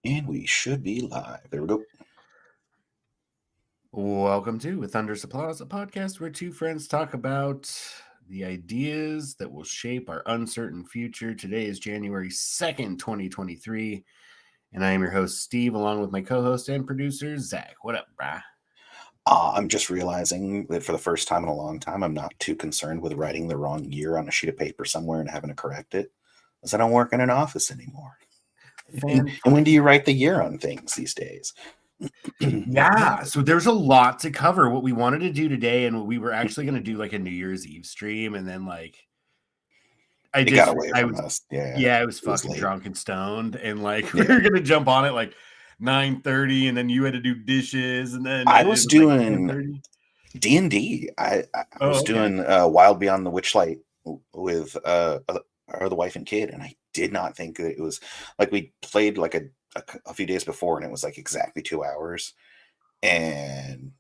And we should be live. There we go. Welcome to With Thunder's Applause, a podcast where two friends talk about the ideas that will shape our uncertain future. Today is January 2nd, 2023, and I am your host, Steve, along with my co-host and producer, Zach. What up, brah? I'm just realizing that for the first time in a long time, I'm not too concerned with writing the wrong year on a sheet of paper somewhere and having to correct it, because I don't work in an office anymore. And when do you write the year on things these days? Yeah, so there's a lot to cover. What we wanted to do today, and what we were actually going to do like a New Year's Eve stream, and then It got away from us. Yeah, I was it was fucking late. drunk and stoned, and we Yeah, were gonna jump on it like 9:30, and then you had to do dishes, and then I it was was like doing 10:30. D&D. I Oh, was okay. doing Wild Beyond the Witchlight with our the wife and kid, and I did not think that it was like we played like a few days before, and it was like exactly 2 hours. And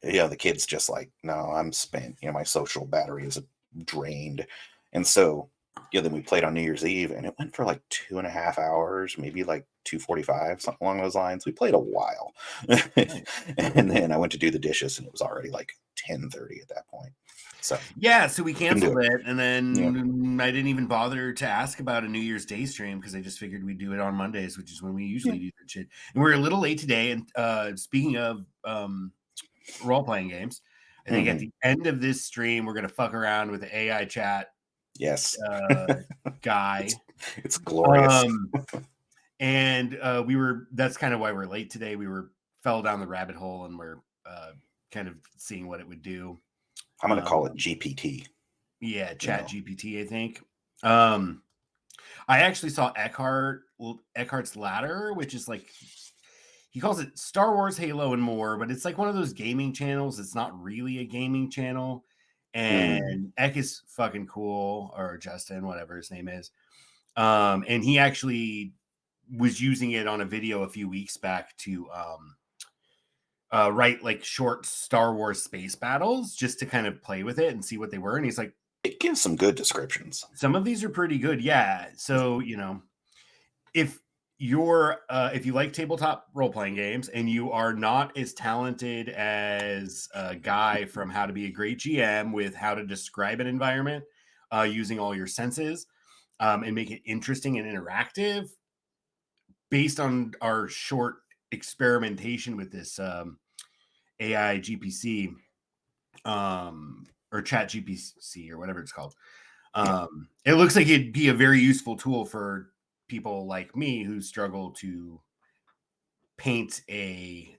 the kid's just like, no, I'm spent. My social battery is drained. And so then we played on New Year's Eve, and it went for like 2.5 hours, maybe like 2:45, something along those lines. We played a while. Nice. And then I went to do the dishes, and it was already like 10:30 at that point. So Yeah, so we couldn't do canceled it. it, and Yeah. then I didn't even bother to ask about a New Year's Day stream because I just figured we'd do it on Mondays, which is when we Yeah. usually do that shit. And we're a little late today. And speaking of role-playing games, I think at Hmm. the end of this stream, we're gonna fuck around with the AI chat Yes. guy. it's it's glorious. Um, and that's kind of why we're late today. We fell down the rabbit hole, and we're kind of seeing what it would do. I'm gonna call it Um, GPT. yeah, You Chat know. GPT, I think. Um, I actually saw Eckhart's Ladder, which is like he calls it Star Wars, Halo, and more, but it's like one of those gaming channels. It's not really a gaming channel. Mm. And Eck is fucking cool, or Justin, whatever his name is. And he actually was using it on a video a few weeks back to write like short Star Wars space battles just to kind of play with it and see what they were. And he's like, It gives some good descriptions. some of these are pretty good. Yeah. So, if if you like tabletop role-playing games and you are not as talented as a guy from How to Be a Great GM with how to describe an environment using all your senses and make it interesting and interactive, based on our short experimentation with this AI GPC or Chat GPC or whatever it's called, Yeah. it looks like it'd be a very useful tool for people like me who struggle to paint a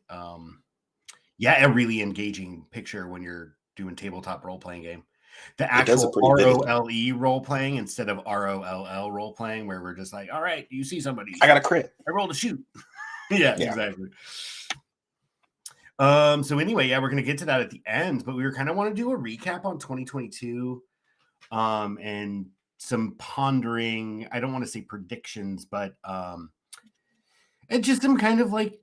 really engaging picture when you're doing tabletop role playing game. The It does it actual pretty vividly. ROLE role playing instead of ROLL role playing, where we're just like, all right, you see I somebody, got a crit. I rolled a shoot. Yeah, Yeah. exactly. So anyway, yeah, we're gonna get to that at the end, but we were kind of want to do a recap on 2022, and some pondering. I don't want to say predictions, but and just some kind of like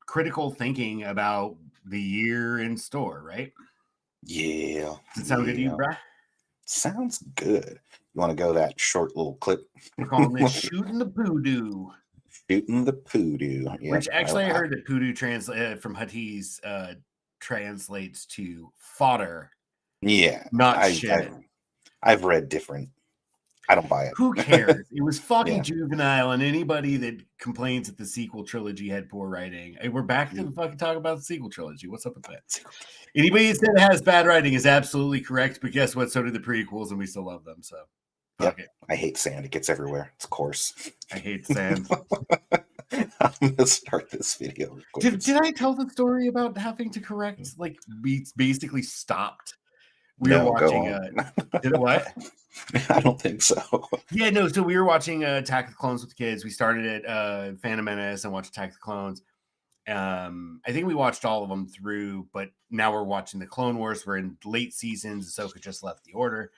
critical thinking about the year in store. Right? Yeah. Does it sound good to you, Yeah. Brad? Sounds good. You want to go that short little clip? We're calling this shooting the Poodoo, Shooting the Poodoo. which Yep. actually I heard that Poodoo translate from Huttese translates to fodder, Yeah. not I, shit. I've, I've read different. I don't buy Who it. cares? It was fucking Yeah. juvenile, and anybody that complains that the sequel trilogy had poor writing, hey, we're back to the fucking talk about the sequel trilogy. What's up with that? Anybody that said it has bad writing is absolutely correct, but guess what? So did the prequels, and we still love them. So fuck Yep. it. I hate sand. It gets everywhere. It's coarse. I hate sand. I'm gonna start this video real quick. Did I tell the story about having to correct? Like we basically stopped. We were No, go watching. on. Did it what? I don't think so. Yeah, no. So we were watching Attack of the Clones with the kids. We started at Phantom Menace and watched Attack of the Clones. I think we watched all of them through, but now we're watching the Clone Wars. We're in late seasons. Ahsoka just left the Order.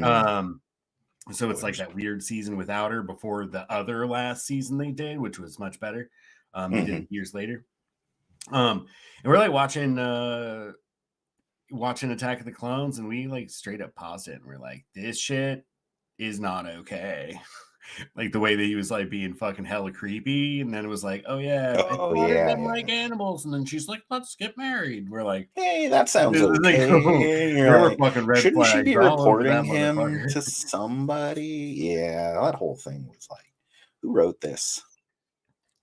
Um, so it's like Spoilers. that weird season without her before the other last season they did, which was much better. They did Hmm. it years later. And we're like watching Attack of the Clones, and we like straight up paused it and we're like, this shit is not okay. Like the way that he was like being fucking hella creepy, and then it was like, oh yeah, I Oh spotted yeah, them like yeah. animals, and then she's like, let's get married. We're like, Hey, that sounds like, okay. And there you're were like, fucking red shouldn't she flags be all over reporting that him motherfucker. to somebody? Yeah, that whole thing was like, who wrote this?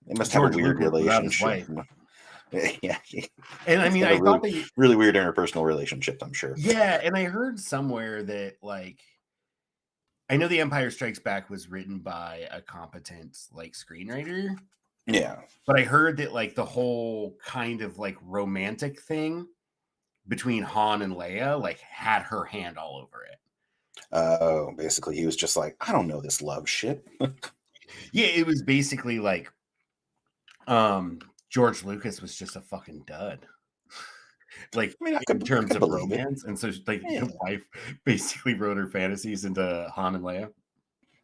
They must have a George weird Lucas without his relationship. wife. Yeah, And I he's mean, got a I thought they, really weird interpersonal relationship, I'm sure. yeah, and I heard somewhere that like I know The Empire Strikes Back was written by a competent like screenwriter, Yeah. but I heard that like the whole kind of like romantic thing between Han and Leia like had her hand all over it. Basically, he was just like, I don't know this love shit. Yeah, it was basically like um George Lucas was just a fucking dud. Like I mean, in I terms could of believe it. romance. And so like Yeah. the wife basically wrote her fantasies into Han and Leia.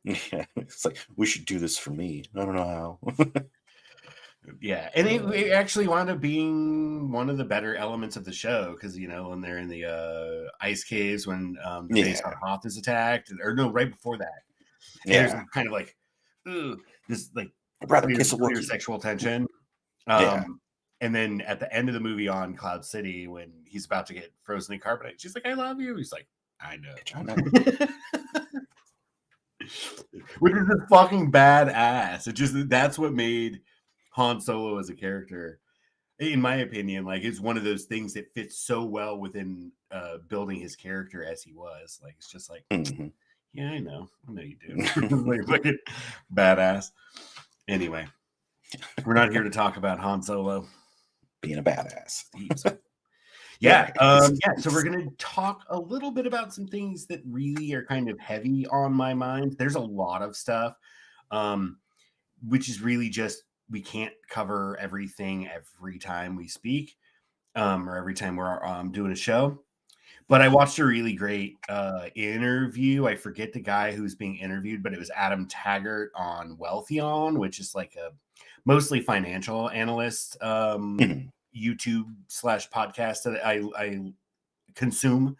Yeah. It's like, we should do this for me. I don't know how. Yeah, and it Uh, actually wound up being one of the better elements of the show because you know when they're in the ice caves when the base on yeah. Hoth is attacked, or no, right before that, and there's Yeah. kind of like ooh, this like I'd rather clear kiss a clear Wookiee. sexual tension. Yeah. And then at the end of the movie on Cloud City, when he's about to get frozen in carbonite, she's like, "I love you." He's like, "I know," Bitch, I know. which is just fucking badass. It just that's what made Han Solo as a character, in my opinion, like it's one of those things that fits so well within building his character as he was. Like it's just like, Mhm. yeah, I know you do. Like fucking badass. Anyway, we're not here to talk about Han Solo. Being a badass. Yeah, Yeah. It's, yeah. So we're gonna talk a little bit about some things that really are kind of heavy on my mind. There's a lot of stuff, um, which is really just we can't cover everything every time we speak, or every time we're doing a show. But I watched a really great interview. I forget the guy who's being interviewed, but it was Adam Taggart on Wealthion, which is like a mostly financial analyst mhm. YouTube slash podcast that I consume.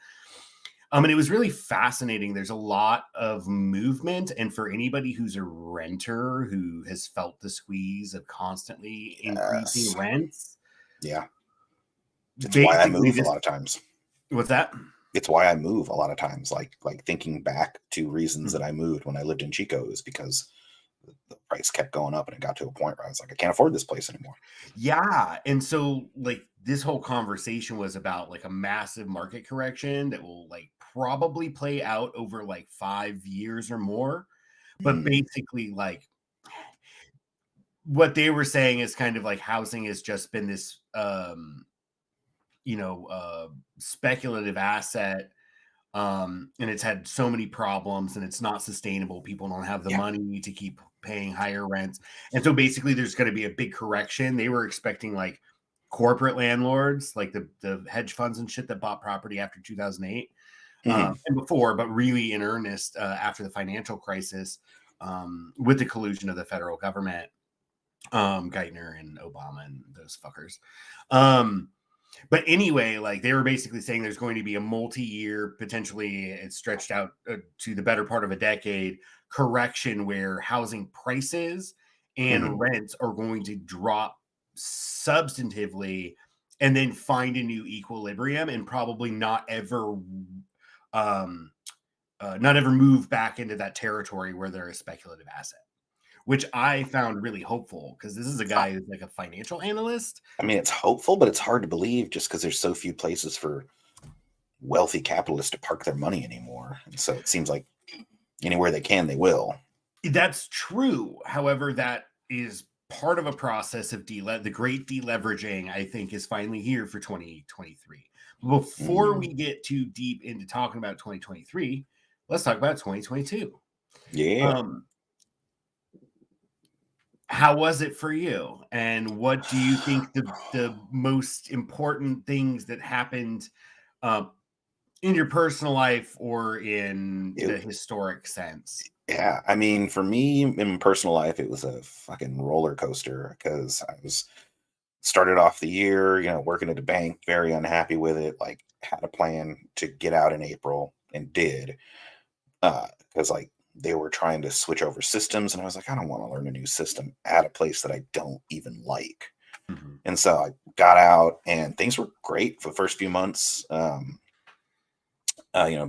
And it was really fascinating. There's a lot of movement, and for anybody who's a renter who has felt the squeeze of constantly increasing Yes. rents, Yeah. It's why I basically move a this lot of times. what's that? It's why I move a lot of times. Like thinking back to reasons Hmm. that I moved when I lived in Chico is because the price kept going up and it got to a point where I was like, I can't afford this place anymore. Yeah, and so like this whole conversation was about like a massive market correction that will like probably play out over like 5 years or more. But Mm, basically, like what they were saying is kind of like housing has just been this you know speculative asset, and it's had so many problems and it's not sustainable. People don't have the yeah. money to keep paying higher rents, and so basically there's going to be a big correction. They were expecting like corporate landlords like the hedge funds and shit that bought property after 2008, Mhm. and before, but really in earnest after the financial crisis, with the collusion of the federal government, Geithner and Obama and those fuckers. Um, but anyway, like they were basically saying there's going to be a multi-year, potentially it's stretched out to the better part of a decade, correction where housing prices and Mhm. rents are going to drop substantively and then find a new equilibrium and probably um not ever move back into that territory where they're a speculative asset, which I found really hopeful because this is a I guy who's like a financial analyst. I mean, it's hopeful, but it's hard to believe just because there's so few places for wealthy capitalists to park their money anymore. And so it seems like anywhere they can, they will. That's true. However, that is part of a process of the great deleveraging, I think, is finally here for 2023. Before Mm, we get too deep into talking about 2023, let's talk about 2022. yeah. Um, how was it for you? And what do you think the most important things that happened um, in your personal life or in It, the historic sense? yeah. I mean, for me in personal life, it was a fucking roller coaster because I was started off the year, working at a bank, very unhappy with it. Like, had a plan to get out in April and did. Because like they were trying to switch over systems, and I was like, I don't want to learn a new system at a place that I don't even like. Mhm. And so I got out, and things were great for the first few months.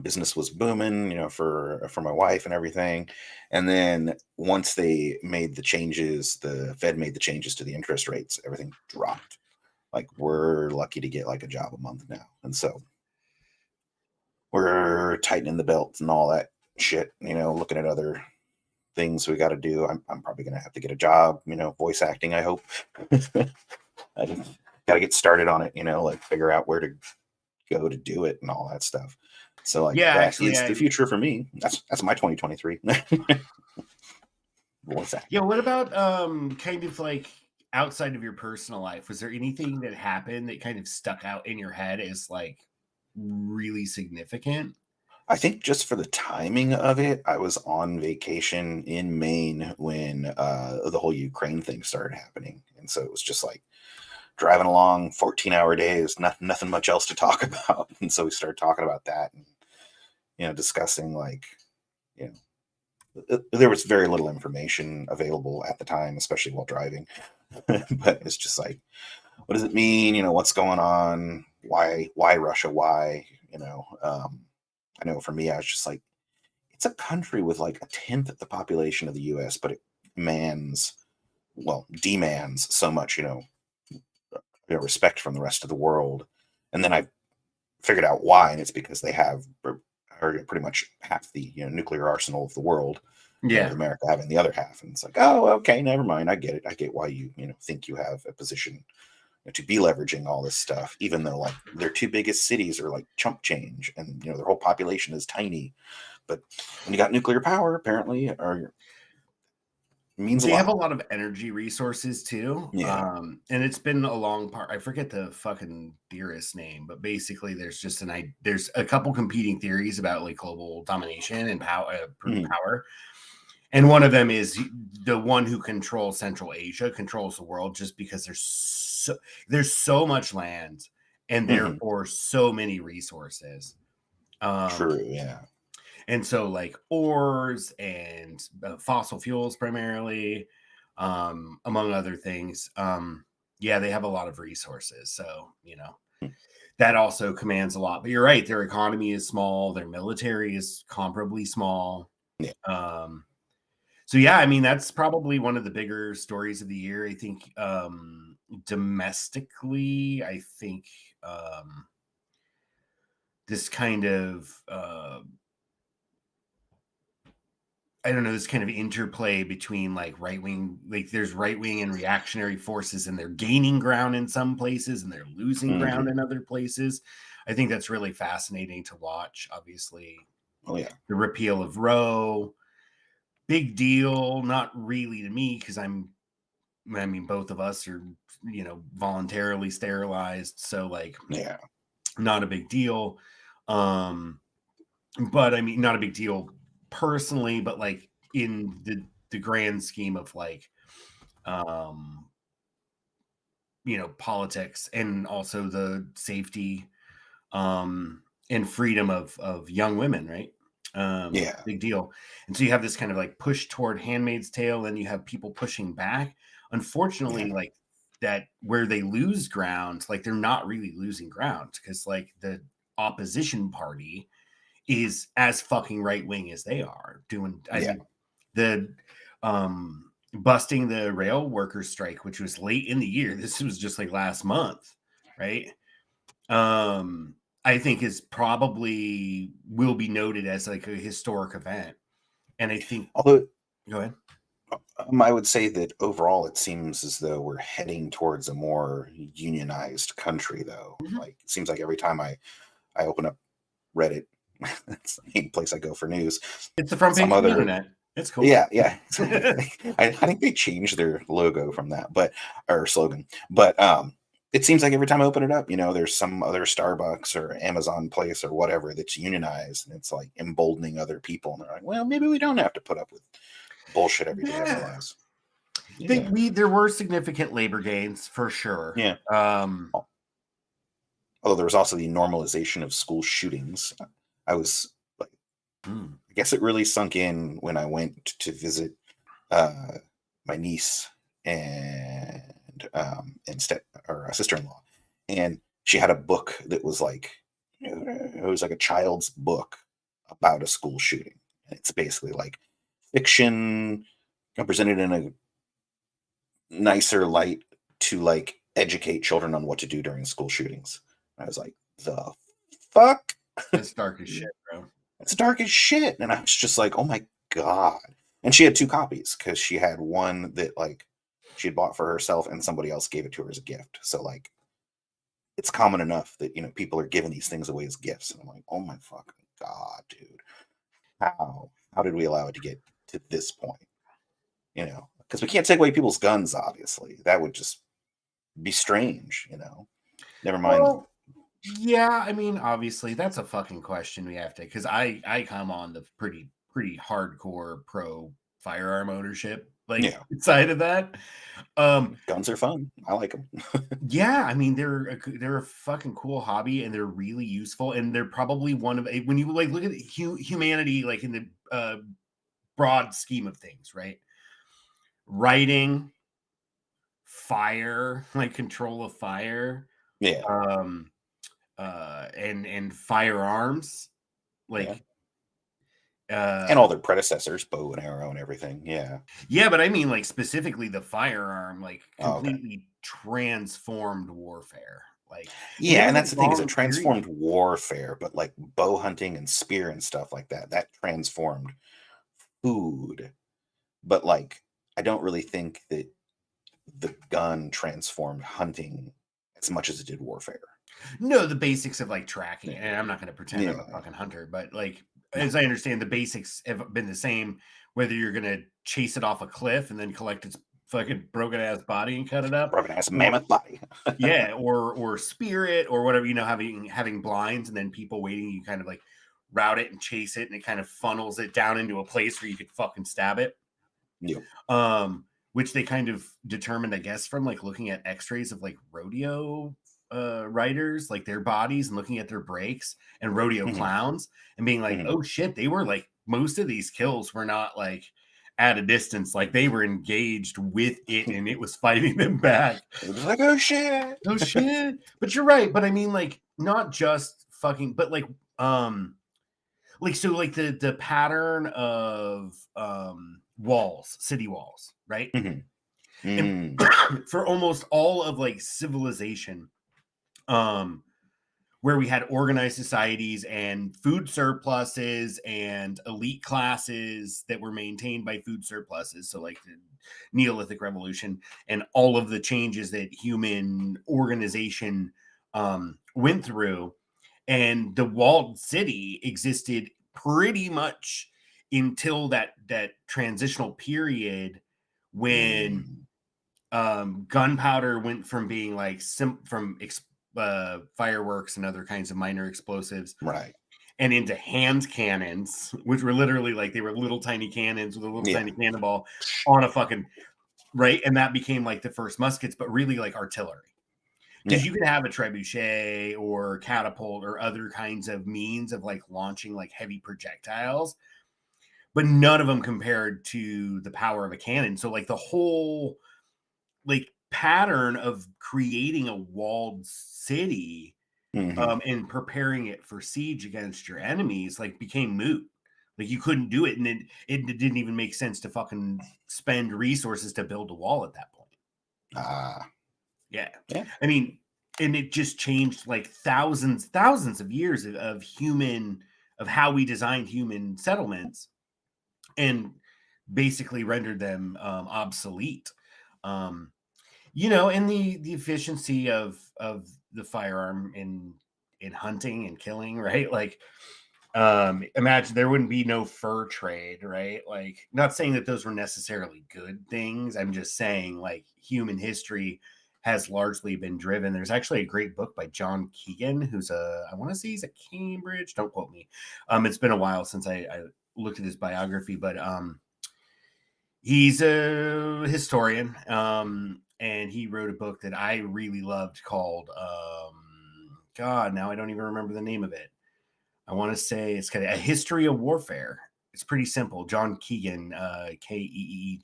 Business was booming, for my wife and everything. And then once they made the changes, the Fed made the changes to the interest rates, everything dropped. Like, we're lucky to get like a job a month now. And so we're tightening the belt and all that shit, looking at other things we got to do. I'm probably going to have to get a job, voice acting, I hope. I got to get started on it, like figure out where to go to do it and all that stuff. So like Yeah, that actually, is the I future for me. That's my 2023. Voice yeah, acting. what about, kind of, like, outside of your personal life? Was there anything that happened that kind of stuck out in your head as, like, really significant? I think just for the timing of it, I was on vacation in Maine when the whole Ukraine thing started happening. And so it was just like driving along 14-hour days, nothing much else to talk about. And so we started talking about that and, discussing like, you there was very little information available at the time, especially while driving. But it's just like, what does it mean? What's going on? Why Russia? Why? I know for me, I was just like, it's a country with like a tenth of the population of the US, but it demands so much, respect from the rest of the world. And then I figured out why, and it's because they have are pretty much half the nuclear arsenal of the world, with Yeah. America having the other half. And it's like, oh, okay, never mind. I get it. I get why you think you have a position to be leveraging all this stuff, even though like their two biggest cities are like chump change, and their whole population is tiny. But when you got nuclear power, apparently, or means a They have a lot. lot of energy resources too, Yeah. and it's been a long part. I forget the fucking theorist's name, but basically, there's a couple competing theories about like global domination and Mhm. power, and one of them is the one who controls Central Asia controls the world just because there's so much land and Mhm. therefore so many resources. True. Um, Yeah. and so like ores and fossil fuels primarily, among other things. Yeah, they have a lot of resources, so Mm. that also commands a lot. But you're right, their economy is small, their military is comparably small. Yeah. um so yeah, I mean that's probably one of the bigger stories of the year. I think domestically, I think this kind of I don't know, this kind of interplay between like right wing, like there's right wing and reactionary forces, and they're gaining ground in some places and they're losing ground Mhm. in other places. I think that's really fascinating to watch. Obviously, Oh yeah. the repeal of Roe, big deal, not really to me because I mean, both of us are, voluntarily sterilized. So, like, Yeah. not a big deal. Um, but I mean, not a big deal personally, but like in the grand scheme of like um politics and also the safety and freedom of young women, right? Yeah. Big deal. And so you have this kind of like push toward Handmaid's Tale, and you have people pushing back. Unfortunately, Yeah. like that where they lose ground, like they're not really losing ground because like the opposition party is as fucking right wing as they are doing. I Yeah. mean, the busting the rail workers strike, which was late in the year. This was just like last month, right? I think is probably will be noted as like a historic event. And I think Although go ahead. I would say that overall, it seems as though we're heading towards a more unionized country, though. Mhm. Like, it seems like every time I open up Reddit, that's the main place I go for news. It's the front Some page of the other, internet. It's cool. yeah, yeah. I think they changed their logo from that, or slogan. But it seems like every time I open it up, there's some other Starbucks or Amazon place or whatever that's unionized, and it's like emboldening other people. And they're like, well, maybe we don't have to put up with bullshit every day of our Yeah. lives. Yeah. There were significant labor gains for sure. Yeah. Although there was also the normalization of school shootings. I was like, Mm. guess it really sunk in when I went to visit uh, my niece and step or a sister-in-law, and she had a book that was like it was like a child's book about a school shooting. And it's basically like fiction presented in a nicer light to like educate children on what to do during school shootings. I was like, the fuck? That's dark as shit, bro. It's dark as shit. And I was just like, oh my God. And she had two copies because she had one that like she had bought for herself and somebody else gave it to her as a gift. So like it's common enough that people are giving these things away as gifts. And I'm like, oh my fucking God, dude. How? How did we allow it to get to this point? Because we can't take away people's guns, obviously. That would just be strange. Never mind. Well, yeah, I mean, obviously, that's a fucking question we have to, because I come on the pretty hardcore pro firearm ownership like Yeah, side of that. Um, guns are fun. I like them. yeah, I mean, they're a fucking cool hobby, and they're really useful, and they're probably one of when you like look at humanity like in the broad scheme of things, right? Writing, fire, like control of fire, Yeah, um, and firearms, yeah. like And uh all their predecessors, bow and arrow and everything. Yeah. yeah, but I mean like specifically the firearm like Oh, okay. completely transformed warfare. Like, and there Yeah, was and a that's the thing is it long period. transformed warfare, but like bow hunting and spear and stuff like that, that transformed food. But like, I don't really think that the gun transformed hunting as much as it did warfare. No, the basics of like tracking it. Yeah. And I'm not going to pretend I'm a Yeah. fucking hunter, but like No. as I understand, the basics have been the same. Whether you're going to chase it off a cliff and then collect its fucking broken ass body and cut it up, Broken ass or mammoth body. yeah, or spear it or whatever. Having blinds and then people waiting, you kind of like route it and chase it, and it kind of funnels it down into a place where you could fucking stab it. Yep. Which they kind of determined, I guess, from like looking at x-rays of like rodeo riders, like their bodies, and looking at their breaks, and rodeo Hmm. clowns, and being like, Hmm. oh shit, they were like, most of these kills were not like at a distance, like they were engaged with it and it was fighting them back. It was like, oh shit. Oh shit. But you're right. But I mean, like, not just fucking, but like so like the pattern of walls, city walls, right? Hmm. And Mm. for almost all of like civilization, um, where we had organized societies and food surpluses and elite classes that were maintained by food surpluses. So, like the Neolithic Revolution and all of the changes that human organization went through, and the walled city existed pretty much until that transitional period when Mm. gunpowder went from being like fireworks and other kinds of minor explosives Right. and into hand cannons, which were literally like they were little tiny cannons with a little Yeah. tiny cannonball on a fucking right. And that became like the first muskets, but really like artillery. Because Yeah. you could have a trebuchet or catapult or other kinds of means of like launching like heavy projectiles, but none of them compared to the power of a cannon. So like the whole like pattern of creating a walled city Hmm. and preparing it for siege against your enemies like became moot. Like you couldn't do it, and it didn't even make sense to fucking spend resources to build a wall at that point. Ah. Yeah, Yeah. I mean, and it just changed like thousands of years of human of how we designed human settlements and basically rendered them obsolete. Um, and the efficiency of the firearm in hunting and killing, right? Like imagine there wouldn't be no fur trade, right? Like not saying that those were necessarily good things. I'm just saying like human history has largely been driven. There's actually a great book by John Keegan, who's I want to say he's at Cambridge, don't quote me. It's been a while since I looked at his biography, but he's a historian, and he wrote a book that I really loved called God. Now I don't even remember the name of it. I want to say it's kind of a history of warfare. It's pretty simple. John Keegan, Keegan.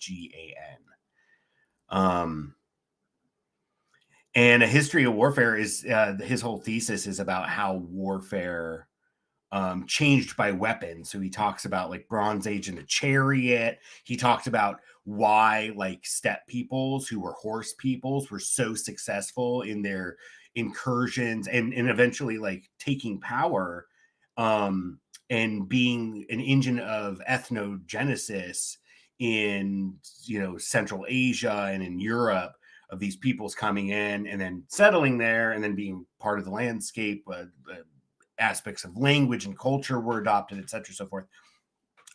And A History of Warfare is his whole thesis is about how warfare changed by weapons. So he talks about like Bronze Age and the chariot. He talked about why like steppe peoples who were horse peoples were so successful in their incursions and eventually like taking power and being an engine of ethnogenesis in Central Asia and in Europe, of these peoples coming in and then settling there and then being part of the landscape. Aspects of language and culture were adopted, et cetera, so forth,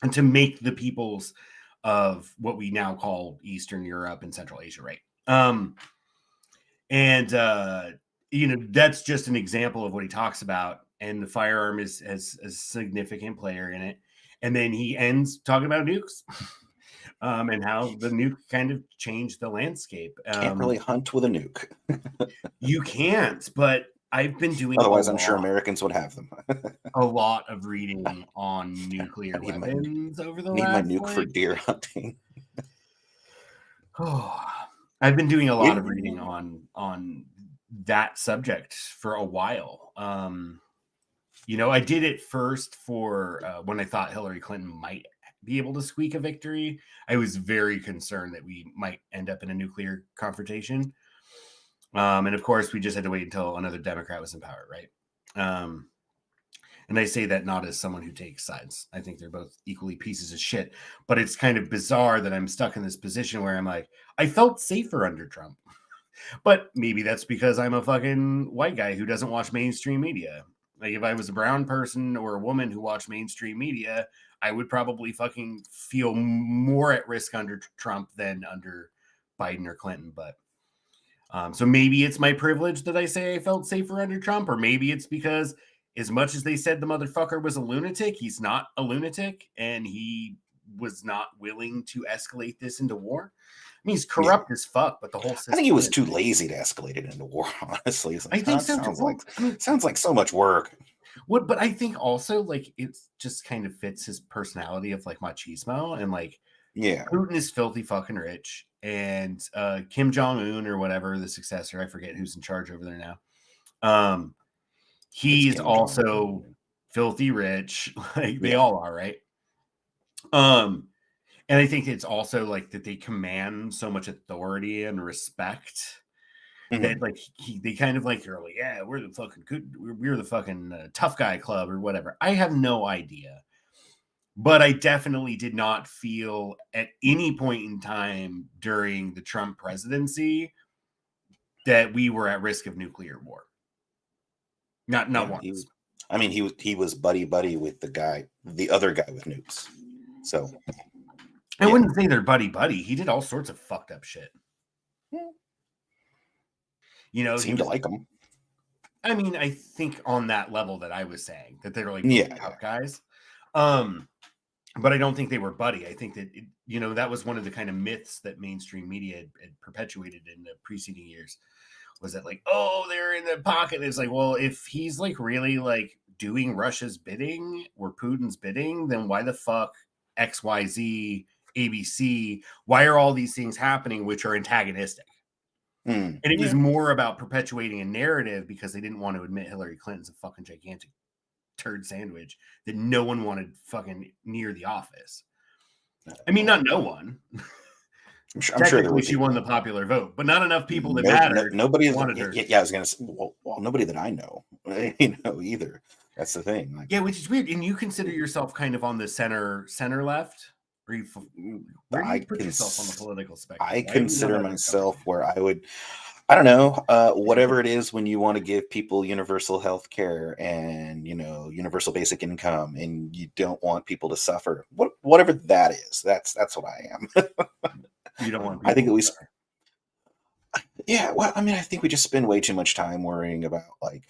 and to make the peoples of what we now call Eastern Europe and Central Asia, right? That's just an example of what he talks about, and the firearm has a significant player in it. And then he ends talking about nukes. And how the nuke kind of changed the landscape. Can't really hunt with a nuke. You can't, but I've been doing Otherwise, I'm sure Americans would have them. a lot of reading on nuclear weapons over the last. My nuke for deer hunting. I've been doing a lot of reading on that subject for a while. I did it first for when I thought Hillary Clinton might be able to squeak a victory. I was very concerned that we might end up in a nuclear confrontation. And of course, we just had to wait until another Democrat was in power, right? And I say that not as someone who takes sides. I think they're both equally pieces of shit. But it's kind of bizarre that I'm stuck in this position where I'm like, I felt safer under Trump. But maybe that's because I'm a fucking white guy who doesn't watch mainstream media. Like if I was a brown person or a woman who watched mainstream media, I would probably fucking feel more at risk under Trump than under Biden or Clinton. But so maybe it's my privilege that I say I felt safer under Trump, or maybe it's because as much as they said the motherfucker was a lunatic, he's not a lunatic, and he was not willing to escalate this into war. I mean, he's corrupt as fuck, but the whole system. I think he was too lazy to escalate it into war, honestly. I think so. Sounds like so much work. But I think also like it just kind of fits his personality of like machismo, and like Putin is filthy fucking rich, and Kim Jong-un or whatever the successor, I forget who's in charge over there now. He's also filthy rich, like they all are, right? And I think it's also like that they command so much authority and respect that like they kind of like you're like, yeah, we're the fucking good, we're the fucking tough guy club or whatever. I have no idea, but I definitely did not feel at any point in time during the Trump presidency that we were at risk of nuclear war. Not once. He was buddy with the other guy with nukes. So I wouldn't say they're buddy. He did all sorts of fucked up shit. Yeah. Seemed to like him. I mean, I think on that level that I was saying that they're like tough guys. But I don't think they were buddy. I think that that was one of the kind of myths that mainstream media had perpetuated in the preceding years. Was that like, oh, they're in the pocket? It's like, well, if he's like really like doing Russia's bidding or Putin's bidding, then why the fuck XYZ, ABC? Why are all these things happening which are antagonistic? And it was more about perpetuating a narrative because they didn't want to admit Hillary Clinton's a fucking gigantic turd sandwich that no one wanted fucking near the office. I mean, not no one. I'm sure she won the popular vote, but not enough people that mattered. Nobody wanted her. Yeah, I was gonna say, well, nobody that I know, either. That's the thing. Like, yeah, which is weird. And you consider yourself kind of on the center left, or where do you put yourself on the political spectrum? I consider myself where I would. I don't know, whatever it is when you want to give people universal health care and, universal basic income, and you don't want people to suffer. Whatever that is, that's what I am. You don't want people I think we well, I mean, I think we just spend way too much time worrying about like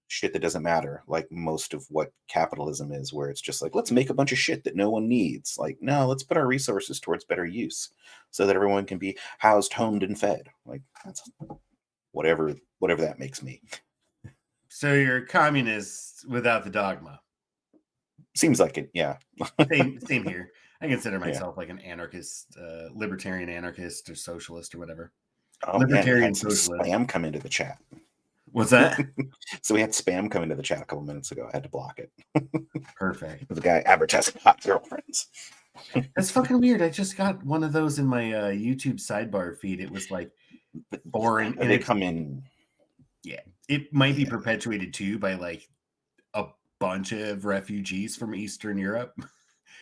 shit that doesn't matter, like most of what capitalism is, where it's just like, let's make a bunch of shit that no one needs. Like, no, let's put our resources towards better use so that everyone can be housed, homed, and fed. Like, that's whatever that makes me. So you're a communist without the dogma. Seems like it. Yeah. Same here. I consider Yeah. myself like an anarchist, libertarian anarchist or socialist or whatever. Oh man, we Libertarian had some socialist. spam come into the chat. What's that? So we had spam come into the chat a couple minutes ago. I had to block it. Perfect. The guy advertising hot girlfriends. That's fucking weird. I just got one of those in my YouTube sidebar feed. It was like foreign, and They it's, come in. yeah, it might be Yeah. perpetuated too by like a bunch of refugees from Eastern Europe.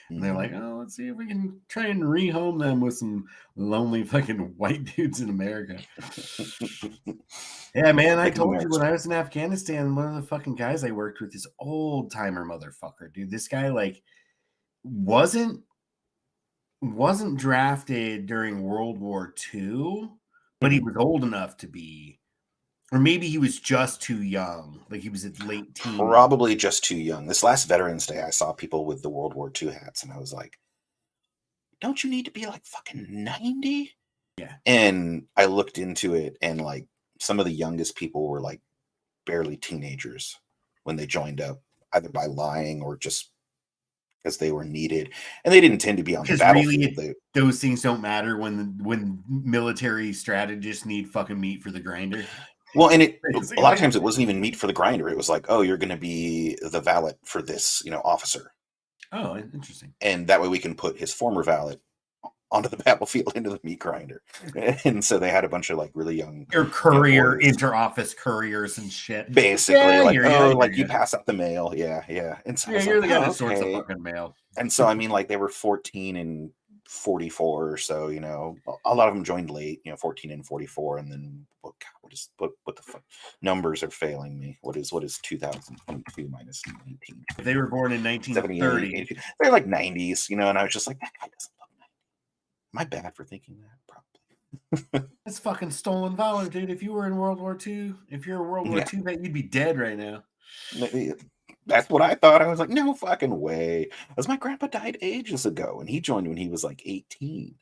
And they're like, oh, let's see if we can try and rehome them with some lonely fucking white dudes in America. Yeah, man, I Making told you America when I strong. was in Afghanistan, one of the fucking guys I worked with, this old timer motherfucker, dude. This guy like wasn't drafted during World War II, but he Mhm. was old enough to be, or maybe he was just too young. Like he was at late teen. Probably just too young. This last Veterans Day, I saw people with the World War II hats, and I was like, "Don't you need to be like fucking 90?" Yeah. And I looked into it, and like some of the youngest people were like barely teenagers when they joined up, either by lying or just because they were needed, and they didn't tend to be on the Because really, battlefield. those things don't matter when military strategists need fucking meat for the grinder. Well, and a lot of Basically. times it wasn't even meat for the grinder. It was like, oh, you're going to be the valet for this, officer, Oh, interesting. and that way we can put his former valet onto the battlefield into the meat grinder. And so they had a bunch of like really young, Or courier, boys, inter-office couriers and shit. Yeah, basically I like, hear you. I oh, hear like you you. pass out the mail, yeah, yeah. And so I Yeah, was you're like, the guy oh, that sorts the okay. fucking mail. And so I mean, like they were 14 and 44 or so. A lot of them joined late. 14 and 44, and then what the fuck numbers are failing me? What is 2022 minus 19? If they were born in 78, 1930, 82. They're like 90s, and I was just like, that guy doesn't look 90. Am I bad for thinking that? Probably. that's fucking stolen valor, dude. If you were in World War II, if you're a World War Yeah. II vet, you'd be dead right now. That's what I thought. I was like, no fucking way. Because my grandpa died ages ago, and he joined when he was like 18.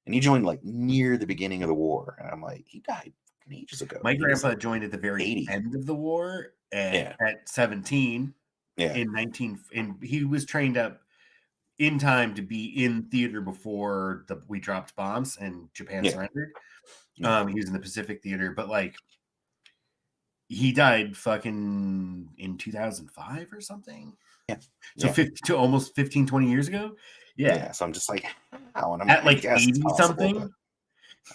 And he joined like near the beginning of the war. And I'm like, he died fucking ages ago. My And he was grandpa like joined at the very 80. end of the war Yeah. at 17 Yeah. in 19, and he was trained up in time to be in theater before we dropped bombs and Japan Yeah. surrendered. Yeah. He was in the Pacific Theater, but like he died fucking in 2005 or something. Yeah. So Yeah. 50 to almost 15, 20 years ago. Yeah. Yeah. So I'm just like, how? And At I like guess it's 80 possible, but something.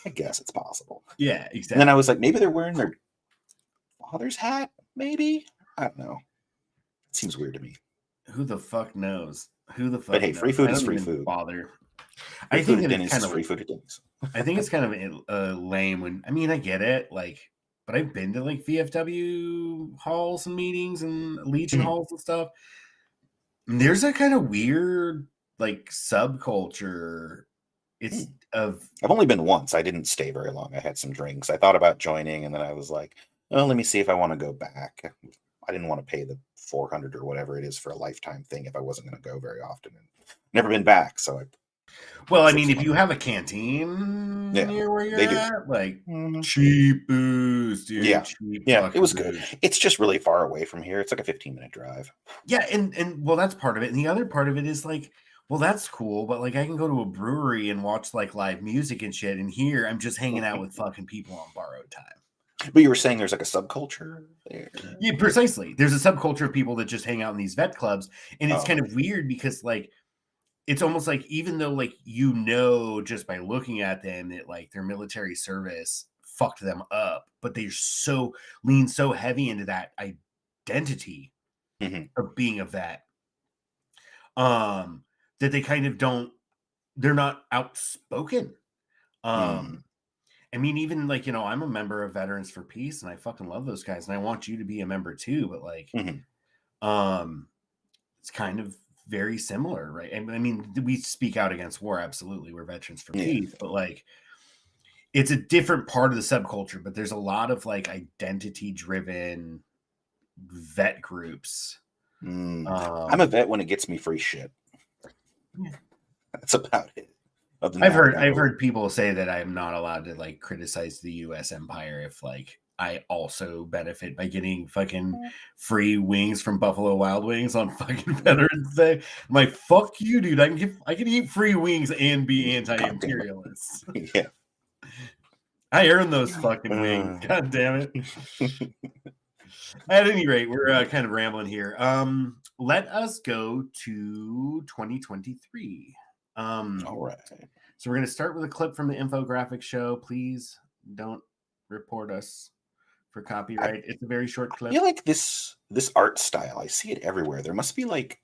I guess it's possible. Yeah, And then I exactly. was like, maybe they're wearing their father's hat, maybe? I don't know. It seems weird to me. Who the fuck knows? Who the But fuck hey, free knows? food I is don't free even food. bother. Free I food think at that it's Denny's kind is of free food at Denny's. I think it's kind of lame when I mean I get it, like, but I've been to like VFW halls and meetings and Legion Mhm. halls and stuff. And there's a kind of weird like subculture. It's Mm. of I've only been once. I didn't stay very long. I had some drinks. I thought about joining, and then I was like, oh, let me see if I want to go back. I didn't want to pay the 400 or whatever it is for a lifetime thing if I wasn't going to go very often. And never been back, so I well, I mean, zipped if my you have a canteen yeah, near where you're they do. at, like Mhm. cheap booze, dude, Yeah, cheap yeah, it fucking was good. booze. It's just really far away from here. It's like a 15-minute drive. Yeah, and well, that's part of it. And the other part of it is like, well, that's cool, but like I can go to a brewery and watch like live music and shit. And here I'm just hanging out with fucking people on borrowed time. But you were saying there's like a subculture there. Yeah, precisely. There's a subculture of people that just hang out in these vet clubs. And it's kind Oh, of weird because like it's almost like even though like just by looking at them that like their military service fucked them up, but they're so lean so heavy into that identity mhm, of being a vet um that they kind of don't they're not outspoken. mm, um I mean, even like, I'm a member of Veterans for Peace and I fucking love those guys and I want you to be a member too, but like mhm, um it's kind of very similar, right? And I mean, we speak out against war, absolutely, we're Veterans for yeah. Peace, but like it's a different part of the subculture, but there's a lot of like identity driven vet groups. I'm a um vet when it gets me free shit. yeah. That's about it. Other than I've that, I heard don't I've really. heard people say that I'm not allowed to like criticize the US empire if like I also benefit by getting fucking free wings from Buffalo Wild Wings on fucking Veterans Day. I'm like, fuck you, dude. I can eat free wings and be God damn anti-imperialist. it. Yeah. I earned those fucking wings. God damn it. At any rate, we're kind of rambling here. Let us go to 2023. All right. So we're going to start with a clip from the infographic show. Please don't report us for copyright. It's a very short clip. I feel like this art style, I see it everywhere. There must be like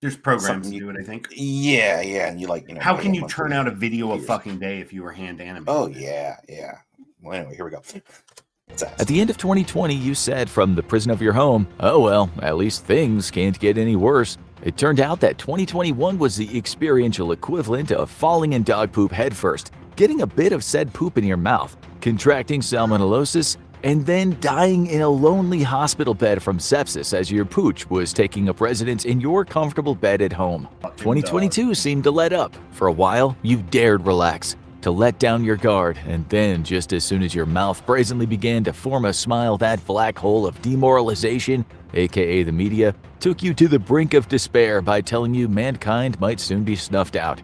there's programs to do it, I think. Yeah, and you like, how can you turn out a video a fucking day if you were hand animated? Oh yeah. Well, anyway, here we go. At the end of 2020, you said from the prison of your home, oh well, at least things can't get any worse. It turned out that 2021 was the experiential equivalent of falling in dog poop headfirst, getting a bit of said poop in your mouth, contracting salmonellosis, and then dying in a lonely hospital bed from sepsis as your pooch was taking up residence in your comfortable bed at home. 2022 seemed to let up. For a while, you dared relax, to let down your guard, and then just as soon as your mouth brazenly began to form a smile, that black hole of demoralization, aka the media, took you to the brink of despair by telling you mankind might soon be snuffed out.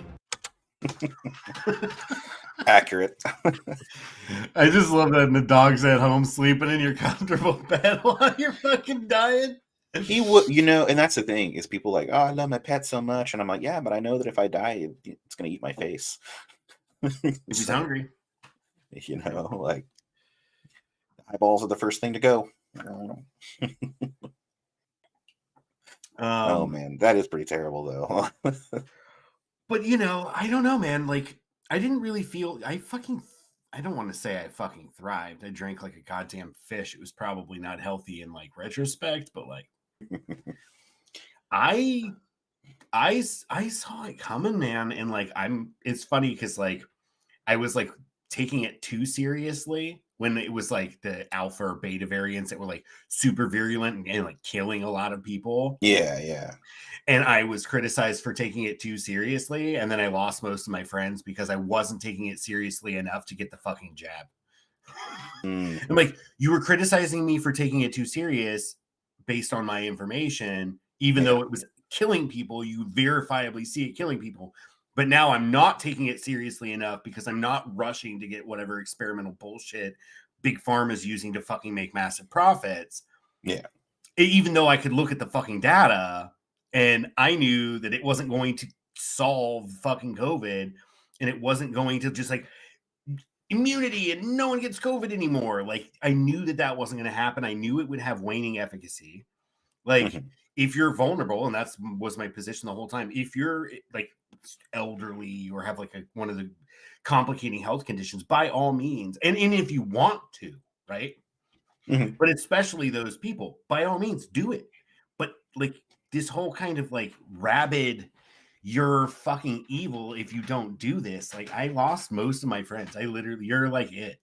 Accurate. I just love that. And the dog's at home sleeping in your comfortable bed while you're fucking dying. He would, and that's the thing is people like, oh, I love my pet so much, and I'm like, yeah, but I know that if I die, it's gonna eat my face. If he's hungry, like eyeballs are the first thing to go. Oh man, that is pretty terrible though. But I don't know, man. Like, I didn't really feel. I don't want to say I fucking thrived. I drank like a goddamn fish. It was probably not healthy in like retrospect, but like, I saw it coming, man, and like it's funny because like I was like taking it too seriously when it was like the alpha or beta variants that were like super virulent and like killing a lot of people. Yeah. And I was criticized for taking it too seriously, and then I lost most of my friends because I wasn't taking it seriously enough to get the fucking jab. I'm like, you were criticizing me for taking it too serious based on my information, even though it was killing people. You verifiably see it killing people. But now I'm not taking it seriously enough because I'm not rushing to get whatever experimental bullshit Big Pharma is using to fucking make massive profits. Yeah. Even though I could look at the fucking data and I knew that it wasn't going to solve fucking COVID and it wasn't going to just like immunity and no one gets COVID anymore. Like, I knew that wasn't going to happen. I knew it would have waning efficacy. Like, if you're vulnerable, and that was my position the whole time, if you're like elderly or have like one of the complicating health conditions, by all means, and if you want to, right? But especially those people, by all means, do it. But like this whole kind of like rabid, you're fucking evil if you don't do this. Like, I lost most of my friends. You're like it.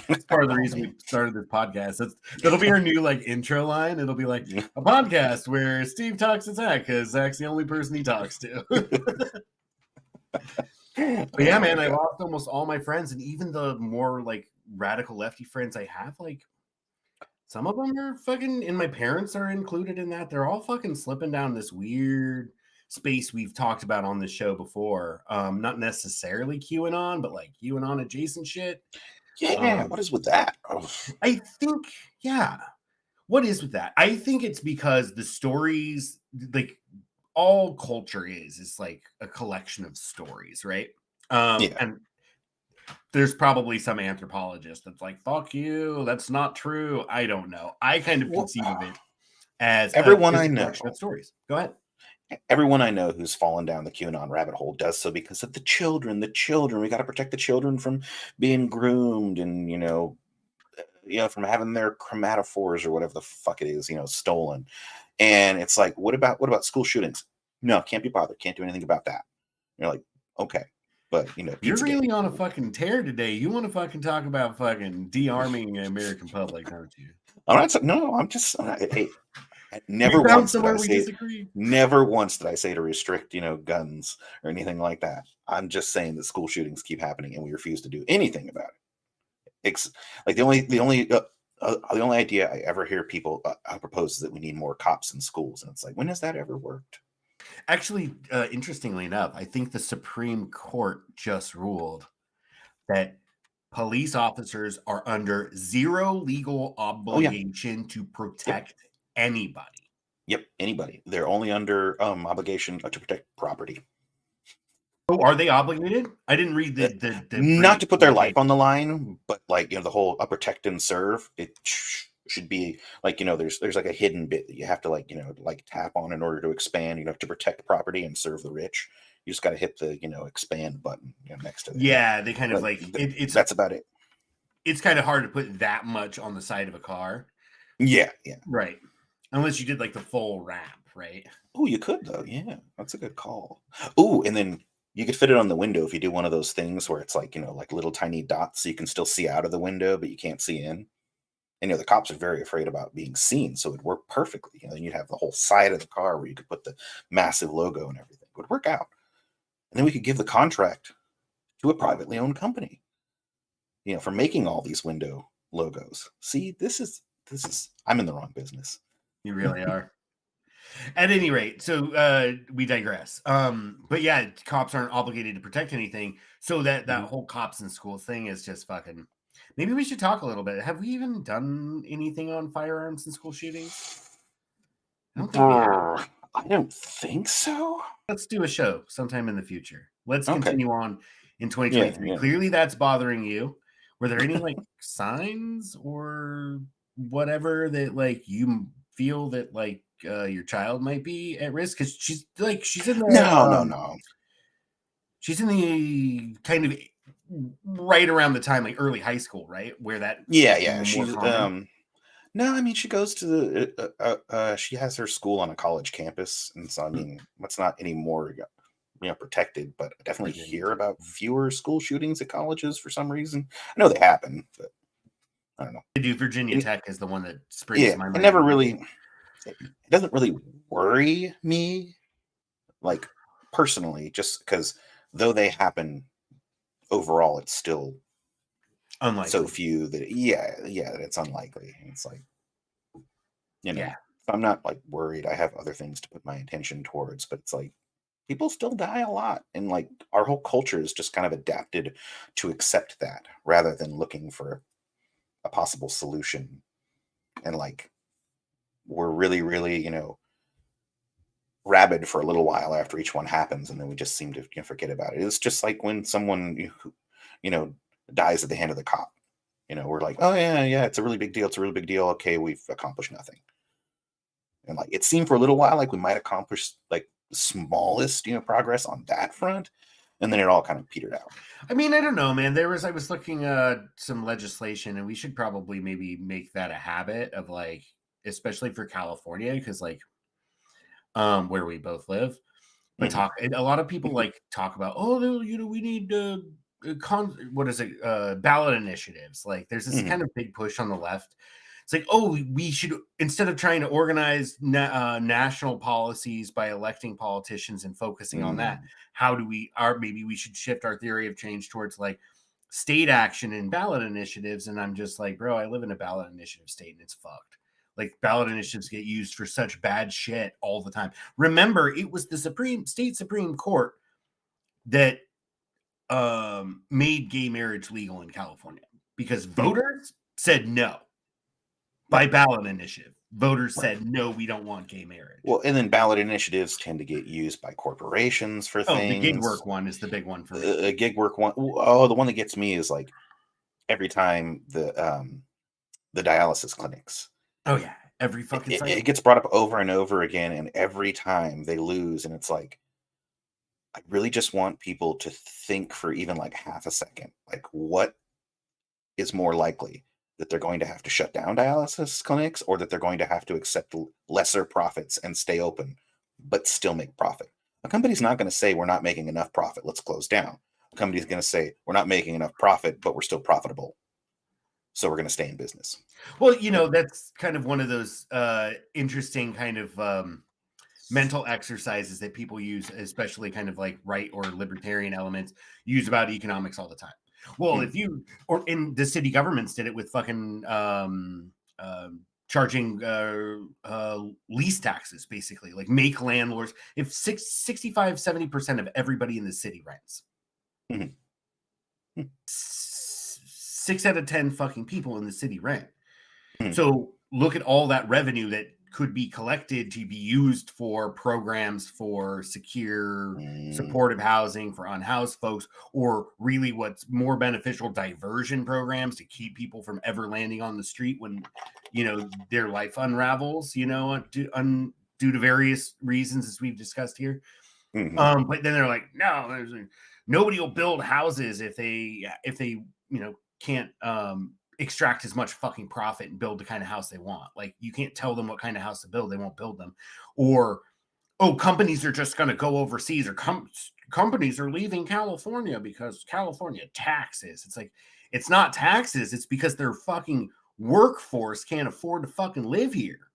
That's part of the reason we started this podcast. That'll be our new like intro line. It'll be like a podcast where Steve talks to Zach because Zach's the only person he talks to. But yeah, man, I lost almost all my friends, and even the more like radical lefty friends I have, like some of them are fucking, and my parents are included in that. They're all fucking slipping down this weird space we've talked about on this show before. Not necessarily QAnon, but like QAnon adjacent shit. Yeah, what is with that? I think, what is with that? I think it's because the stories, like all culture is like a collection of stories, right? And there's probably some anthropologist that's like, fuck you, that's not true. I don't know. I kind of conceive of it as everyone I know of stories. Go ahead. Everyone I know who's fallen down the QAnon rabbit hole does so because of the children. We got to protect the children from being groomed and, from having their chromatophores or whatever the fuck it is, stolen. And it's like, what about school shootings? No, can't be bothered. Can't do anything about that. You're like, okay. But, you're really on a fucking tear today. You want to fucking talk about fucking de-arming the American public, aren't you? Hey, never once did I say to restrict, guns or anything like that. I'm just saying that school shootings keep happening and we refuse to do anything about it. Like the only the only idea I ever hear people propose is that we need more cops in schools, and it's like, when has that ever worked? Actually, interestingly enough, I think the Supreme Court just ruled that police officers are under zero legal Oh yeah, obligation to yep, protect anybody. yep. Anybody, they're only under obligation to protect property, Oh, are they obligated? I didn't read uh, the not brief to put their life limitation. on the line, but like the whole protect and serve. It should be like there's like a hidden bit that you have to like like tap on in order to expand. To protect property and serve the rich. You just got to hit the expand button next to there. Yeah, they kind of Like like that's about it. it's kind of hard to put that much on the side of a car. Yeah, yeah. Right. Unless you did like the full wrap, right? Oh, you could though. Yeah, that's a good call. Oh, and then you could fit it on the window if you do one of those things where it's like like little tiny dots, so you can still see out of the window, but you can't see in. And the cops are very afraid about being seen, so it'd work perfectly. Then you'd have the whole side of the car where you could put the massive logo and everything. It would work out. And then we could give the contract to a privately owned company, for making all these window logos. See, this is I'm in the wrong business. You really are. At any rate, so we digress. But yeah, cops aren't obligated to protect anything. So that Mhm. whole cops in school thing is just fucking. Maybe we should talk a little bit. Have we even done anything on firearms and school shootings? I don't think we have. Brr, I don't think so. Let's do a show sometime in the future. Let's Okay. continue on in Yeah, 2023. yeah. Clearly, that's bothering you. Were there any like signs or whatever that like you feel that like your child might be at risk? Because she's in the No, no, no. she's in the kind of right around the time like early high school, right, where that Yeah, is yeah. more She's common. no, I mean she goes to the she has her school on a college campus, and so I Hmm. mean it's not any more protected, but I definitely Virginia hear Tech. about fewer school shootings at colleges for some reason. I know they happen, but I don't know. I do. Virginia It, Tech is the one that springs yeah, to my it mind never immediately. really it doesn't really worry me like personally, just because though they happen overall, it's still so Unlikely. few that yeah, that it's unlikely. It's like Yeah. if I'm not like worried, I have other things to put my attention towards, but it's like people still die a lot. And like our whole culture is just kind of adapted to accept that rather than looking for a possible solution. And like we're really, really, rabid for a little while after each one happens, and then we just seem to forget about it. It's just like when someone you know dies at the hand of the cop. We're like, oh yeah, yeah, it's a really big deal. It's a really big deal. Okay, we've accomplished nothing. And like it seemed for a little while like we might accomplish like the smallest progress on that front, and then it all kind of petered out. I mean, I don't know, man. I was looking some legislation, and we should probably maybe make that a habit of like, especially for California, because like where we both live. But Hmm. a lot of people like talk about, oh, we need what is it, ballot initiatives. Like there's this Hmm. kind of big push on the left. It's like, oh, we should, instead of trying to organize national policies by electing politicians and focusing on that, Mm. how do maybe we should shift our theory of change towards like state action and ballot initiatives. And I'm just like, bro, I live in a ballot initiative state and it's fucked. Like ballot initiatives get used for such bad shit all the time. Remember, it was the Supreme Court that made gay marriage legal in California because Mhm. voters said no by Right. ballot initiative. Voters Right. said no, we don't want gay marriage. Well, and then ballot initiatives tend to get used by corporations for Oh, the gig things. work one is the big one for me. Gig work one. Oh, the one that gets me is like every time the dialysis clinics. Oh yeah, every It, fucking it, it cycle. gets brought up over and over again, and every time they lose, and it's like I really just want people to think for even like half a second, like what is more likely that they're going to have to shut down dialysis clinics or that they're going to have to accept lesser profits and stay open but still make profit. A company's not going to say we're not making enough profit, let's close down. A company's going to say we're not making enough profit but we're still profitable, so we're going to stay in business. Well, Like, that's kind of one of those interesting kind of mental exercises that people use, especially kind of like right or libertarian elements, use about economics all the time. Well, if you or in the city governments did it with fucking charging lease taxes, basically, like make landlords if 65-70% of everybody in the city rents. Mhm. 6 out of 10 fucking people in the city rent. Mhm. So look at all that revenue that could be collected to be used for programs for secure, supportive housing for unhoused folks, or really what's more beneficial, diversion programs to keep people from ever landing on the street when, you know, their life unravels, you know, due to various reasons as we've discussed here. But then they're like, no, nobody will build houses if they you know can't extract as much fucking profit and build the kind of house they want. Like you can't tell them what kind of house to build, they won't build them. Or oh, companies are just going to go overseas, or companies are leaving California because California taxes. It's like it's not taxes, it's because their fucking workforce can't afford to fucking live here.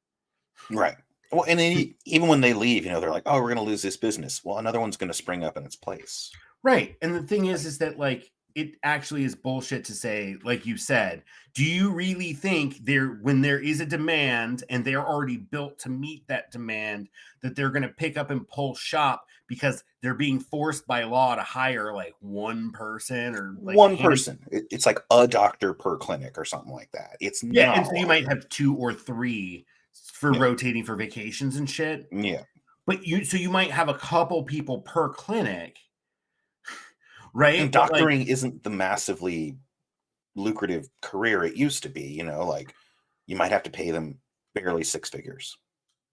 Right. Well, and then even when they leave, you know, they're like, "Oh, we're going to lose this business." Well, another one's going to spring up in its place. Right. And the thing is that like it actually is bullshit to say, like you said, do you really think when there is a demand and they're already built to meet that demand, that they're going to pick up and pull shop because they're being forced by law to hire like one person or like One person. It's like a doctor per clinic or something like that. It's yeah, not and a so you lot. might have 2 or 3 for Yeah. rotating for vacations and shit. Yeah. But you might have a couple people per clinic, right? And But like doctoring isn't the massively lucrative career it used to be, you know, like you might have to pay them barely 6 figures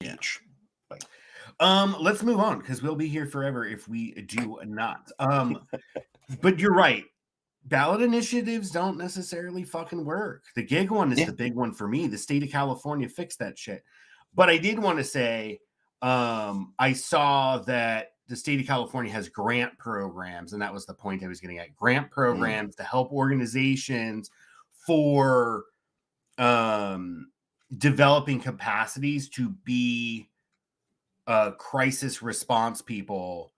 each. Like, let's move on because we'll be here forever if we do not. But you're right. Ballot initiatives don't necessarily fucking work. The gig one is yeah. the big one for me. The state of California fixed that shit. But I did want to say, I saw that the state of California has grant programs, and that was the point I was getting at. Grant programs to help organizations for developing capacities to be crisis response people,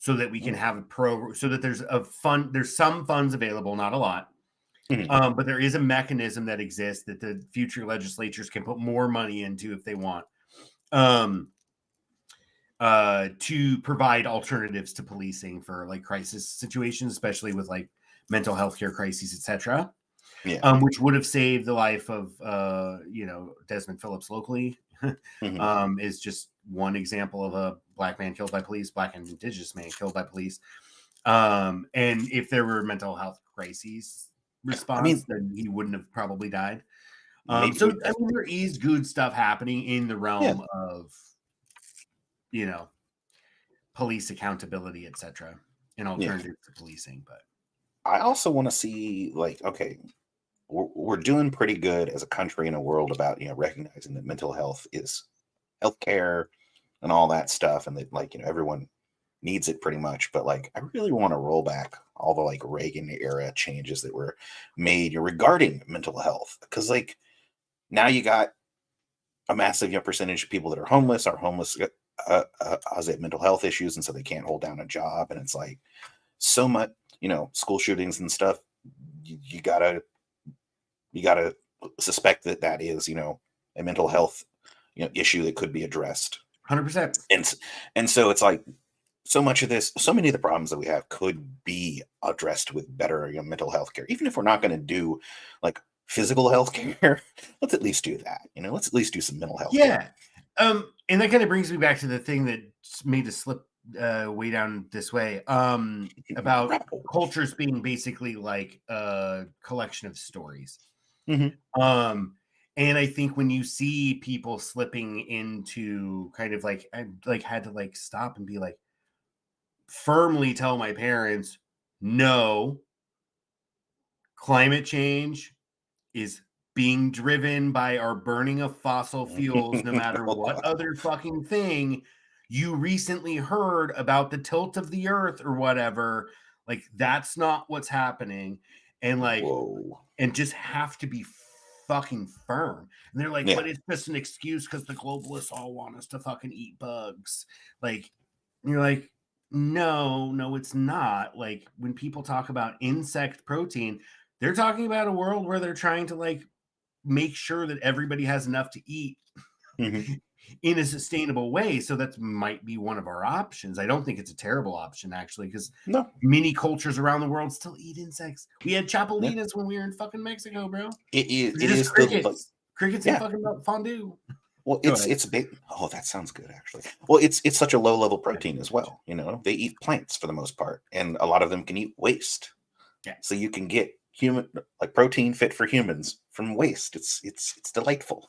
so that we can have a program, so that there's some funds available, not a lot, but there is a mechanism that exists that the future legislatures can put more money into if they want, to provide alternatives to policing for like crisis situations, especially with like mental health care crises, etc. Yeah. Which would have saved the life of Desmond Phillips locally. Is just one example of a black man killed by police, black and indigenous man killed by police. And if there were mental health crises response, then he wouldn't have probably died. So I mean, there is good stuff happening in the realm of, you know, police accountability, etc., and alternatives to policing. But I also want to see, like, okay, we're doing pretty good as a country and a world about, you know, recognizing that mental health is healthcare and all that stuff, and that, like, you know, everyone needs it pretty much. But like, I really want to roll back all the like Reagan era changes that were made regarding mental health, because like now you got a massive, you know, percentage of people that are homeless has mental health issues, and so they can't hold down a job, and it's like so much, you know, school shootings and stuff. You gotta suspect that that is, you know, a mental health, you know, issue that could be addressed. 100%. And so it's like so much of this, so many of the problems that we have could be addressed with better, you know, mental health care. Even if we're not going to do like physical health care, let's at least do that. You know, let's at least do some mental health care. Yeah. And that kind of brings me back to the thing that made us slip way down this way, about cultures being basically like a collection of stories. And I think when you see people slipping into kind of like, I like had to like stop and be like, firmly tell my parents, no, climate change is being driven by our burning of fossil fuels, no matter what other fucking thing you recently heard about the tilt of the earth or whatever. Like, that's not what's happening. And like, Whoa. and just have to be fucking firm. And they're like, Yeah. but it's just an excuse because the globalists all want us to fucking eat bugs. Like, and you're like, No, it's not. Like when people talk about insect protein, they're talking about a world where they're trying to like make sure that everybody has enough to eat Hmm. in a sustainable way. So that might be one of our options. I don't think it's a terrible option actually, because No, many cultures around the world still eat insects. We had yeah, chapalinas when we were in fucking Mexico, bro. it They're just is the like, crickets and yeah. fucking fondue. Well, Go ahead. it's big. Oh, that sounds good, actually. Well, it's such a low level protein as well. You know, they eat plants for the most part, and a lot of them can eat waste. Yeah. So you can get human like protein fit for humans from waste. It's delightful.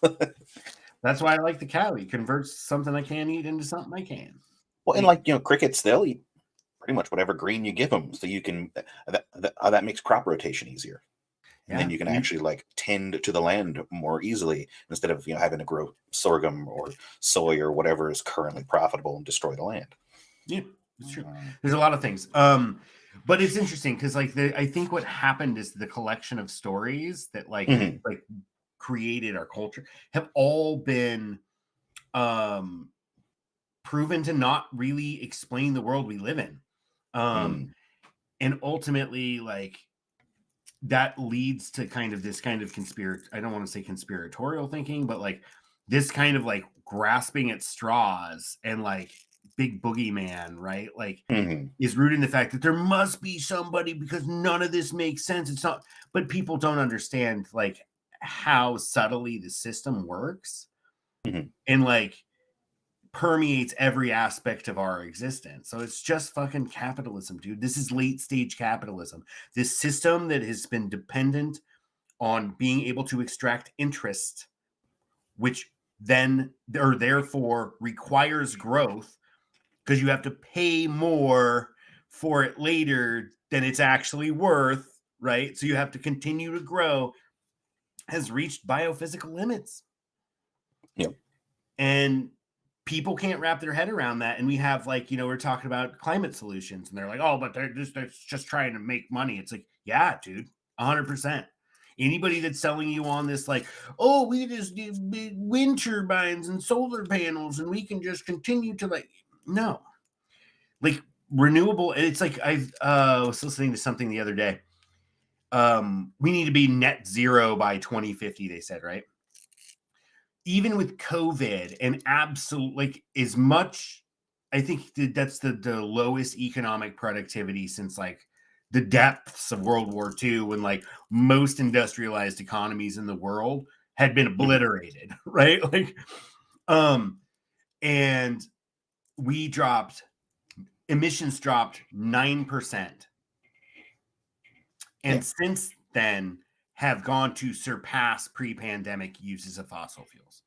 That's why I like the cow. He converts something I can't eat into something I can Well, and eat. like crickets, they'll eat pretty much whatever green you give them. So you can that makes crop rotation easier, and then Yeah. you can actually like tend to the land more easily instead of having to grow sorghum or soy or whatever is currently profitable and destroy the land. Yeah, it's true. Um, There's a lot of things. But it's interesting because like I think what happened is the collection of stories that mhm, like created our culture have all been um proven to not really explain the world we live in. Um mm, and ultimately like that leads to kind of this kind of I don't want to say conspiratorial thinking, but like this kind of like grasping at straws and like big boogeyman, right? Like mhm, is rooted in the fact that there must be somebody because none of this makes sense. It's not, but people don't understand like how subtly the system works mhm. and like permeates every aspect of our existence. So it's just fucking capitalism, dude. This is late stage capitalism. This system that has been dependent on being able to extract interest, which then or therefore requires growth because you have to pay more for it later than it's actually worth, right? So you have to continue to grow, has reached biophysical limits. Yep. And people can't wrap their head around that. And we have like, we're talking about climate solutions and they're like, oh, but they're just trying to make money. It's like, yeah, dude, 100%. Anybody that's selling you on this, like, oh, we just do wind turbines and solar panels and we can just continue to like, no, like renewable. It's like I was listening to something the other day. We need to be net zero by 2050, they said, right? Even with COVID and absolute like as much, I think that's the lowest economic productivity since like the depths of World War II when like most industrialized economies in the world had been Mhm. obliterated, right? Like um and we dropped emissions dropped 9%. Yeah. And since then have gone to surpass pre-pandemic uses of fossil fuels.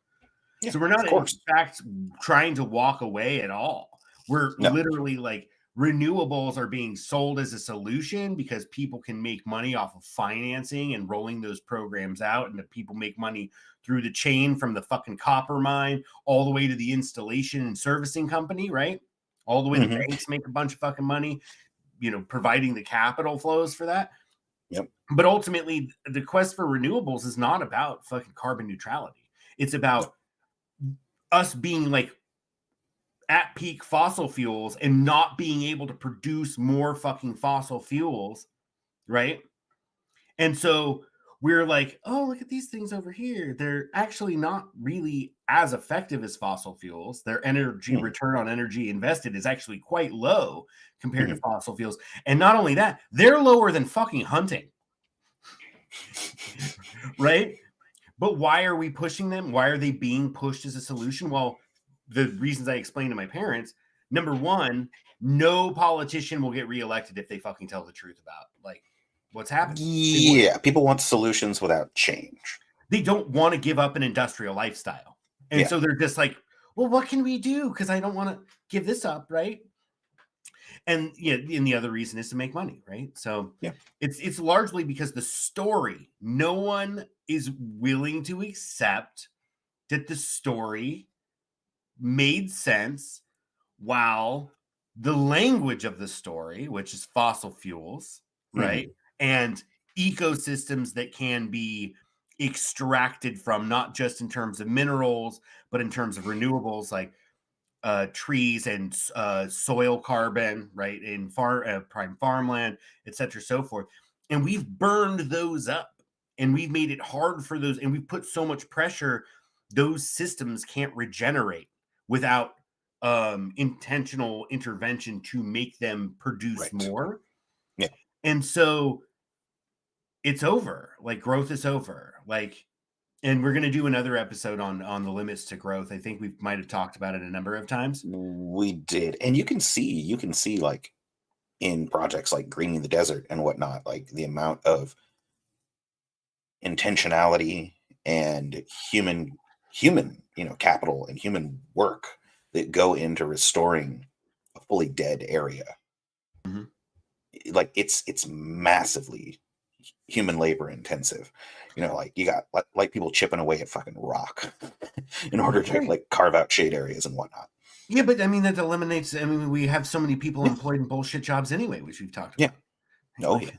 Yeah. So we're Of not in course. fact trying to walk away at all. We're No. literally like renewables are being sold as a solution because people can make money off of financing and rolling those programs out, and the people make money through the chain from the fucking copper mine all the way to the installation and servicing company, right? All the way the Hmm. banks make a bunch of fucking money, providing the capital flows for that. Yep. But ultimately, the quest for renewables is not about fucking carbon neutrality. It's No. about us being like at peak fossil fuels and not being able to produce more fucking fossil fuels, right? And so we're like, oh, look at these things over here. They're actually not really as effective as fossil fuels. Their energy Mhm. return on energy invested is actually quite low compared to Mhm. fossil fuels. And not only that, they're lower than fucking hunting, right? But why are we pushing them? Why are they being pushed as a solution? Well, the reasons I explained to my parents, number one, no politician will get reelected if they fucking tell the truth about like what's happening. They wouldn't. Yeah. People want solutions without change. They don't want to give up an industrial lifestyle. And Yeah. so they're just like, well, what can we do? Because I don't want to give this up, right? And yeah, and the other reason is to make money, right? So Yeah. it's largely because the story, no one is willing to accept that the story made sense while the language of the story, which is fossil fuels, right? Mhm. And ecosystems that can be extracted from not just in terms of minerals, but in terms of renewables, like trees and soil carbon, right, in prime farmland, etc., so forth. And we've burned those up, and we've made it hard for those, and we've put so much pressure. Those systems can't regenerate without intentional intervention to make them produce Right. more. Yeah. And so it's over. Like, growth is over. Like, and we're going to do another episode on the limits to growth. I think we might have talked about it a number of times. We did. And you can see like in projects like greening the desert and whatnot, like the amount of intentionality and human, capital and human work that go into restoring a fully dead area. Mhm. Like it's massively human labor intensive. Like you got like people chipping away at fucking rock in order to Right. like carve out shade areas and whatnot. Yeah, but I mean, that eliminates. I mean, we have so many people Yeah. employed in bullshit jobs anyway, which we've talked Yeah. about. Oh Like, yeah.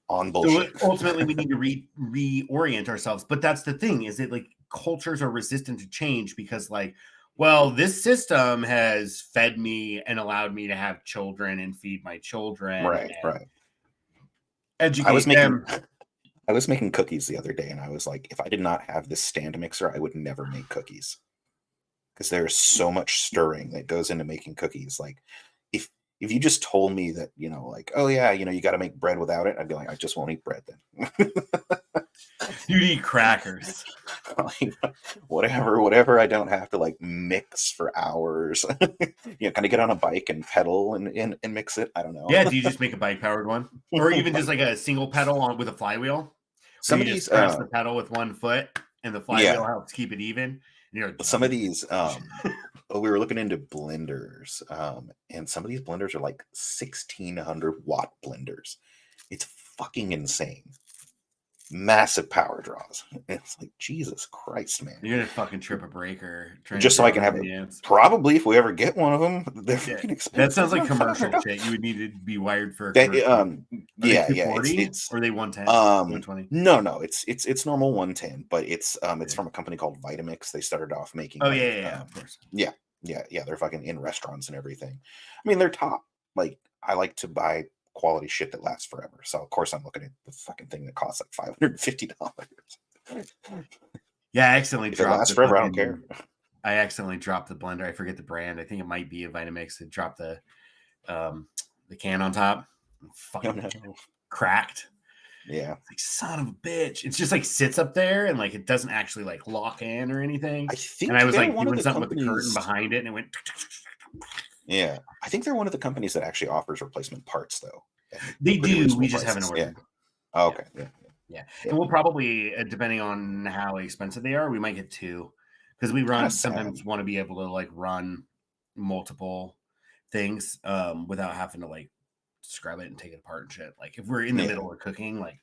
On so bullshit. ultimately, we need to reorient ourselves. But that's the thing: is that like cultures are resistant to change because, like, well, this system has fed me and allowed me to have children and feed my children Right. and Right. educate them. I was making cookies the other day, and I was like, if I did not have this stand mixer, I would never make cookies. Because there's so much stirring that goes into making cookies. Like, if you just told me that, like, oh yeah, you got to make bread without it, I'd be like, I just won't eat bread then. You'd eat crackers. Like, whatever. I don't have to like mix for hours. Kind of get on a bike and pedal and mix it. I don't know. Yeah, do you just make a bike powered one, or even just like a single pedal on with a flywheel? Some You of just these, press the pedal with one foot, and the flywheel yeah, helps keep it even. And you're some of these, we were looking into blenders, and some of these blenders are like 1,600-watt blenders. It's fucking insane. Massive power draws. It's like, Jesus Christ, man. You're gonna fucking trip a breaker. Just so I can have it. Probably, if we ever get one of them, they're fucking expensive. That sounds like commercial shit. You would need to be wired for a They, commercial. Are they 240 it's or are they 110? 120? No, it's normal 110, but it's from a company called Vitamix. They started off making Oh yeah, of course. Yeah, they're fucking in restaurants and everything. I mean, they're top. Like, I like to buy quality shit that lasts forever. So of course I'm looking at the fucking thing that costs like $550. Yeah, I accidentally If it dropped lasts the forever, I fucking- don't care. I accidentally dropped the blender. I forget the brand. I think it might be a Vitamix. It dropped the can on top. Fucking cracked. Yeah. It's like, son of a bitch. It's just like sits up there and like it doesn't actually like lock in or anything. I think And I was they're like one of doing the something with the curtain companies. behind it and it went. Yeah. I think they're one of the companies that actually offers replacement parts though. They Pretty do. reasonable We just haven't prices. ordered. Yeah. Oh, okay. Yeah. And we'll probably, depending on how expensive they are, we might get two because we run sometimes want to be able to like run multiple things without having to like scrub it and take it apart and shit. Like if we're in the middle of cooking, like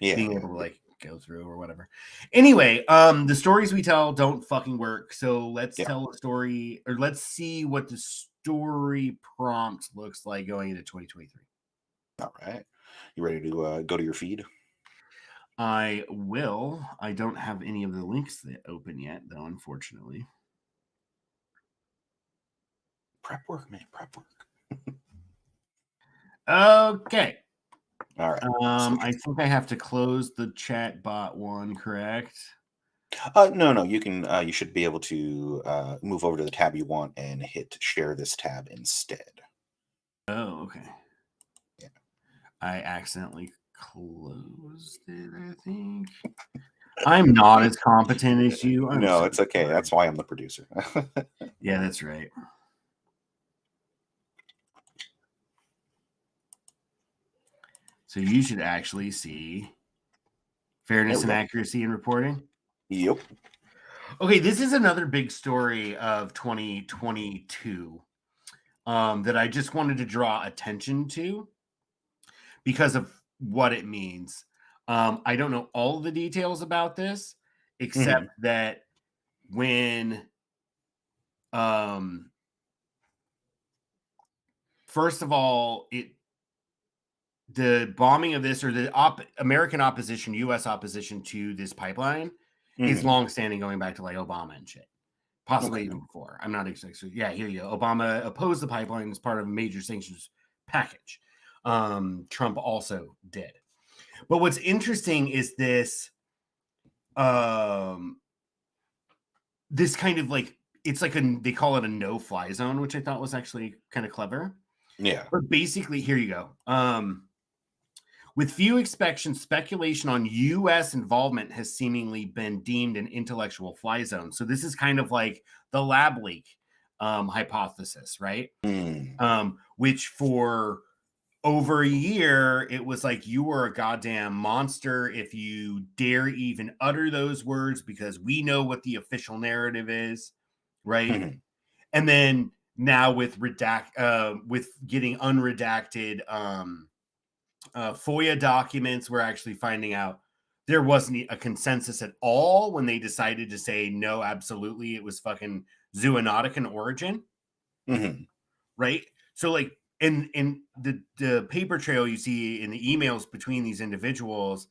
being able to like go through or whatever. Anyway, the stories we tell don't fucking work. So let's tell a story, or let's see what the story prompt looks like going into 2023. All right. You ready to go to your feed? I will. I don't have any of the links that open yet, though, unfortunately. Prep work, man. Prep work. Okay. All right. I think I have to close the chat bot one, correct? No. You can. You should be able to move over to the tab you want and hit share this tab instead. Oh, okay. Yeah. I accidentally closed it, I think. I'm not as competent as you. No, it's okay. Sorry. That's why I'm the producer. Yeah, that's right. So you should actually see fairness and accuracy in reporting. Yep. Okay, this is another big story of 2022 that I just wanted to draw attention to because of what it means. I don't know all the details about this, except that when, first of all, the bombing of this, or the American opposition, U.S. opposition to this pipeline is longstanding, going back to like Obama and shit. possibly even before. I'm not exactly. Yeah, here you go. Obama opposed the pipeline as part of a major sanctions package. Trump also did. But what's interesting is this this kind of like, it's like they call it a no-fly zone, which I thought was actually kind of clever. Yeah. But basically, here you go. With few exceptions, speculation on U.S. involvement has seemingly been deemed an intellectual fly zone. So this is kind of like the lab leak hypothesis, right? Which for over a year, it was like you were a goddamn monster if you dare even utter those words, because we know what the official narrative is, right? And then now with with getting unredacted FOIA documents, we're actually finding out there wasn't a consensus at all when they decided to say no, absolutely, it was fucking zoonotic in origin, right? So like, in the paper trail you see in the emails between these individuals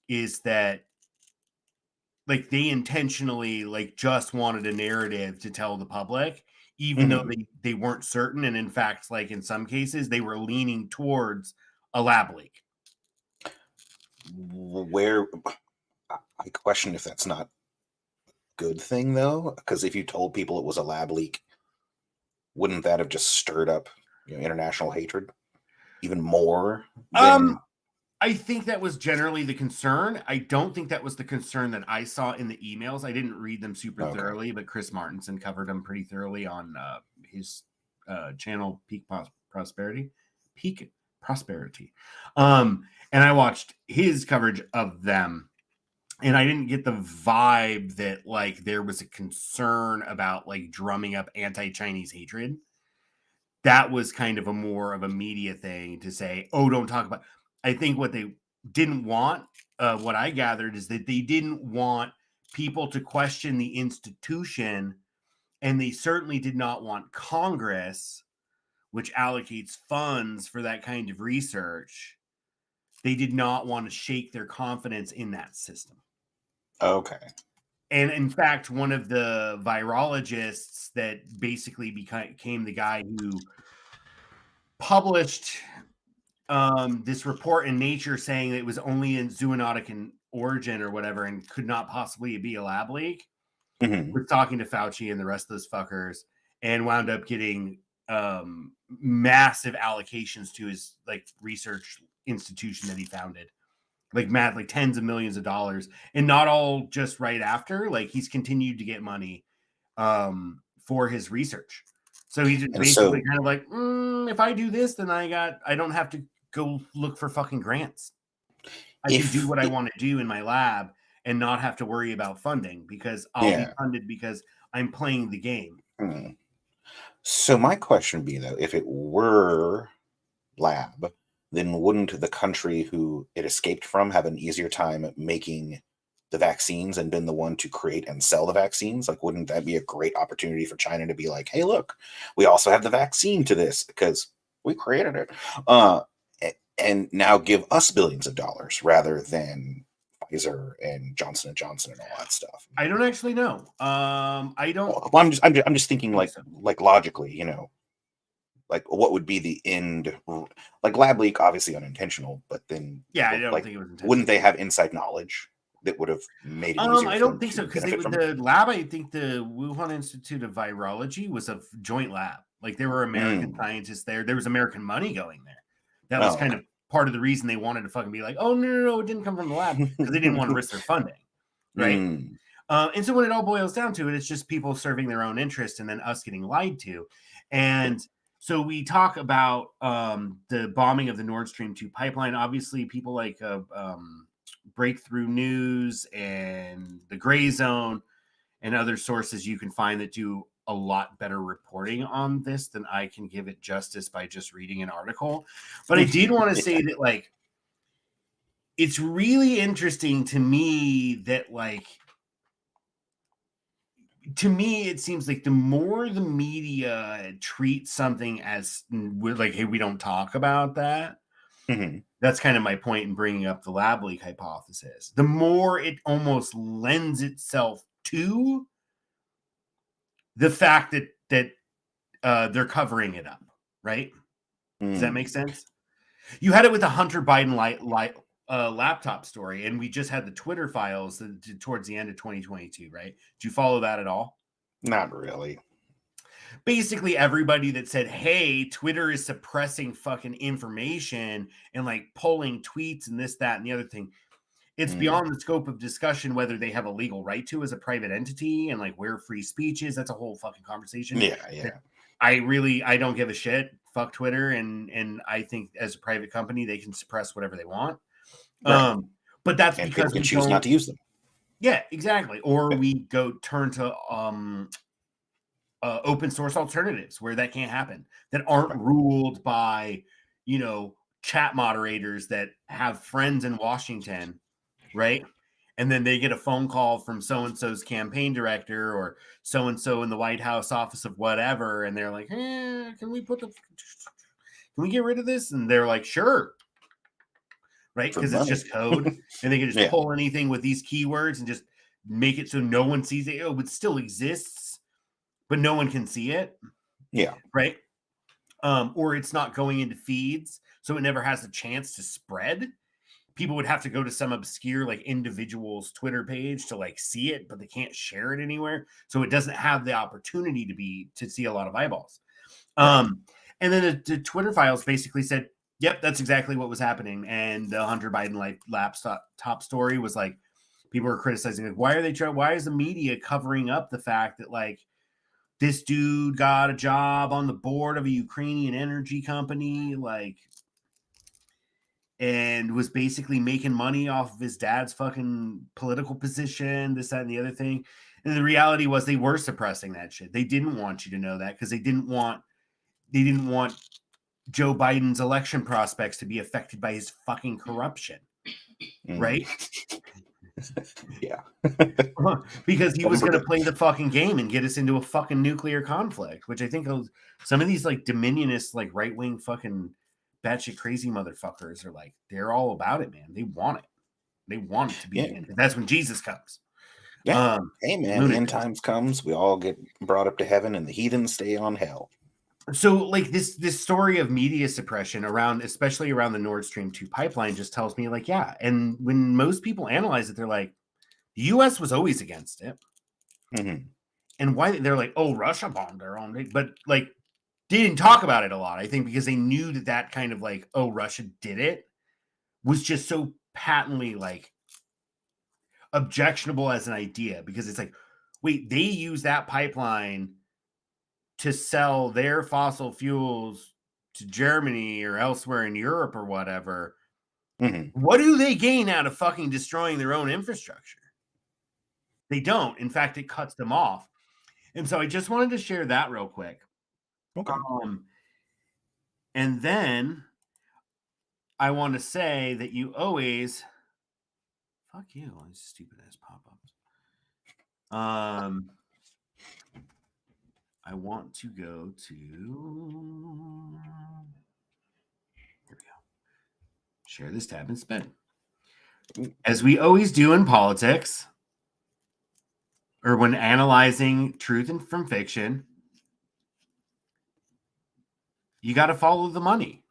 is that like they intentionally like just wanted a narrative to tell the public, even though they weren't certain, and in fact, like in some cases, they were leaning towards a lab leak. Where I question if that's not a good thing, though, because if you told people it was a lab leak, wouldn't that have just stirred up international hatred even more than... I think that was generally the concern. I don't think that was the concern that I saw in the emails. I didn't read them super thoroughly, but Chris Martinson covered them pretty thoroughly on his channel, Peak Prosperity. And I watched his coverage of them, and I didn't get the vibe that like there was a concern about like drumming up anti-Chinese hatred. That was kind of a more of a media thing to say, oh, don't talk about. I think what they didn't want, what I gathered, is that they didn't want people to question the institution, and they certainly did not want Congress, which allocates funds for that kind of research. They did not want to shake their confidence in that system. Okay. And in fact, one of the virologists that basically became the guy who published this report in Nature saying that it was only in zoonotic in origin or whatever and could not possibly be a lab leak, was talking to Fauci and the rest of those fuckers, and wound up getting massive allocations to his like research institution that he founded, like tens of millions of dollars, and not all just right after. Like he's continued to get money for his research. So he's basically kind of like, if I do this, then I don't have to go look for fucking grants. I can do what I want to do in my lab and not have to worry about funding, because I'll be funded because I'm playing the game. So my question would be, though, if it were lab, then wouldn't the country who it escaped from have an easier time making the vaccines and been the one to create and sell the vaccines? Like, wouldn't that be a great opportunity for China to be like, hey, look, we also have the vaccine to this because we created it, and now give us billions of dollars rather than Pfizer and Johnson & Johnson and all that stuff? I don't actually know. I don't. Well, I'm just thinking like logically, like what would be the end? Like lab leak, obviously unintentional, but then I don't think it was intentional. Wouldn't they have inside knowledge that would have made it easier? I don't think so, because the lab, I think the Wuhan Institute of Virology was a joint lab. Like there were American scientists there. There was American money going there. That was kind of part of the reason they wanted to fucking be like, oh no, it didn't come from the lab, because they didn't want to risk their funding, right? And so when it all boils down to it, it's just people serving their own interest and then us getting lied to. And so we talk about the bombing of the Nord Stream 2 pipeline. Obviously, people like Breakthrough News and the Gray Zone and other sources you can find that do a lot better reporting on this than I can give it justice by just reading an article. But I did want to say that, like, it's really interesting to me that, like, to me, it seems like the more the media treats something as like, hey, we don't talk about that. That's kind of my point in bringing up the lab leak hypothesis. The more it almost lends itself to the fact that they're covering it up, right? Does that make sense? You had it with the Hunter Biden laptop story, and we just had the Twitter files towards the end of 2022, right? Did you follow that at all? Not really. Basically, everybody that said, hey, Twitter is suppressing fucking information and like pulling tweets and this, that, and the other thing. It's beyond the scope of discussion whether they have a legal right to as a private entity and like where free speech is. That's a whole fucking conversation. Yeah. I don't give a shit. Fuck Twitter, and I think as a private company they can suppress whatever they want. Right. But that's and because people can we choose not to use them. Yeah, exactly. Or we turn to open source alternatives where that can't happen, that aren't ruled by, chat moderators that have friends in Washington, right? And then they get a phone call from so-and-so's campaign director or so-and-so in the White House office of whatever. And they're like, can we get rid of this? And they're like, sure. Right. Because it's just code and they can just pull anything with these keywords and just make it so no one sees it. It still exists, but no one can see it. Yeah. Right. Or it's not going into feeds, so it never has a chance to spread. People would have to go to some obscure like individual's Twitter page to like see it, but they can't share it anywhere. So it doesn't have the opportunity to see a lot of eyeballs. And then the Twitter files basically said, yep, that's exactly what was happening. And the Hunter Biden laptop story was like, people were criticizing it. Why is the media covering up the fact that like this dude got a job on the board of a Ukrainian energy company, like, and was basically making money off of his dad's fucking political position, this, that, and the other thing. And the reality was they were suppressing that shit. They didn't want you to know that because they didn't want Joe Biden's election prospects to be affected by his fucking corruption. Right? Yeah. Because he was going to play the fucking game and get us into a fucking nuclear conflict, which I think some of these like dominionist, like right-wing fucking batshit crazy motherfuckers are like, they're all about it, man. They want it. They want it to be. Yeah. That's when Jesus comes. Yeah. Hey, man, the end times comes. We all get brought up to heaven and the heathens stay on hell. So like this story of media suppression especially around the Nord Stream 2 pipeline just tells me like, yeah. And when most people analyze it, they're like, the U.S. was always against it. Mm-hmm. And why they're like, oh, Russia bombed their own, but like they didn't talk about it a lot. I think because they knew that kind of like, oh, Russia did it was just so patently like objectionable as an idea, because it's like, wait, they use that pipeline to sell their fossil fuels to Germany or elsewhere in Europe or whatever. Mm-hmm. What do they gain out of fucking destroying their own infrastructure? They don't. In fact, it cuts them off. And so I just wanted to share that real quick. Okay. And then I want to say that you always, fuck you, all these stupid ass pop-ups. I want to go to, here we go. Share this tab and spin. As we always do in politics, or when analyzing truth from fiction, you got to follow the money.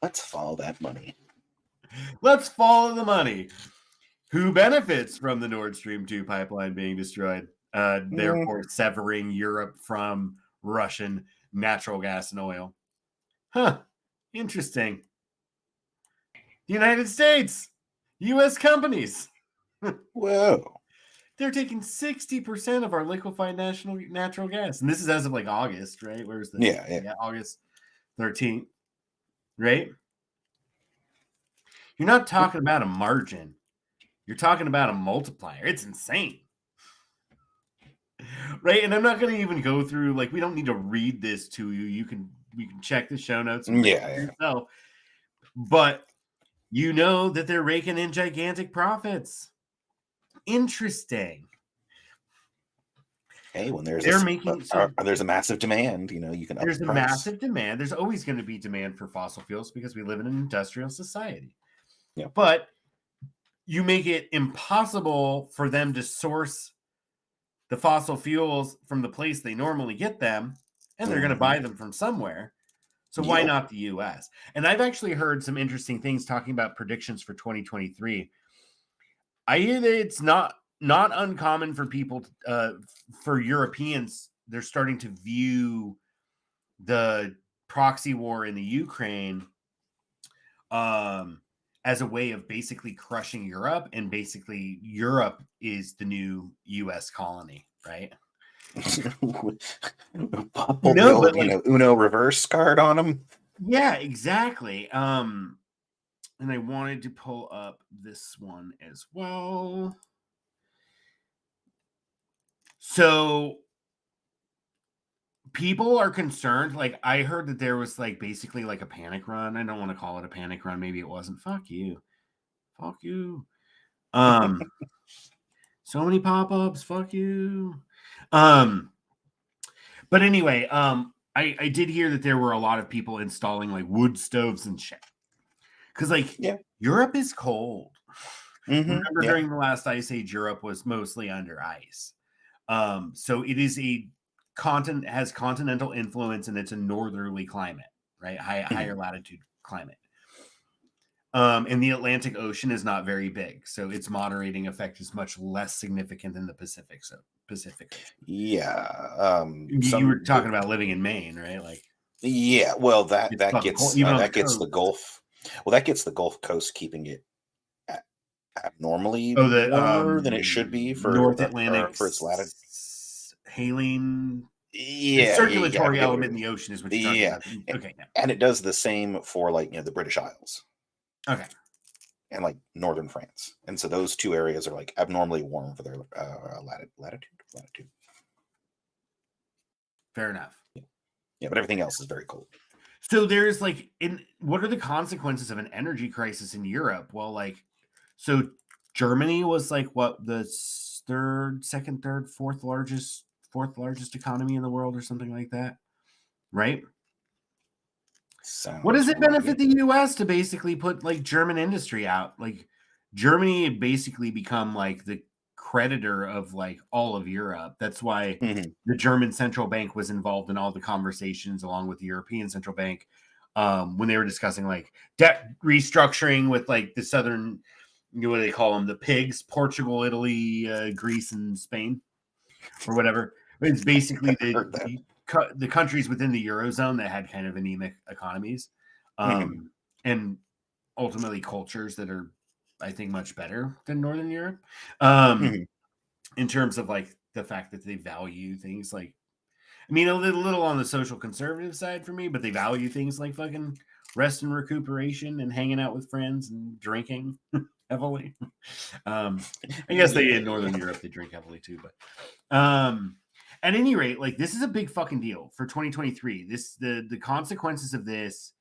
Let's follow that money. Let's follow the money. Who benefits from the Nord Stream 2 pipeline being destroyed, therefore severing Europe from Russian natural gas and oil? Huh. Interesting. The United States. U.S. companies. Whoa. They're taking 60% of our liquefied natural gas. And this is as of like August, right? Where's the Yeah, August 13th, right? You're not talking about a margin. You're talking about a multiplier. It's insane. Right? And I'm not going to even go through, like, we don't need to read this to you. You can check the show notes and yourself. But you know that they're raking in gigantic profits. Interesting. Hey, when there's a massive demand, you can up there's the a price. Massive demand. There's always going to be demand for fossil fuels because we live in an industrial society. Yeah. But you make it impossible for them to source the fossil fuels from the place they normally get them, and they're going to buy them from somewhere. So why not the US? And I've actually heard some interesting things talking about predictions for 2023. I hear that it's not uncommon for people, for Europeans, they're starting to view the proxy war in the Ukraine as a way of basically crushing Europe, and basically Europe is the new US colony, right? Pull the old, Uno reverse card on them. Yeah, exactly. And I wanted to pull up this one as well. So people are concerned. Like, I heard that there was like basically like a panic run. I don't want to call it a panic run. Maybe it wasn't. Fuck you. So many pop-ups. Fuck you. But anyway, I did hear that there were a lot of people installing like wood stoves and shit. Because Europe is cold. Remember during the last ice age, Europe was mostly under ice. So it is has continental influence, and it's a northerly climate, right? Higher latitude climate. And the Atlantic Ocean is not very big, so its moderating effect is much less significant than the Pacific. Pacific Ocean. Yeah. You were talking about living in Maine, right? Like, yeah. Well, that gets the Gulf. Well, that gets the Gulf Coast keeping it abnormally warmer than it should be for North Atlantic for its latitude. Haline. Yeah, the circulatory element in the ocean is what you're talking about. Okay, and it does the same for like the British Isles. Okay. And like northern France, and so those two areas are like abnormally warm for their latitude. Fair enough. Yeah, but everything else is very cold. So there's like, what are the consequences of an energy crisis in Europe? Well, like, so Germany was like what, the fourth largest economy in the world or something like that, right? What does it benefit the US to basically put like German industry out? Like, Germany had basically become like the creditor of like all of Europe. That's why the German central bank was involved in all the conversations along with the European Central Bank when they were discussing like debt restructuring with like the southern, what do they call them? The pigs: Portugal, Italy, Greece, and Spain, or whatever. It's basically the countries within the Eurozone that had kind of anemic economies, and ultimately cultures that are, I think, much better than Northern Europe, in terms of like the fact that they value things like, I mean, a little on the social conservative side for me, but they value things like fucking rest and recuperation and hanging out with friends and drinking heavily. I guess in Northern Europe, they drink heavily too, but at any rate, like, this is a big fucking deal for 2023. The consequences of this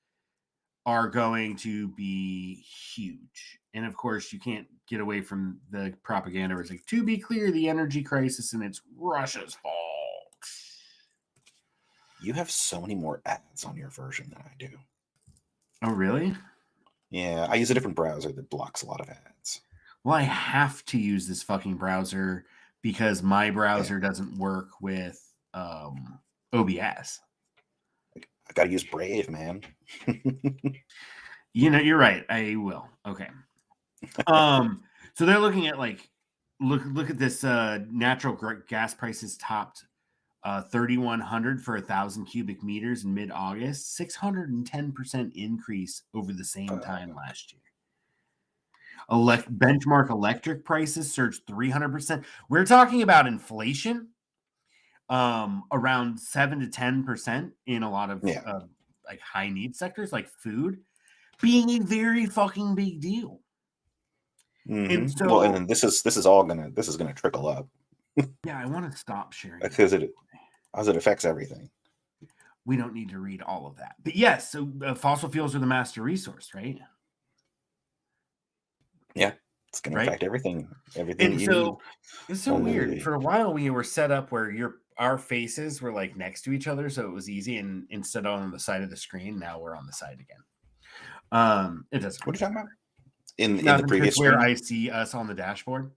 are going to be huge. And of course, you can't get away from the propaganda where it's like, to be clear, the energy crisis and it's Russia's fault. You have so many more ads on your version than I do. Oh, really? Yeah, I use a different browser that blocks a lot of ads. Well, I have to use this fucking browser because my browser doesn't work with OBS. I gotta use Brave, man. You're right. I will. Okay. So they're looking at like, look at this. Natural gas prices topped 3,100 for 1,000 cubic meters in mid-August, 610% increase over the same time last year. Benchmark electric prices surged 300%. We're talking about inflation, around 7 to 10% in a lot of like high need sectors, like food, being a very fucking big deal. And so, well, and then this is gonna trickle up. Yeah, I want to stop sharing because it affects everything. We don't need to read all of that, but yes. So fossil fuels are the master resource, right? Yeah, it's going to affect everything. Everything. And so it's so weird. For a while, we were set up where our faces were like next to each other, so it was easy. And instead on the side of the screen, now we're on the side again. It doesn't. What are you talking about? In the previous where I see us on the dashboard.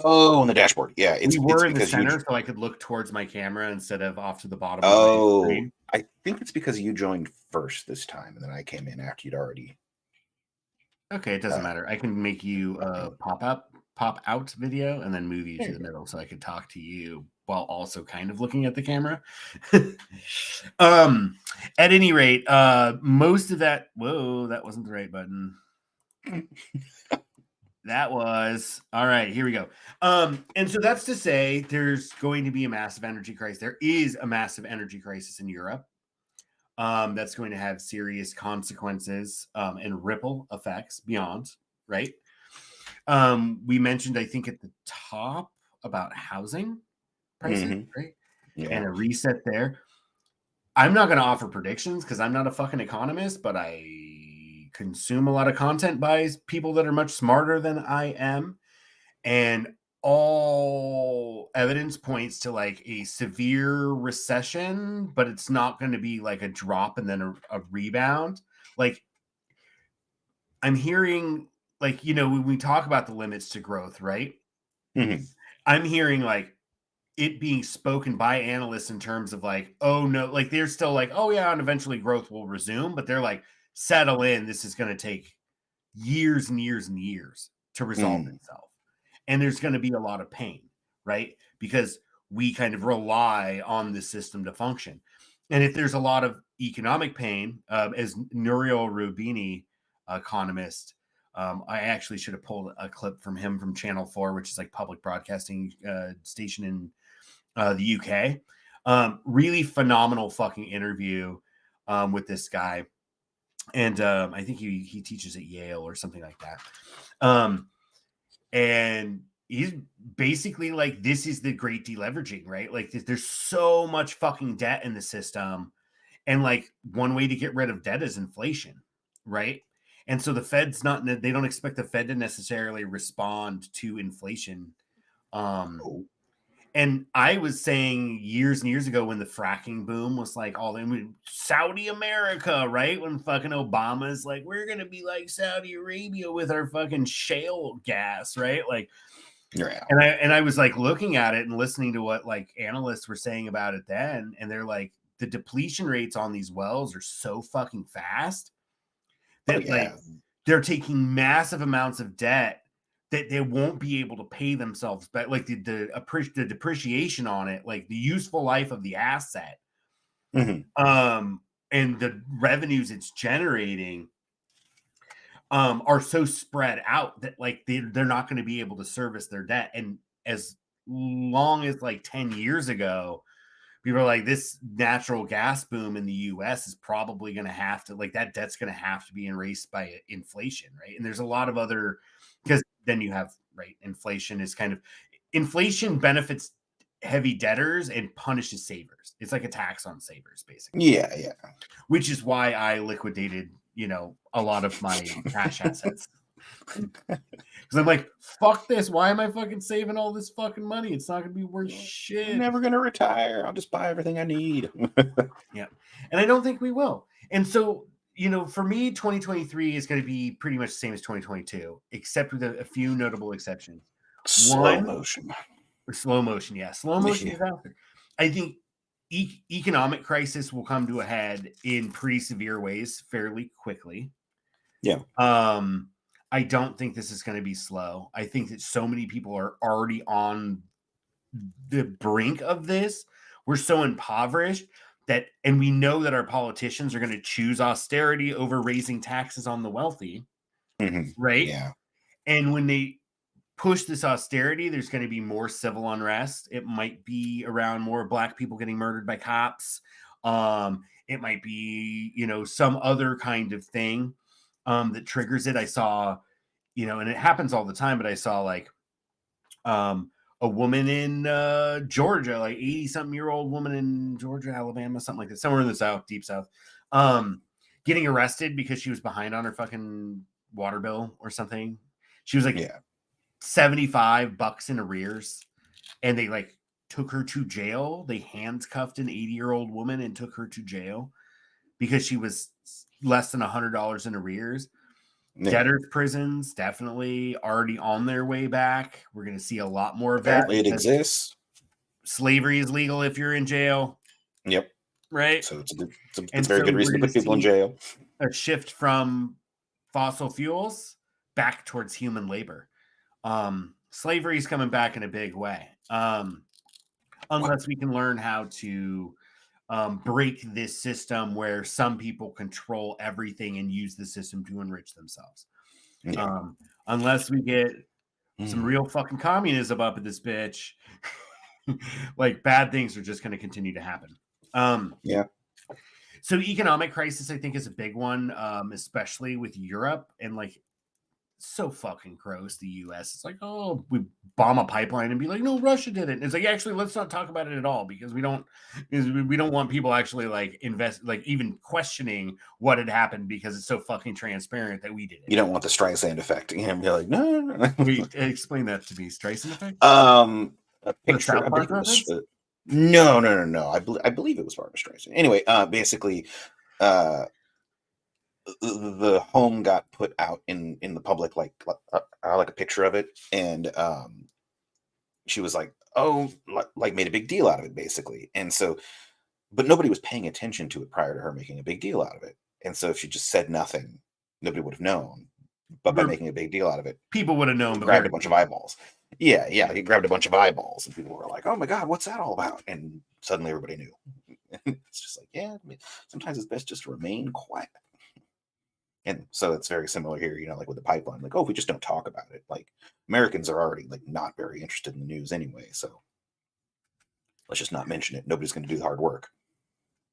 Oh, on the dashboard. Yeah, We it's were in the because you. center, so I could look towards my camera instead of off to the bottom of my Oh, screen. I think it's because you joined first this time, and then I came in after you'd already. Okay, it doesn't matter. I can make you a pop out video and then move you There to you the go. middle so I could talk to you while also kind of looking at the camera. At any rate, most of that, whoa, that wasn't the right button. That was all right. Here we go. And so that's to say there's going to be a massive energy crisis. There is a massive energy crisis in Europe. That's going to have serious consequences and ripple effects beyond, right? We mentioned, I think, at the top about housing prices, right? Yeah. And a reset there. I'm not going to offer predictions because I'm not a fucking economist, but I consume a lot of content by people that are much smarter than I am. And all evidence points to like a severe recession, but it's not going to be like a drop and then a rebound. Like I'm hearing, like, when we talk about the limits to growth, right? I'm hearing like it being spoken by analysts in terms of like, oh no, like they're still like, oh yeah, and eventually growth will resume, but they're like, settle in. This is going to take years and years and years to resolve itself. And there's going to be a lot of pain, right? Because we kind of rely on the system to function. And if there's a lot of economic pain, as Nouriel Roubini, economist, I actually should have pulled a clip from him from Channel 4, which is like public broadcasting station in the UK. Really phenomenal fucking interview with this guy. And I think he teaches at Yale or something like that. And he's basically like, this is the great deleveraging, right? Like there's so much fucking debt in the system. And like one way to get rid of debt is inflation, right? And so the Fed's they don't expect the Fed to necessarily respond to inflation. And I was saying years and years ago when the fracking boom was like all in Saudi America, right? When fucking Obama's like, we're going to be like Saudi Arabia with our fucking shale gas, right? Like, Yeah. and I was like looking at it and listening to what like analysts were saying about it then. And they're like, the depletion rates on these wells are so fucking fast that like they're taking massive amounts of debt that they won't be able to pay themselves back. Like the depreciation on it, like the useful life of the asset, and the revenues it's generating are so spread out that like they're not going to be able to service their debt. And as long as like 10 years ago, people are like, this natural gas boom in the US is probably going to have to, like, that debt's going to have to be erased by inflation, right? And there's a lot of other, because then you have, right, inflation benefits heavy debtors and punishes savers. It's like a tax on savers, basically. Yeah. Which is why I liquidated, a lot of my cash assets. Because I'm like, fuck this. Why am I fucking saving all this fucking money? It's not going to be worth shit. I'm never going to retire. I'll just buy everything I need. Yeah. And I don't think we will. And so, for me, 2023 is going to be pretty much the same as 2022, except with a few notable exceptions. Slow motion. Slow motion. Yeah. Slow motion is out there. I think economic crisis will come to a head in pretty severe ways fairly quickly. Yeah. I don't think this is going to be slow. I think that so many people are already on the brink of this. We're so impoverished that, and we know that our politicians are going to choose austerity over raising taxes on the wealthy, right? Yeah. And when they push this austerity, there's going to be more civil unrest. It might be around more Black people getting murdered by cops. It might be, some other kind of thing that triggers it. I saw, and it happens all the time, but I saw like a woman in Georgia, like 80-something-year-old woman in Georgia, Alabama, something like that, somewhere in the South, deep South, getting arrested because she was behind on her fucking water bill or something. She was like $75 in arrears, and they like took her to jail. They handcuffed an 80-year-old woman and took her to jail because she was less than $100 in arrears. Yeah. Debtors prisons definitely already on their way back. We're going to see a lot more of Apparently that. it exists. Slavery is legal if you're in jail. Yep. Right. So it's a And very so good we're reason to going put to people in see jail. a shift from fossil fuels back towards human labor. Slavery is coming back in a big way. Unless we can learn how to break this system where some people control everything and use the system to enrich themselves. Yeah. Unless we get some real fucking communism up in this bitch, like bad things are just going to continue to happen. Yeah. So economic crisis, I think, is a big one, especially with Europe and like so fucking gross. The U.S. It's like, oh, we bomb a pipeline and be like, no, Russia did it. And it's like, actually, let's not talk about it at all because we don't want people actually like invest, like even questioning what had happened because it's so fucking transparent that we did it. You don't want the Streisand effect. You know, be like, no. Wait, explain that to me. Streisand effect? A picture. South Park reference? No. I believe it was Barbara Streisand. Anyway, basically, the home got put out in the public, like a picture of it, and she was like, oh, like made a big deal out of it, basically. And so, but nobody was paying attention to it prior to her making a big deal out of it. And so, if she just said nothing, nobody would have known. But by making a big deal out of it, people would have known. But grabbed a bunch of eyeballs. Yeah, he grabbed a bunch of eyeballs, and people were like, "Oh my god, what's that all about?" And suddenly everybody knew. It's just like, yeah, I mean, sometimes it's best just to remain quiet. And so it's very similar here, you know, like with the pipeline. Like, oh, if we just don't talk about it, like Americans are already like not very interested in the news anyway. So let's just not mention it. Nobody's going to do the hard work.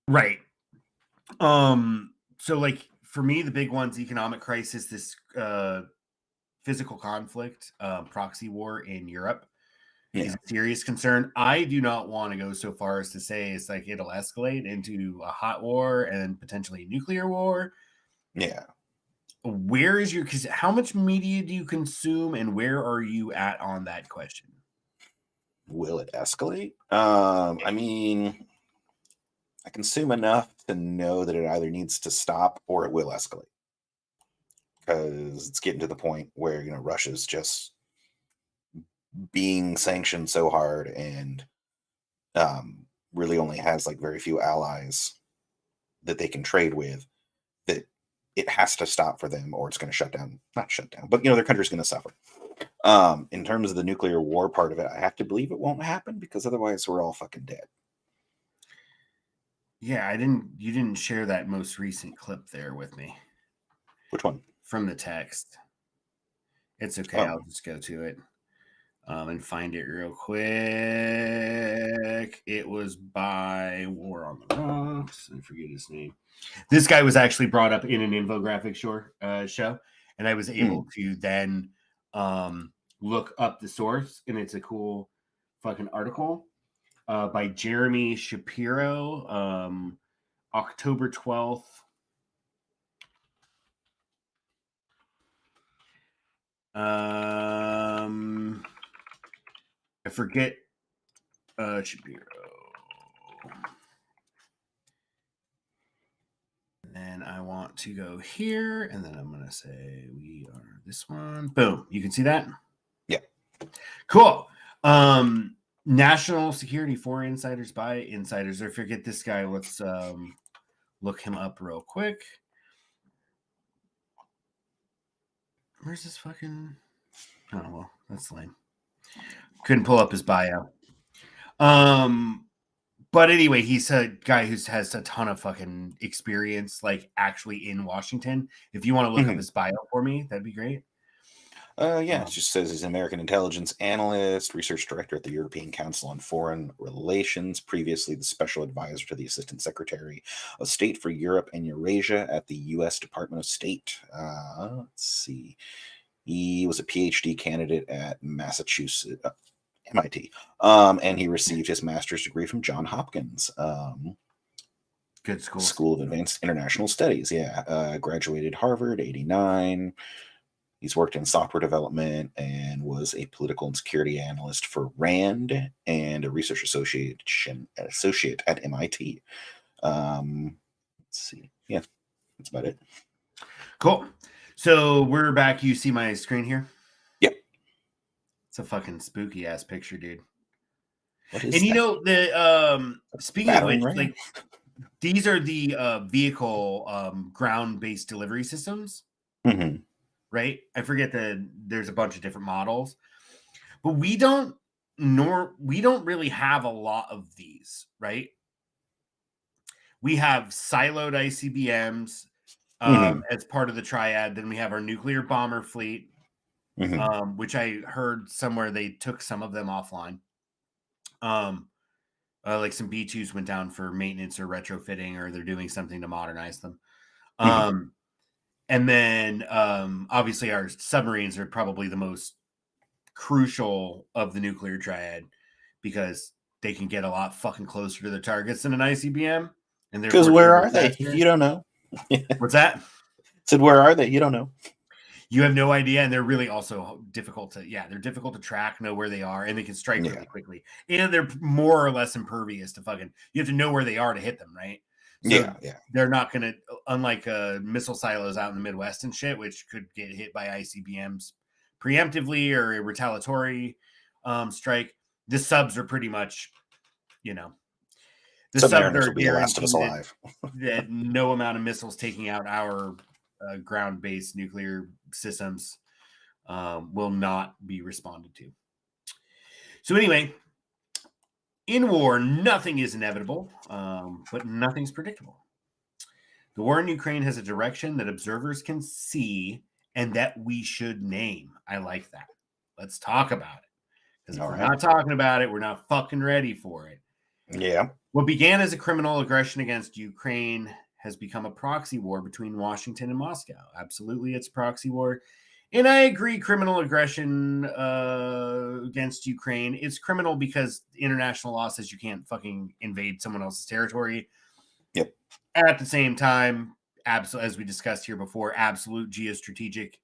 Right. So like for me, the big one's economic crisis, this physical conflict, proxy war in Europe is a serious concern. I do not want to go so far as to say it's like it'll escalate into a hot war and potentially a nuclear war. Yeah. Where is your, because how much media do you consume and where are you at on that question? Will it escalate? I mean, I consume enough to know that it either needs to stop or it will escalate. Because it's getting to the point where, you know, Russia's just being sanctioned so hard and really only has like very few allies that they can trade with, that it has to stop for them or it's going to not shut down, but you know, their country's going to suffer. In terms of the nuclear war part of it, I have to believe it won't happen because otherwise we're all fucking dead. Yeah, you didn't share that most recent clip there with me. Which one? From the text. It's okay. I'll just go to it and find it real quick. It was by War on the Rocks. I forget his name. This guy was actually brought up in an infographic show, and I was able to then look up the source, and it's a cool fucking article by Jeremy Shapiro, October 12th. I forget Shapiro. And then I want to go here, and then I'm going to say we are this one. Boom. You can see that? Yeah. Cool. National security for insiders by insiders. I forget this guy. Let's look him up real quick. Where's this fucking... Oh, well, that's lame. Couldn't pull up his bio. But anyway, he's a guy who has a ton of fucking experience, like actually in Washington. If you want to look up his bio for me, that'd be great. It just says he's an American intelligence analyst, research director at the European Council on Foreign Relations, previously the special advisor to the Assistant Secretary of State for Europe and Eurasia at the U.S. Department of State. Let's see. He was a PhD candidate at Massachusetts, MIT, and he received his master's degree from Johns Hopkins. Good school. School of Advanced International Studies. Yeah. Graduated Harvard, 1989. He's worked in software development and was a political and security analyst for RAND and a research associate at MIT. Let's see. Yeah, that's about it. Cool. So we're back. You see my screen here? Yep. It's a fucking spooky ass picture, dude. What is And you that? know the speaking of Battering which, ram? like these are the vehicle ground-based delivery systems, Mm-hmm. right? I forget there's a bunch of different models, but we don't really have a lot of these, right? We have siloed ICBMs Mm-hmm. as part of the triad. Then we have our nuclear bomber fleet, Mm-hmm. which I heard somewhere they took some of them offline. Like some B2s went down for maintenance or retrofitting, or they're doing something to modernize them. Mm-hmm. And then obviously our submarines are probably the most crucial of the nuclear triad because they can get a lot fucking closer to their targets than an ICBM, and Because therefore where deliver are they? faster. You don't know. What's that? Said, where are they? You don't know. You have no idea, and they're really also difficult to. Yeah, they're difficult to track, know where they are, and they can strike Yeah. really quickly. And they're more or less impervious to fucking. You have to know where they are to hit them, right? So Yeah. they're not going to, unlike missile silos out in the Midwest and shit, which could get hit by ICBMs preemptively or a retaliatory strike. The subs are pretty much, you know, the subs Submariners are will be the last of us guaranteed alive. that no amount of missiles taking out our ground-based nuclear systems will not be responded to. So anyway, in war, nothing is inevitable, but nothing's predictable. The war in Ukraine has a direction that observers can see and that we should name. I like that. Let's talk about it. Because if All we're right. not talking about it, we're not fucking ready for it. Yeah. What began as a criminal aggression against Ukraine has become a proxy war between Washington and Moscow. Absolutely, it's a proxy war. And I agree, criminal aggression against Ukraine is criminal because international law says you can't fucking invade someone else's territory. Yep. At the same time, as we discussed here before, absolute geostrategic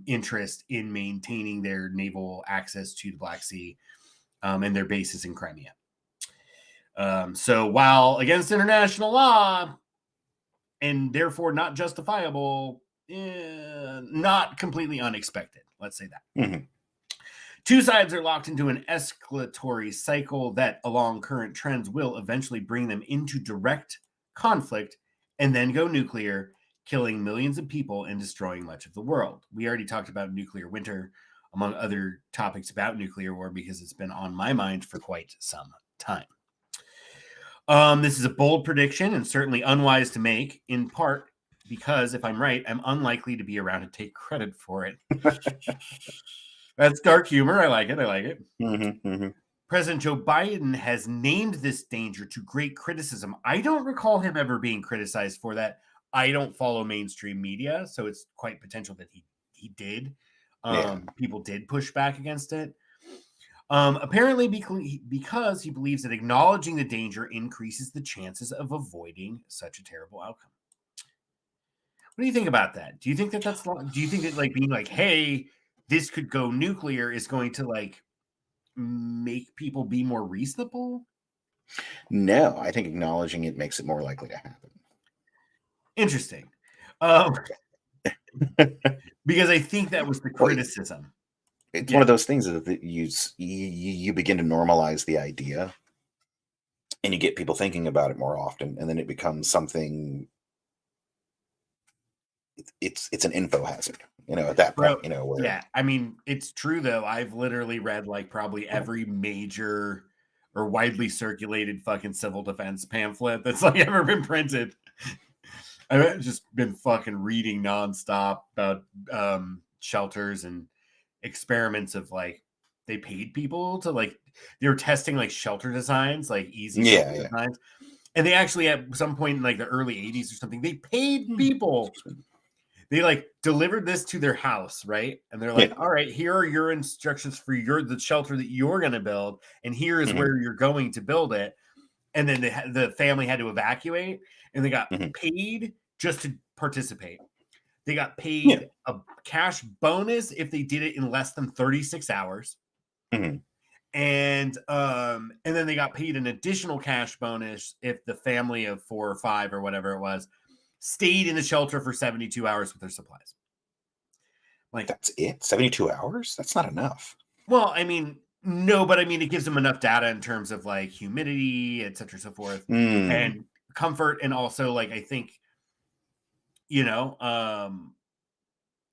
interest in maintaining their naval access to the Black Sea and their bases in Crimea. So while against international law and therefore not justifiable, not completely unexpected. Let's say that. Mm-hmm. Two sides are locked into an escalatory cycle that, along current trends, will eventually bring them into direct conflict and then go nuclear, killing millions of people and destroying much of the world. We already talked about nuclear winter, among other topics about nuclear war, because it's been on my mind for quite some time. This is a bold prediction and certainly unwise to make, in part because if I'm right, I'm unlikely to be around to take credit for it. That's dark humor. I like it. Mm-hmm. Mm-hmm. President Joe Biden has named this danger to great criticism. I don't recall him ever being criticized for that. I don't follow mainstream media, so it's quite potential that he did. People did push back against it. Apparently because he believes that acknowledging the danger increases the chances of avoiding such a terrible outcome. What do you think about that? Do you think that do you think that like being like, hey, this could go nuclear is going to like make people be more reasonable? No, I think acknowledging it makes it more likely to happen. Interesting. Because I think that was the criticism. It's one of those things that you begin to normalize the idea and you get people thinking about it more often, and then it becomes something. It's an info hazard, at that point, where Yeah, I mean, it's true though. I've literally read like probably every major or widely circulated fucking civil defense pamphlet that's like ever been printed. I've just been fucking reading nonstop about shelters and experiments of like they paid people to like they were testing like shelter designs, like easy shelter designs. And they actually at some point in like the early 80s or something, they paid people. They like delivered this to their house, right? And they're like, all right, here are your instructions for the shelter that you're going to build. And here is where you're going to build it. And then the family had to evacuate and they got paid just to participate. They got paid a cash bonus if they did it in less than 36 hours. Mm-hmm. And then they got paid an additional cash bonus if the family of 4 or 5 or whatever it was stayed in the shelter for 72 hours with their supplies. Like, that's it? 72 hours? That's not enough. well, I mean, no, but I mean, it gives them enough data in terms of like humidity, et cetera, so forth, and comfort. And also, like, I think, you know,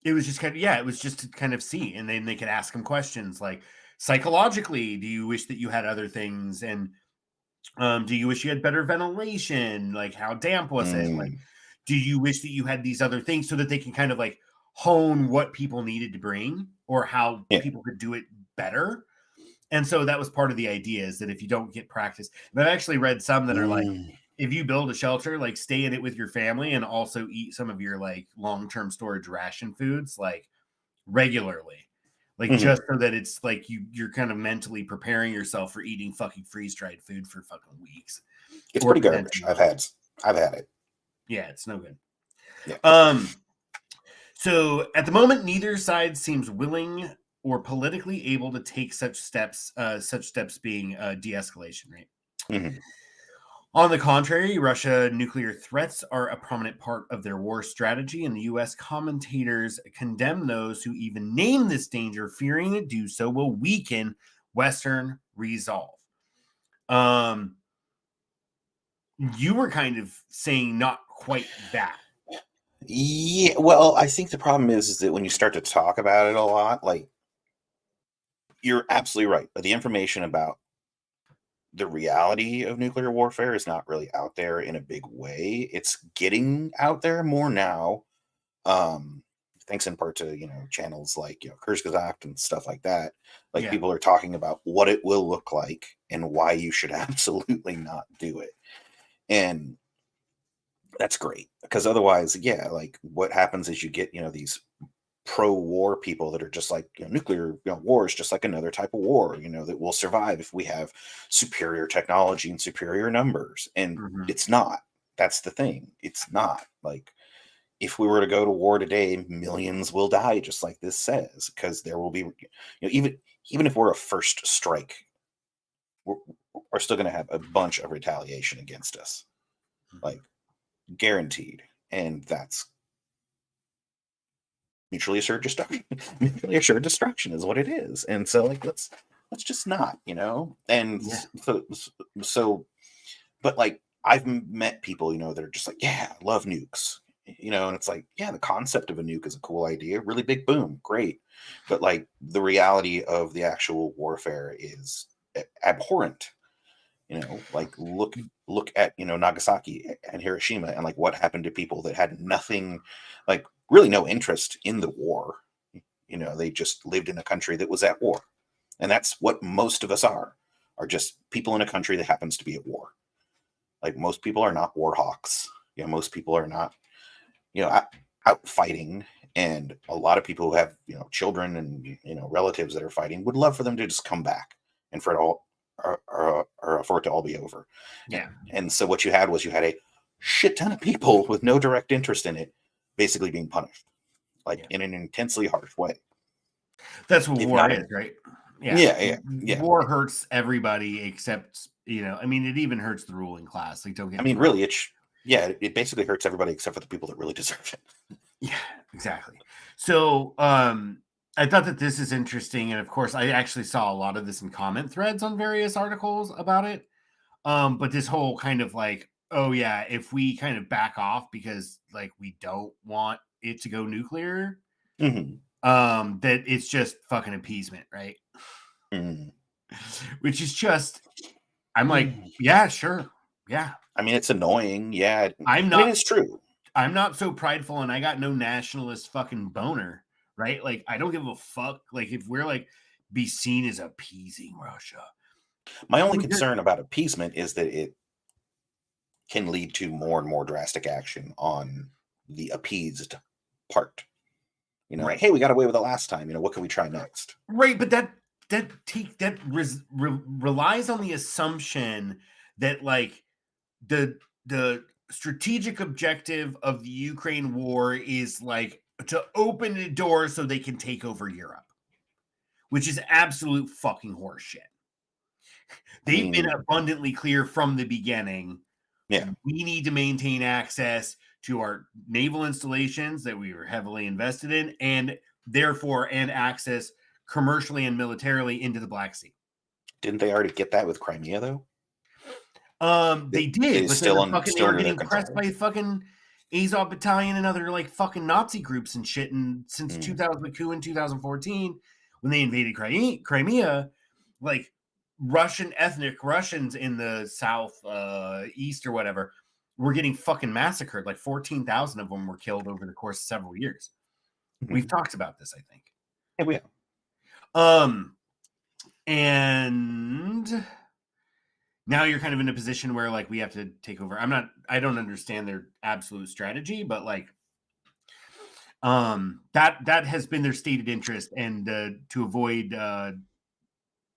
it was just kind of, it was just to kind of see. And then they could ask them questions like, psychologically, do you wish that you had other things? And do you wish you had better ventilation? Like, how damp was it? Like, do you wish that you had these other things, so that they can kind of like hone what people needed to bring or how people could do it better? And so that was part of the idea, is that if you don't get practice, and I've actually read some that are like, if you build a shelter, like stay in it with your family and also eat some of your like long-term storage ration foods like regularly. Like just so that it's like you're kind of mentally preparing yourself for eating fucking freeze-dried food for fucking weeks. It's pretty garbage. I've had it. Yeah, it's no good. Yeah. So at the moment, neither side seems willing or politically able to take such steps being de-escalation, right? On the contrary, Russia nuclear threats are a prominent part of their war strategy, and the U.S. commentators condemn those who even name this danger, fearing to do so will weaken Western resolve. You were kind of saying not quite that. Yeah, well, I think the problem is that when you start to talk about it a lot, like, you're absolutely right. The information about the reality of nuclear warfare is not really out there in a big way. It's getting out there more now, thanks in part to channels like Kurzgesagt and stuff like that. Like, people are talking about what it will look like and why you should absolutely not do it, and that's great, because otherwise, like, what happens is you get these pro-war people that are just like, nuclear war is just like another type of war, that will survive if we have superior technology and superior numbers. And it's not. That's the thing. It's not. Like, if we were to go to war today, millions will die, just like this says, because there will be, even if we're a first strike, we're still going to have a bunch of retaliation against us, like, guaranteed. And that's mutually assured destruction. Mutually assured destruction is what it is. And so, like, let's just not, and so but like, I've met people that are just like, I love nukes, and it's like, the concept of a nuke is a cool idea, really big boom, great, but like, the reality of the actual warfare is abhorrent. Like, look at Nagasaki and Hiroshima, and like what happened to people that had nothing, like, really no interest in the war. They just lived in a country that was at war, and that's what most of us are just people in a country that happens to be at war. Like, most people are not war hawks. Most people are not out fighting, and a lot of people who have children and relatives that are fighting would love for them to just come back and for it all, or for it to all be over. And so what you had was, you had a shit ton of people with no direct interest in it basically being punished, like, in an intensely harsh way. That's what war is, right? Yeah. War hurts everybody except, I mean, it even hurts the ruling class. Like, don't get me wrong. Really, it basically hurts everybody except for the people that really deserve it. Yeah, exactly. So I thought that this is interesting, and of course, I actually saw a lot of this in comment threads on various articles about it. But this whole kind of like, oh yeah, if we kind of back off because like we don't want it to go nuclear, that it's just fucking appeasement, right? Which is just, I'm like, yeah, sure, yeah. I mean, it's annoying, yeah. It's true. I'm not so prideful, and I got no nationalist fucking boner, right? Like, I don't give a fuck. Like, if we're like be seen as appeasing Russia. My only concern about appeasement is that it can lead to more and more drastic action on the appeased part. Right. Like, hey, we got away with it last time. What can we try next? Right, but that relies on the assumption that like the strategic objective of the Ukraine war is like to open the door so they can take over Europe, which is absolute fucking horseshit. They've been abundantly clear from the beginning. Yeah, we need to maintain access to our naval installations that we were heavily invested in, and therefore and access commercially and militarily into the Black Sea. Didn't they already get that with Crimea though? They did, but then they were under their getting pressed control. by fucking Azov Battalion and other like fucking Nazi groups and shit. And since 2000, the coup in 2014, when they invaded Crimea, like ethnic Russians in the south east or whatever were getting fucking massacred. Like 14,000 of them were killed over the course of several years. We've talked about this, I think. Yeah, we have. And now you're kind of in a position where like we have to take over. I don't understand their absolute strategy, but like that has been their stated interest, and to avoid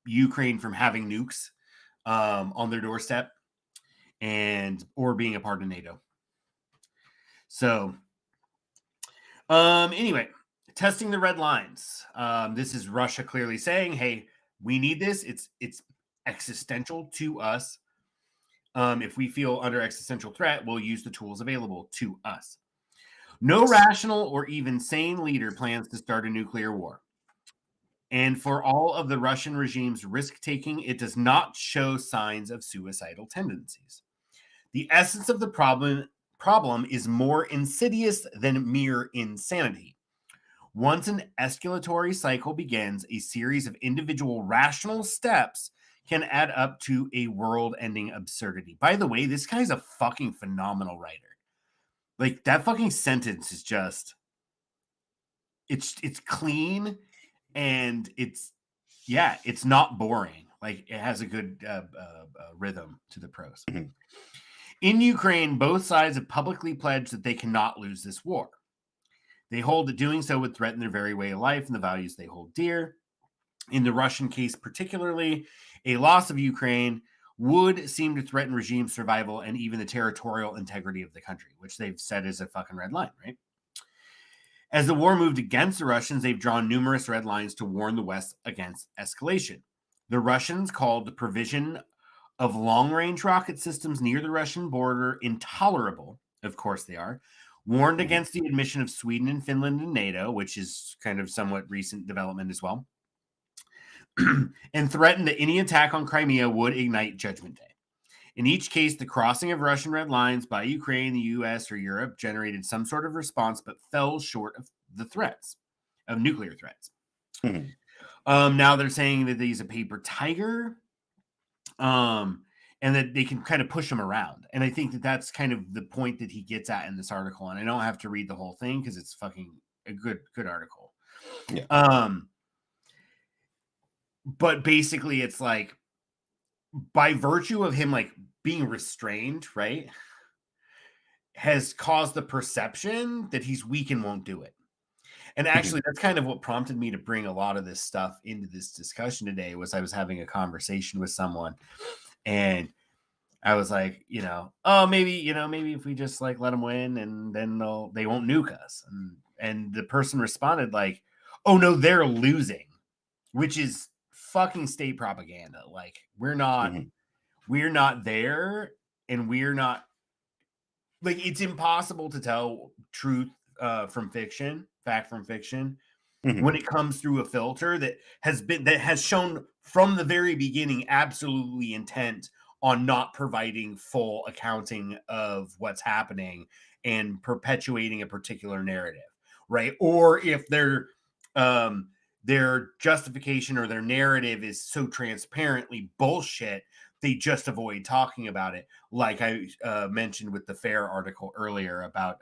Ukraine from having nukes on their doorstep or being a part of NATO. So anyway, testing the red lines. This is Russia clearly saying, hey, we need this. It's existential to us. If we feel under existential threat, we'll use the tools available to us. No rational or even sane leader plans to start a nuclear war. And for all of the Russian regime's risk-taking, it does not show signs of suicidal tendencies. The essence of the problem is more insidious than mere insanity. Once an escalatory cycle begins, a series of individual rational steps can add up to a world-ending absurdity. By the way, this guy's a fucking phenomenal writer. Like, that fucking sentence is just... It's clean, and it's not boring. Like, it has a good rhythm to the prose. Mm-hmm. In Ukraine, both sides have publicly pledged that they cannot lose this war. They hold that doing so would threaten their very way of life and the values they hold dear. In the Russian case particularly, a loss of Ukraine would seem to threaten regime survival and even the territorial integrity of the country, which they've said is a fucking red line, right? As the war moved against the Russians, they've drawn numerous red lines to warn the West against escalation. The Russians called the provision of long-range rocket systems near the Russian border intolerable. Of course they are. Warned against the admission of Sweden and Finland in NATO, which is kind of somewhat recent development as well. And threatened that any attack on Crimea would ignite Judgment Day. In each case, the crossing of Russian red lines by Ukraine, the US, or Europe generated some sort of response, but fell short of the threats, of nuclear threats. Now they're saying that he's a paper tiger, and that they can kind of push him around. And I think that that's kind of the point that he gets at in this article. And I don't have to read the whole thing because it's fucking a good article. Yeah. But basically it's like, by virtue of him like being restrained, right, has caused the perception that he's weak and won't do it. And actually, that's kind of what prompted me to bring a lot of this stuff into this discussion today. Was I was having a conversation with someone, and I was like, maybe if we just like let them win, and then they won't nuke us. And the person responded like, "Oh no, they're losing," which is fucking state propaganda. Like, we're not there, and we're not, like, it's impossible to tell truth from fiction, fact from fiction, when it comes through a filter that has shown from the very beginning absolutely intent on not providing full accounting of what's happening and perpetuating a particular narrative, right? Or if their justification or their narrative is so transparently bullshit, they just avoid talking about it. Like I mentioned with the FAIR article earlier about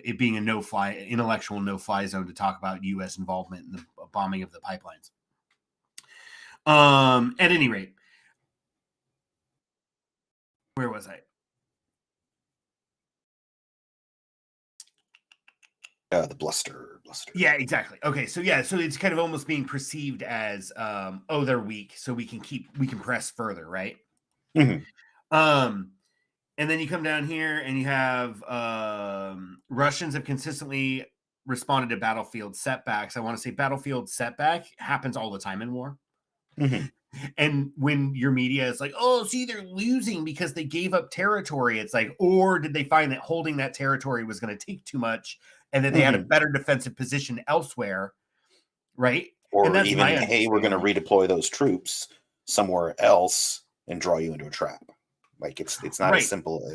it being a intellectual no-fly zone to talk about U.S. involvement in the bombing of the pipelines. At any rate, where was I? The bluster. Yeah, exactly. Okay, so it's kind of almost being perceived as, they're weak, so we can press further, right? And then you come down here and you have Russians have consistently responded to battlefield setbacks. I want to say battlefield setback happens all the time in war. And when your media is like, oh, see, they're losing because they gave up territory. It's like, or did they find that holding that territory was going to take too much and that they had a better defensive position elsewhere, right? And Or that's my even, hey, we're going to understanding. redeploy those troops somewhere else and draw you into a trap. Like it's not as Right. simple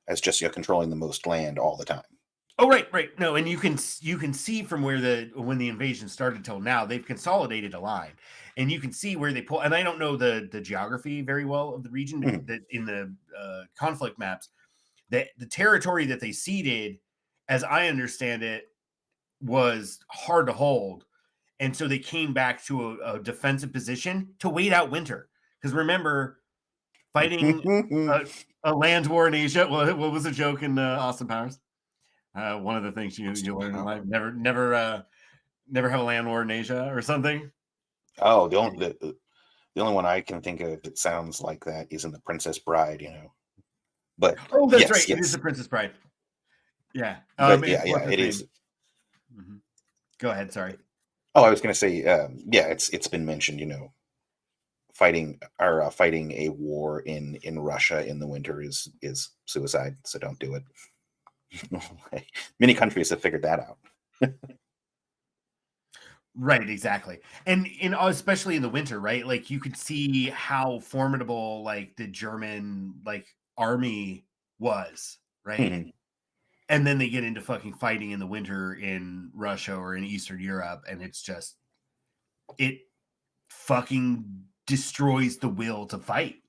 as just controlling the most land all the time. Oh, right. No, and you can see from when the invasion started till now, they've consolidated a line, and you can see where they pull. And I don't know the geography very well of the region, but Mhm. that in the conflict maps, that the territory that they ceded, as I understand it, was hard to hold, and so they came back to a defensive position to wait out winter. Because remember, fighting a land war in Asia. What was the joke in Austin Powers? One of the things you learn in life: never have a land war in Asia or something. Oh, the only one I can think of that sounds like that is in The Princess Bride, But Oh, that's yes, right. It is the yes. Princess Bride. Yeah. But It's yeah, what's his it name? is. Mhm. Go ahead. Sorry. Oh, I was going to say, yeah, it's been mentioned, fighting a war in Russia in the winter is suicide, so don't do it. Many countries have figured that out. Right. Exactly. And especially in the winter, right? Like you could see how formidable like the German like army was, right? Mhm. And then they get into fucking fighting in the winter in Russia or in Eastern Europe, and it fucking destroys the will to fight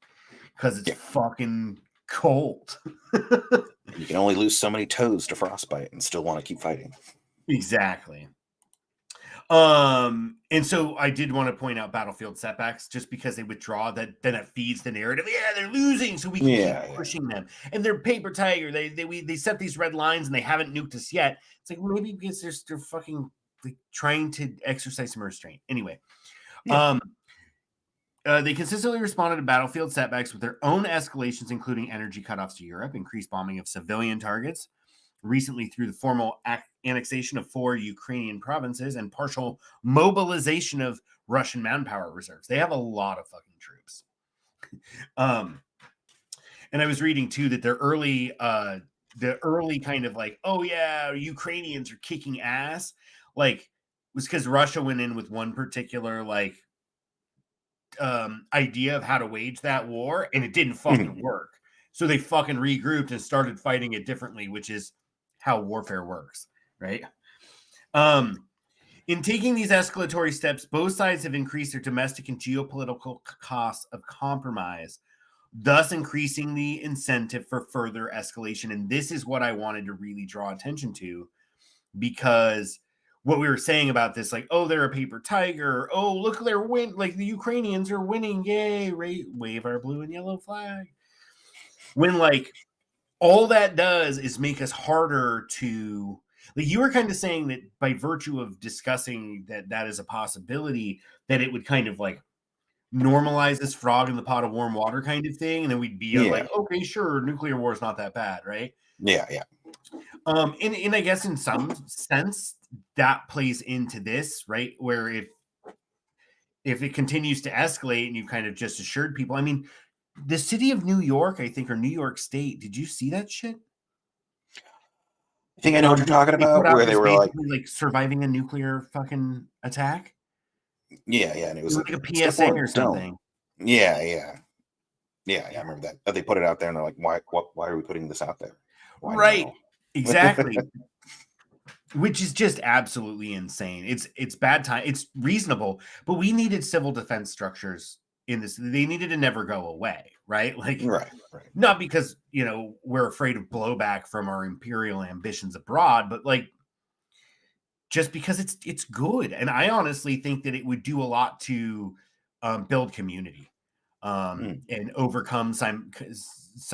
because it's Yeah, fucking cold. you can only lose so many toes to frostbite and still want to keep fighting. Exactly. And so I did want to point out battlefield setbacks just because they withdraw that, then it feeds the narrative. Yeah, they're losing, so we can keep Yeah, yeah. pushing them. And they're paper tiger. They set these red lines and they haven't nuked us yet. It's like maybe because they're fucking like trying to exercise some restraint. Anyway, Yeah. um, they consistently responded to battlefield setbacks with their own escalations, including energy cutoffs to Europe, increased bombing of civilian targets, recently through the formal annexation of 4 Ukrainian provinces and partial mobilization of Russian manpower reserves. They have a lot of fucking troops. And I was reading too that the early kind of like, oh yeah, Ukrainians are kicking ass, like was because Russia went in with one particular like idea of how to wage that war and it didn't fucking Mhm. work. So they fucking regrouped and started fighting it differently, which is how warfare works, right? Um, in taking these escalatory steps, both sides have increased their domestic and geopolitical costs of compromise, thus increasing the incentive for further escalation. And this is what I wanted to really draw attention to because what we were saying about this, like, oh, they're a paper tiger. Oh, look, they're like the Ukrainians are winning. Yay, wave our blue and yellow flag. When like all that does is make us harder to like you were kind of saying that by virtue of discussing that is a possibility that it would kind of like normalize this frog in the pot of warm water kind of thing and then we'd be like Yeah. okay sure nuclear war is not that bad, right? Yeah, yeah. And I guess in some sense that plays into this, right? Where if it continues to escalate and you kind of just assured people, I mean, the city of New York, I think, or New York State, did you see that shit? I think I know what you're talking They put about, out where they as were like, basically like surviving a nuclear fucking attack. yeah, yeah, and it It was was like like a step PSA one, or don't. something. Yeah, yeah. Yeah, yeah, I remember that. They put it out there and they're like, why are we putting this out there? Why Right. now? Exactly. Which is just absolutely insane. It's bad time. It's reasonable, but we needed civil defense structures in this. They needed to never go away, right? Like Right, right. not because, we're afraid of blowback from our imperial ambitions abroad, but like just because it's good. And I honestly think that it would do a lot to build community Mm. and overcome some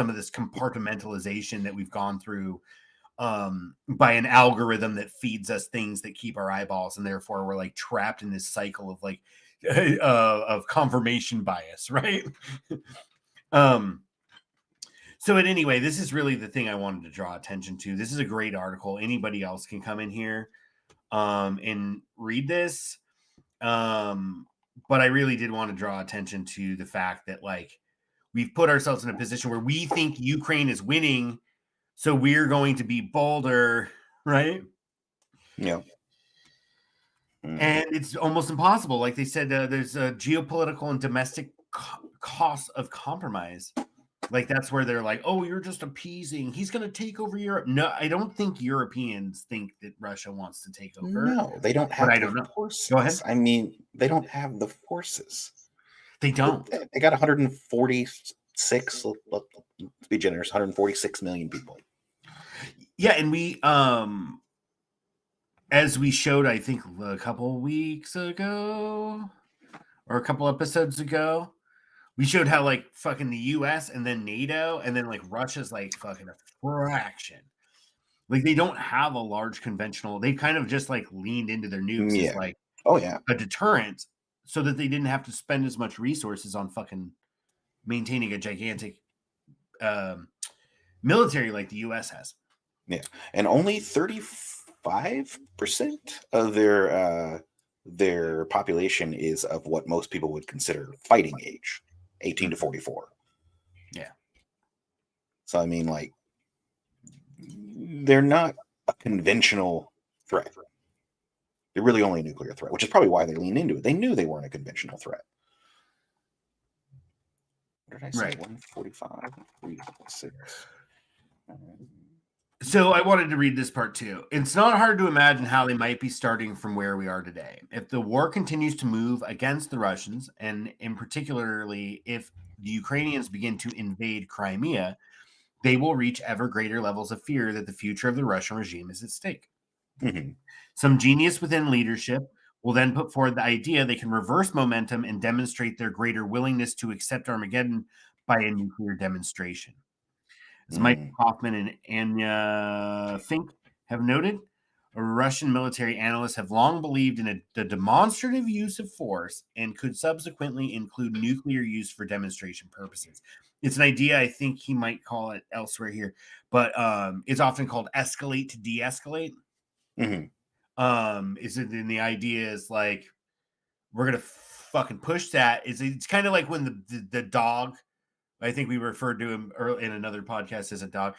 of this compartmentalization that we've gone through by an algorithm that feeds us things that keep our eyeballs, and therefore we're like trapped in this cycle of like of confirmation bias, right? um so anyway, this is really the thing I wanted to draw attention to. This is a great article. Anybody else can come in here and read this. but I really did want to draw attention to the fact that like we've put ourselves in a position where we think Ukraine is winning, so we're going to be bolder, right? Yeah. And it's almost impossible. Like they said, there's a geopolitical and domestic cost of compromise. Like that's where they're like, "Oh, you're just appeasing. He's going to take over Europe." No, I don't think Europeans think that Russia wants to take over. No, they don't But have I the don't know. forces. Go ahead. I mean, they don't have the forces. They don't. They got 146. Let's be generous. 146 million people. Yeah, and we as we showed, I think a couple weeks ago or a couple episodes ago, we showed how like fucking the US and then NATO and then like Russia's like fucking a fraction. Like they don't have a large conventional. They kind of just like leaned into their nukes as Yeah. like Oh yeah. a deterrent so that they didn't have to spend as much resources on fucking maintaining a gigantic military like the US has. Yeah. And only 35% of their population is of what most people would consider fighting age, 18 to 44. Yeah. So I mean, like, they're not a conventional threat. They're really only a nuclear threat, which is probably why they leaned into it. They knew they weren't a conventional threat. What did I say? Right. 145, 306. So I wanted to read this part too. It's not hard to imagine how they might be starting from where we are today. If the war continues to move against the Russians, and in particularly if the Ukrainians begin to invade Crimea, they will reach ever greater levels of fear that the future of the Russian regime is at stake. Mm-hmm. Some genius within leadership will then put forward the idea they can reverse momentum and demonstrate their greater willingness to accept Armageddon by a nuclear demonstration. As Mike Hoffman and Anya Fink have noted, Russian military analysts have long believed in the demonstrative use of force and could subsequently include nuclear use for demonstration purposes. It's an idea, I think he might call it elsewhere here, but it's often called escalate to de-escalate. Mm-hmm. Is it in the idea is like we're gonna fucking push that? It's kind of like when the dog. I think we referred to him in another podcast as a dog.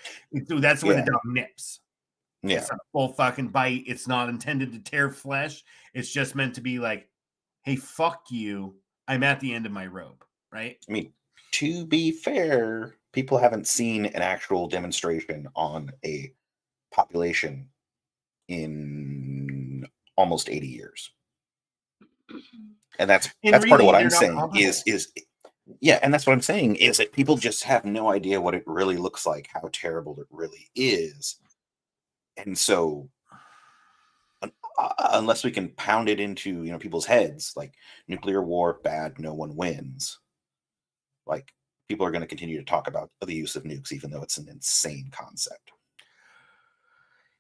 So that's when the dog nips. Yeah. It's not a full fucking bite. It's not intended to tear flesh. It's just meant to be like, hey, fuck you. I'm at the end of my rope, right? I mean, to be fair, people haven't seen an actual demonstration on a population in almost 80 years. And that's really, part of what I'm saying is yeah, and that's what I'm saying is that people just have no idea what it really looks like, how terrible it really is. And so unless we can pound it into, people's heads, like nuclear war, bad, no one wins. Like people are going to continue to talk about the use of nukes, even though it's an insane concept.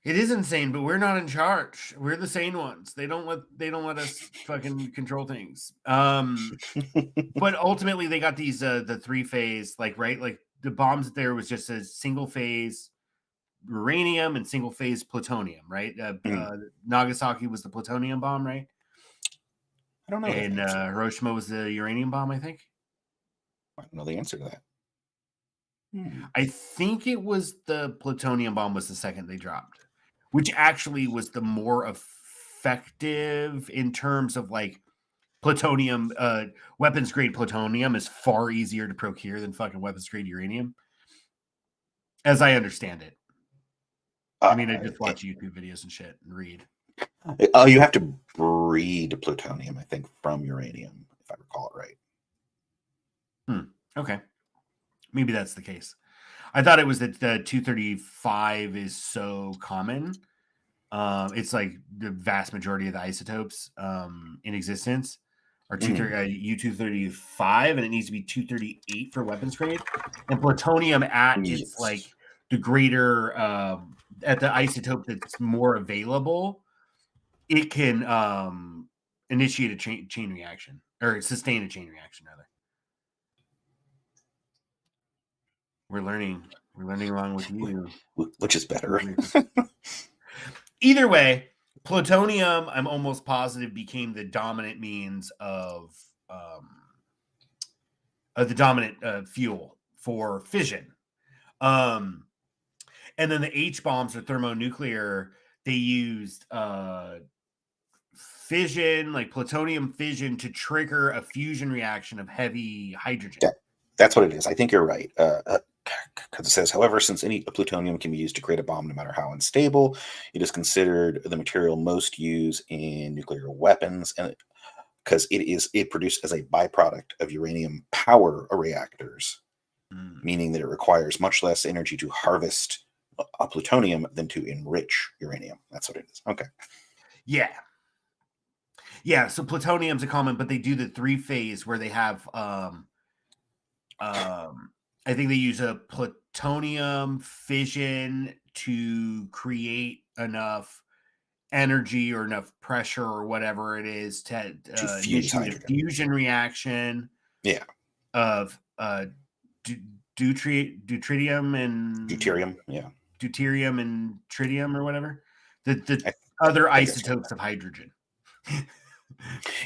It is insane, but we're not in charge. We're the sane ones. They don't let us fucking control things. But ultimately they got these the 3-phase, like, right? Like the bombs there was just a single phase uranium and single phase plutonium, right? Nagasaki was the plutonium bomb, right? I don't know. And Hiroshima was the uranium bomb, I think. I don't know the answer to that. I think it was the plutonium bomb was the second they dropped, which actually was the more effective in terms of like plutonium. Weapons grade plutonium is far easier to procure than fucking weapons grade uranium, as I understand it. I mean, I just watch YouTube videos and shit and read. Oh, you have to breed plutonium, I think, from uranium, if I recall it right. Okay. Maybe that's the case. I thought it was that the 235 is so common. It's like the vast majority of the isotopes in existence are U-235, and it needs to be 238 for weapons grade. And plutonium its like the greater at the isotope that's more available, it can initiate a chain reaction or sustain a chain reaction rather. We're learning along with you, which is better. Either way, Plutonium, I'm almost positive, became the dominant means of the dominant fuel for fission. And then the H bombs or thermonuclear, they used fission, like plutonium fission, to trigger a fusion reaction of heavy hydrogen. Yeah, that's what it is. I think you're right. Because it says, however, since any plutonium can be used to create a bomb, no matter how unstable, it is considered the material most used in nuclear weapons, and because it produced as a byproduct of uranium power reactors, meaning that it requires much less energy to harvest a plutonium than to enrich uranium. That's what it is. Okay. Yeah. Yeah, so plutonium's a common, but they do the 3-phase where they have I think they use a plutonium fission to create enough energy or enough pressure or whatever it is to fuse initiate a hydrogen. fusion reaction. Yeah. Of deuterium and deuterium. Yeah. deuterium and tritium or whatever. The other isotopes of hydrogen.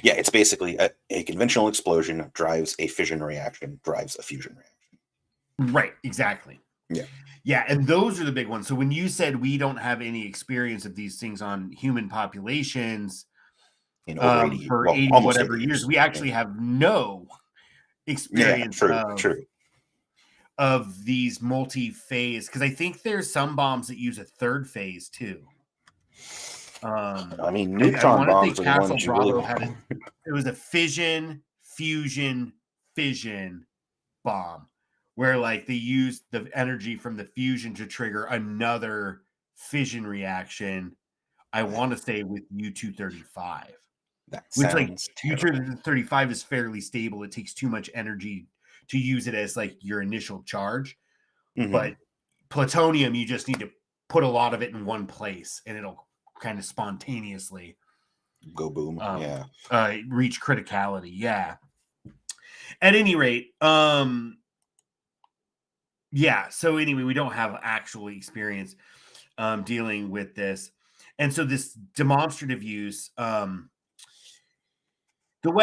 Yeah, it's basically a conventional explosion drives a fission reaction, drives a fusion reaction. Right, exactly. Yeah. Yeah, and those are the big ones. So when you said we don't have any experience of these things on human populations in over 80 for well, 80 almost whatever 80 years, we actually have no experience true. Of these multi-phase, because I think there's some bombs that use a third phase too. I mean, neutron bombs are the ones you really want. It was a fission, fusion, fission bomb, where like they used the energy from the fusion to trigger another fission reaction. I want to say with U-235. Which like U-235 is fairly stable. It takes too much energy to use it as like your initial charge. But plutonium, you just need to put a lot of it in one place and it'll kind of spontaneously go boom. Reach criticality. Yeah. At any rate, yeah. So anyway, we don't have actual experience dealing with this. And so this demonstrative use, the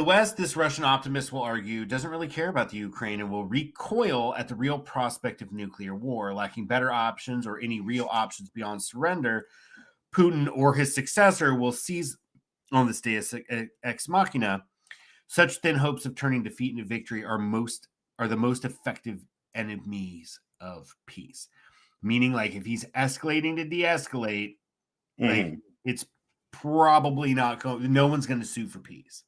West, this Russian optimist will argue, doesn't really care about the Ukraine and will recoil at the real prospect of nuclear war. Lacking better options or any real options beyond surrender, Putin or his successor will seize on this deus ex machina. Such thin hopes of turning defeat into victory are the most effective enemies of peace. Meaning, like, if he's escalating to de-escalate, like, it's probably not going. No one's going to sue for peace.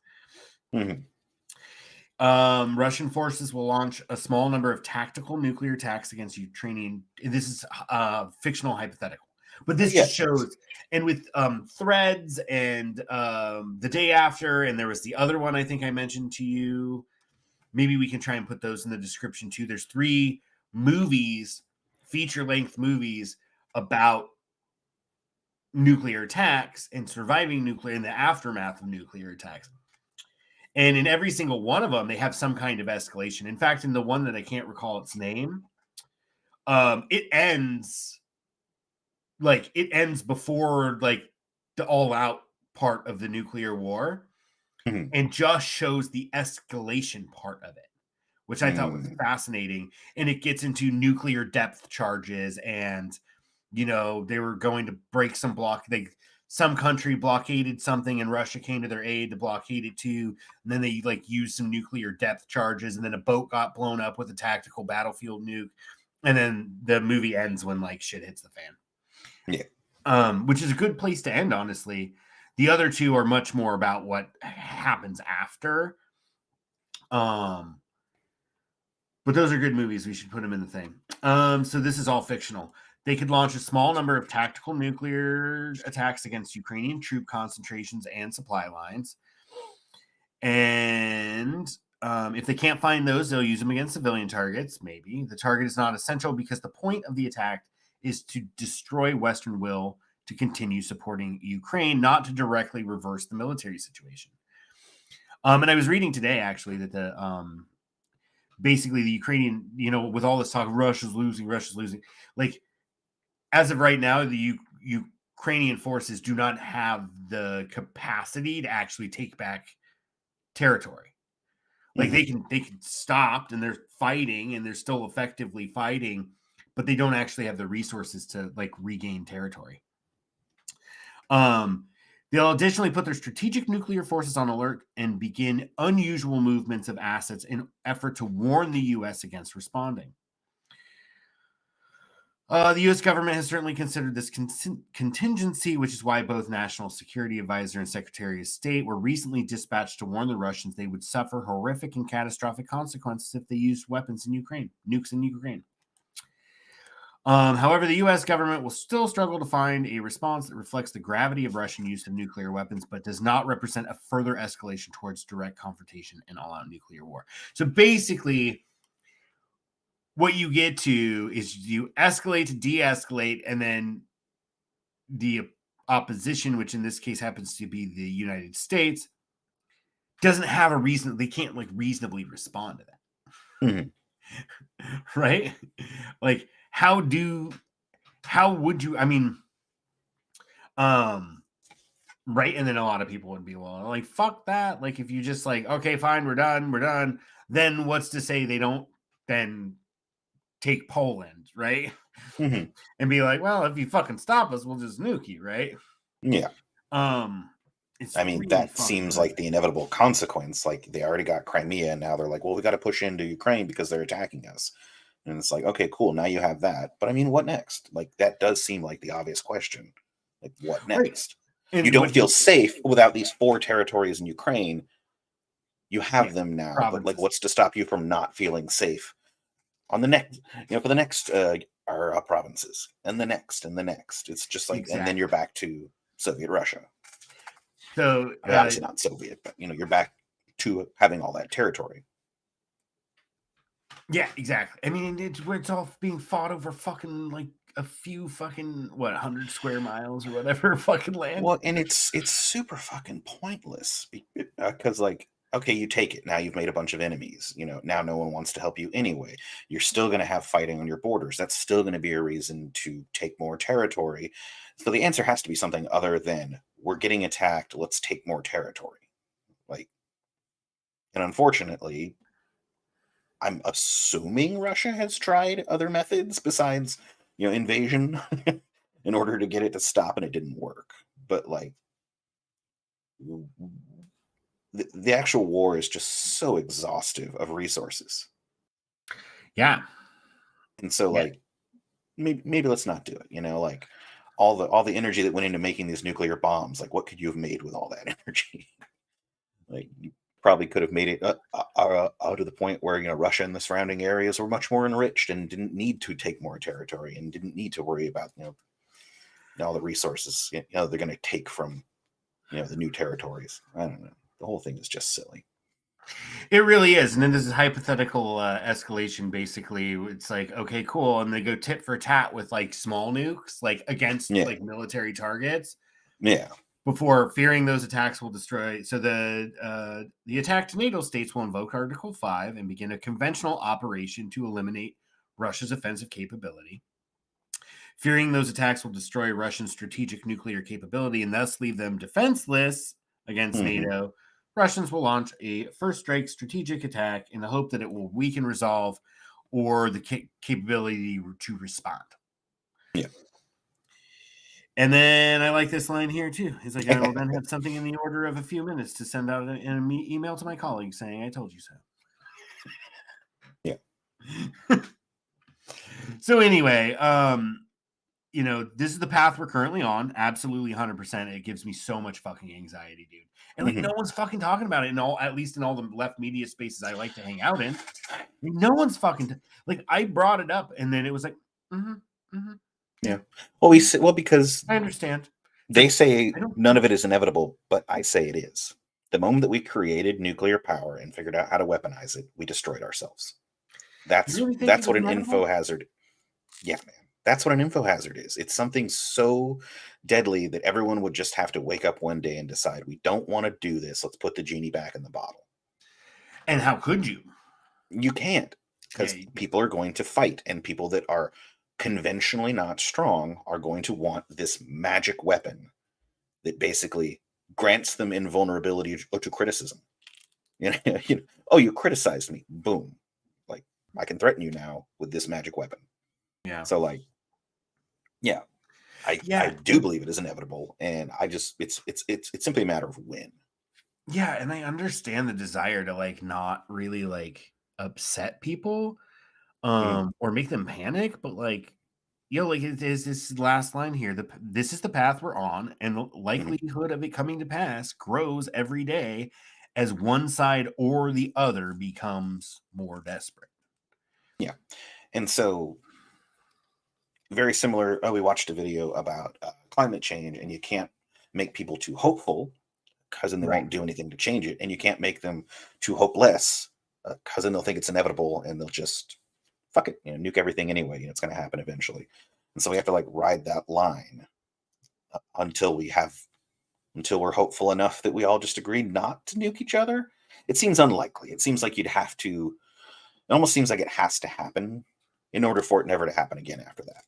Russian forces will launch a small number of tactical nuclear attacks against Ukrainian. This is fictional, hypothetical, but this just shows. And with Threads and the day after, and there was the other one I think I mentioned to you. Maybe we can try and put those in the description too. There's 3 movies, feature-length movies about nuclear attacks and surviving nuclear in the aftermath of nuclear attacks. And in every single one of them, they have some kind of escalation. In fact, in the one that I can't recall its name, it ends before like the all-out part of the nuclear war, and just shows the escalation part of it, which I thought was fascinating. And it gets into nuclear depth charges and they were going to break some some country blockaded something and Russia came to their aid to blockade it too. And then they like used some nuclear depth charges and then a boat got blown up with a tactical battlefield nuke. And then the movie ends when like shit hits the fan. Yeah. Which is a good place to end, honestly. The other 2 are much more about what happens after. But those are good movies. We should put them in the thing. So this is all fictional. They could launch a small number of tactical nuclear attacks against Ukrainian troop concentrations and supply lines. And if they can't find those, they'll use them against civilian targets, maybe. The target is not essential because the point of the attack is to destroy Western will to continue supporting Ukraine, not to directly reverse the military situation. And I was reading today, actually, that basically the Ukrainian, with all this talk, Russia's losing, like, as of right now, the Ukrainian forces do not have the capacity to actually take back territory. Like they can stop and they're fighting and they're still effectively fighting, but they don't actually have the resources to like regain territory. They'll additionally put their strategic nuclear forces on alert and begin unusual movements of assets in effort to warn the U.S. against responding. The U.S. government has certainly considered this contingency, which is why both National Security Advisor and Secretary of State were recently dispatched to warn the Russians they would suffer horrific and catastrophic consequences if they used weapons in Ukraine, nukes in Ukraine. However, the U.S. government will still struggle to find a response that reflects the gravity of Russian use of nuclear weapons, but does not represent a further escalation towards direct confrontation and all-out nuclear war. So basically, what you get to is you escalate to de-escalate, and then the opposition, which in this case happens to be the United States, doesn't have a reason. They can't like reasonably respond to that. Right? Like, how would you, I mean, right? And then a lot of people would be, well, like, fuck that. Like, if you just like, okay, fine, we're done. Then what's to say they don't then take Poland, right? And be like, well, if you fucking stop us, we'll just nuke you, right? Yeah. It's I mean, really that seems like the inevitable consequence. Like, they already got Crimea, and now they're like, well, we got to push into Ukraine because they're attacking us. And it's like, okay, cool, now you have that. But I mean, what next? Like, that does seem like the obvious question. Like, what next? Right. You don't feel safe without these 4 territories in Ukraine. You have them now, provinces. But like, what's to stop you from not feeling safe on the next, for the next our provinces, and the next, and the next? It's just like, and then you're back to Soviet Russia. So I mean, obviously not Soviet, but you're back to having all that territory. Yeah, exactly. I mean, it's all being fought over fucking like a few fucking 100 square miles or whatever fucking land. Well, and it's super fucking pointless because like, okay, you take it. Now you've made a bunch of enemies. Now no one wants to help you anyway. You're still going to have fighting on your borders. That's still going to be a reason to take more territory. So the answer has to be something other than we're getting attacked. Let's take more territory. Like, and unfortunately, I'm assuming Russia has tried other methods besides, invasion in order to get it to stop, and it didn't work. But like, the actual war is just so exhaustive of resources. Yeah. And so like, maybe let's not do it. Like all the energy that went into making these nuclear bombs, like what could you have made with all that energy? Like, you probably could have made it out to the point where Russia and the surrounding areas were much more enriched and didn't need to take more territory and didn't need to worry about all the resources they're going to take from the new territories. I don't know. The whole thing is just silly. It really is. And then this is hypothetical escalation. Basically, it's like, okay, cool, and they go tit for tat with like small nukes, like against like military targets. Yeah. Before fearing those attacks will destroy. So the attacked NATO states will invoke Article 5 and begin a conventional operation to eliminate Russia's offensive capability. Fearing those attacks will destroy Russian strategic nuclear capability and thus leave them defenseless against NATO, Russians will launch a first strike strategic attack in the hope that it will weaken resolve or the capability to respond. Yeah. And then I like this line here too. He's like, I will then have something in the order of a few minutes to send out an email to my colleagues saying, I told you so. Yeah. So anyway, this is the path we're currently on. Absolutely 100%. It gives me so much fucking anxiety, dude. And like, no one's fucking talking about it at least in all the left media spaces I like to hang out in. No one's fucking like, I brought it up and then it was like, yeah. Well, because I understand. They say none of it is inevitable, but I say it is. The moment that we created nuclear power and figured out how to weaponize it, we destroyed ourselves. That's what an info hazard. Yeah, man. That's what an info hazard is. It's something so deadly that everyone would just have to wake up one day and decide, we don't want to do this. Let's put the genie back in the bottle. And how could you? You can't, because people are going to fight, and people that are conventionally not strong are going to want this magic weapon that basically grants them invulnerability to criticism. Oh, you criticized me. Boom. Like, I can threaten you now with this magic weapon. Yeah. So, like, yeah, I Yeah. do believe it is inevitable, and I just it's simply a matter of when. Yeah, and I understand the desire to like not really like upset people Mhm, or make them panic, but like like it is this last line here. This is the path we're on, and the mhm. likelihood of it coming to pass grows every day as one side or the other becomes more desperate. Yeah, and so very similar. We watched a video about climate change, and you can't make people too hopeful because then they Right. won't do anything to change it, and you can't make them too hopeless because then they'll think it's inevitable and they'll just fuck it, nuke everything anyway. It's going to happen eventually, and so we have to like ride that line until until we're hopeful enough that we all just agree not to nuke each other. It seems unlikely. It seems like you'd have to. It almost seems like it has to happen in order for it never to happen again after that.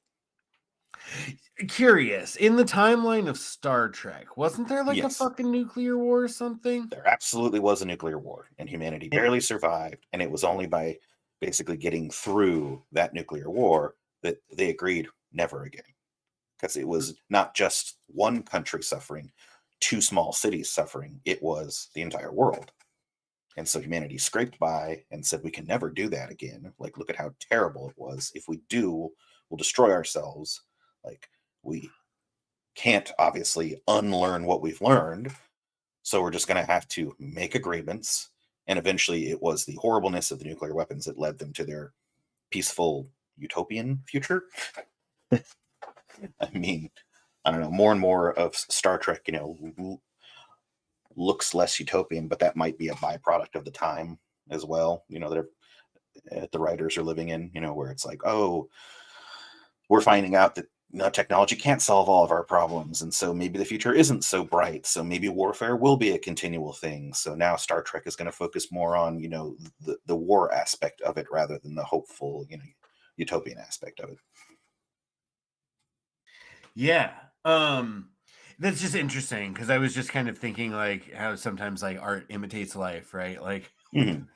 Curious, in the timeline of Star Trek, wasn't there like a Yes, fucking nuclear war or something? there absolutely was a nuclear war, and humanity And- barely survived. And it was only by basically getting through that nuclear war that they agreed never again. Because it was not just one country suffering, two small cities suffering, it was the entire world. And so humanity scraped by and said, we can never do that again. Like, look at how terrible it was. If we do, we'll destroy ourselves. Like, we can't obviously unlearn what we've learned. So we're just going to have to make agreements. And eventually, it was the horribleness of the nuclear weapons that led them to their peaceful utopian future. I mean, I don't know, more and more of Star Trek, looks less utopian, but that might be a byproduct of the time as well, that the writers are living in, where it's like, oh, we're finding out that technology can't solve all of our problems. And so maybe the future isn't so bright. So maybe warfare will be a continual thing. So now Star Trek is going to focus more on, the war aspect of it rather than the hopeful, utopian aspect of it. Yeah. That's just interesting because I was just kind of thinking like how sometimes like art imitates life, right? Like, Mhm.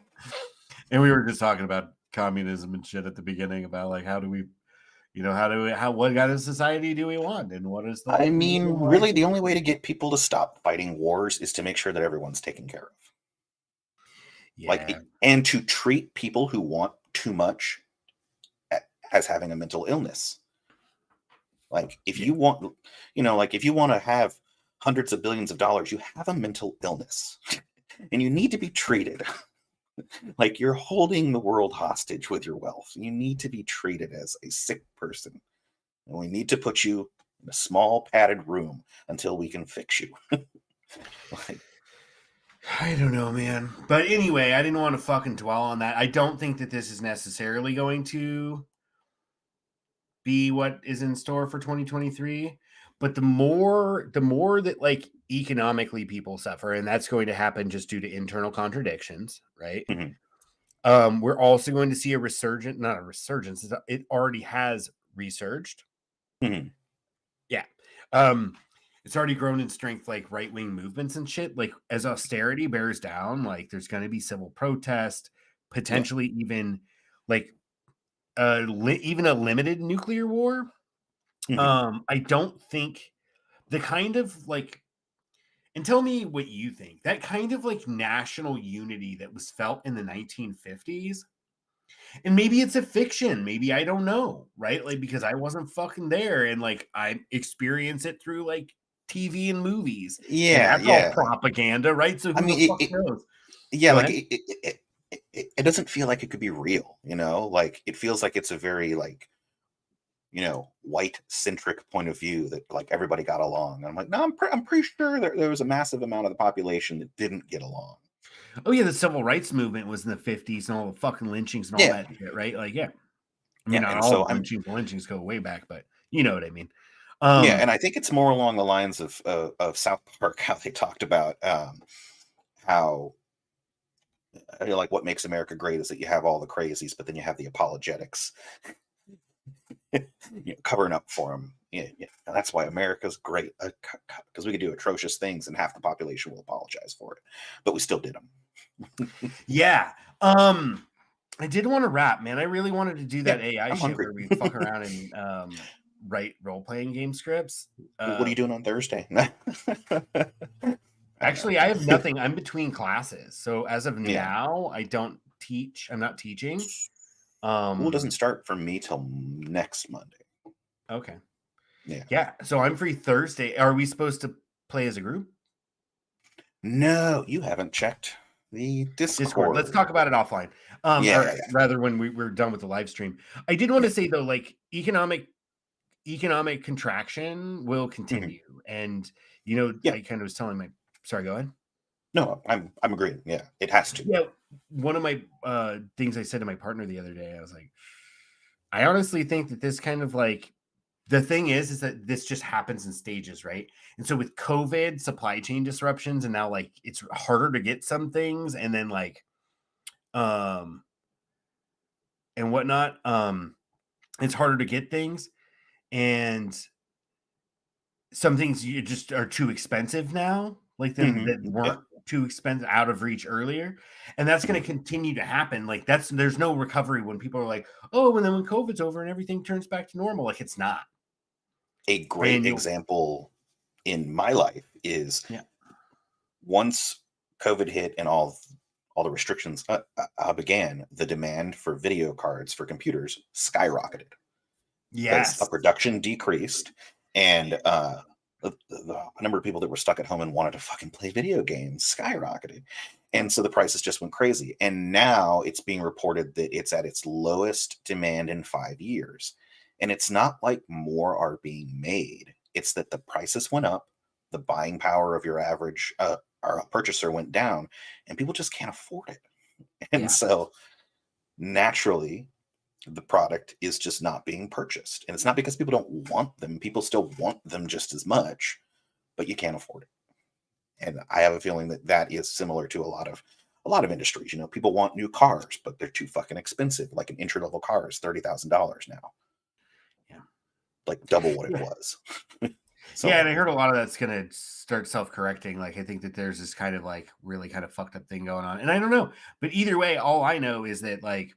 and we were just talking about communism and shit at the beginning about like how do we, what kind of society do we want and what is the I ultimate mean, really, the only way to get people to stop fighting wars is to make sure that everyone's taken care of. Yeah. And to treat people who want too much as having a mental illness. Like, if Yeah. you want, if you want to have hundreds of billions of dollars, you have a mental illness and you need to be treated like you're holding the world hostage with your wealth. You need to be treated as a sick person. And we need to put you in a small padded room until we can fix you. Like, I don't know, man. But anyway, I didn't want to fucking dwell on that. I don't think that this is necessarily going to be what is in store for 2023. But the more that like economically people suffer, and that's going to happen just due to internal contradictions, right? mhm, We're also going to see a resurgence, not a resurgence, it already has resurged. mhm, Yeah. Um, it's already grown in strength, like right-wing movements and shit. Like as austerity bears down, like there's going to be civil protest, yeah. potentially even like even a limited nuclear war. Mhm. I don't think the kind of like, and tell me what you think, that kind of like national unity that was felt in the 1950s. And maybe it's a fiction. Maybe I don't know, right? Like because I wasn't fucking there and like I experience it through like TV and movies. And Yeah, that's all yeah. propaganda, right? So I who the mean, fuck knows? yeah, Go like ahead. it doesn't feel like it could be real, Like, it feels like it's a very like, white centric point of view that like everybody got along. And I'm like, no, I'm pretty sure there was a massive amount of the population that didn't get along. Oh yeah, the civil rights movement was in the 50s and all the fucking lynchings and all Yeah, that shit, right? Like, yeah. I mean, yeah, not and all so of I'm the lynchings go way back, but you know what I mean. yeah, Um, and I think it's more along the lines of South Park, how they talked about how like what makes America great is that you have all the crazies, but then you have the apologetics. covering up for them. Yeah, yeah. And that's why America's great, because we could do atrocious things and half the population will apologize for it, but we still did them. Yeah. I did want to rap, man. I really wanted to do Yeah, that AI I'm shit hungry. where we fuck around and write role playing game scripts. What are you doing on Thursday? Actually, I have nothing. I'm between classes, so as of Yeah. now, I don't teach. I'm not teaching. School doesn't start for me till next Monday. Okay. Yeah. Yeah. So I'm free Thursday. Are we supposed to play as a group? No, you haven't checked the Discord. Let's talk about it offline. Yeah. Rather when we're done with the live stream. I did want to say though, like economic contraction will continue, and Yeah. I kind of was telling my. Sorry, go ahead. No, I'm agreeing. Yeah, it has to. Yeah, one of my things I said to my partner the other day, I was like, I honestly think that this kind of like the thing is that this just happens in stages, right? And so with COVID, supply chain disruptions, and now like it's harder to get some things, and then like and whatnot, it's harder to get things, and some things you just are too expensive now, like them that weren't too expensive, out of reach earlier, and that's going to continue to happen. Like there's no recovery when people are like, oh, and then when COVID's over and everything turns back to normal, like it's not. A great example in my life is once COVID hit and all the restrictions began, the demand for video cards for computers skyrocketed. Because production decreased, and the number of people that were stuck at home and wanted to fucking play video games skyrocketed. And so the prices just went crazy. And now it's being reported that it's at its lowest demand in 5 years. And it's not like more are being made. It's that the prices went up, the buying power of your average purchaser went down, and people just can't afford it. And so naturally, the product is just not being purchased. And it's not because people don't want them. People still want them just as much, but you can't afford it. And I have a feeling that that is similar to a lot of industries. People want new cars, but they're too fucking expensive. Like an entry level car is $30,000 now. Yeah. Like double what it was. So, yeah, and I heard a lot of that's going to start self-correcting. Like, I think that there's this kind of like really kind of fucked up thing going on. And I don't know. But either way, all I know is that like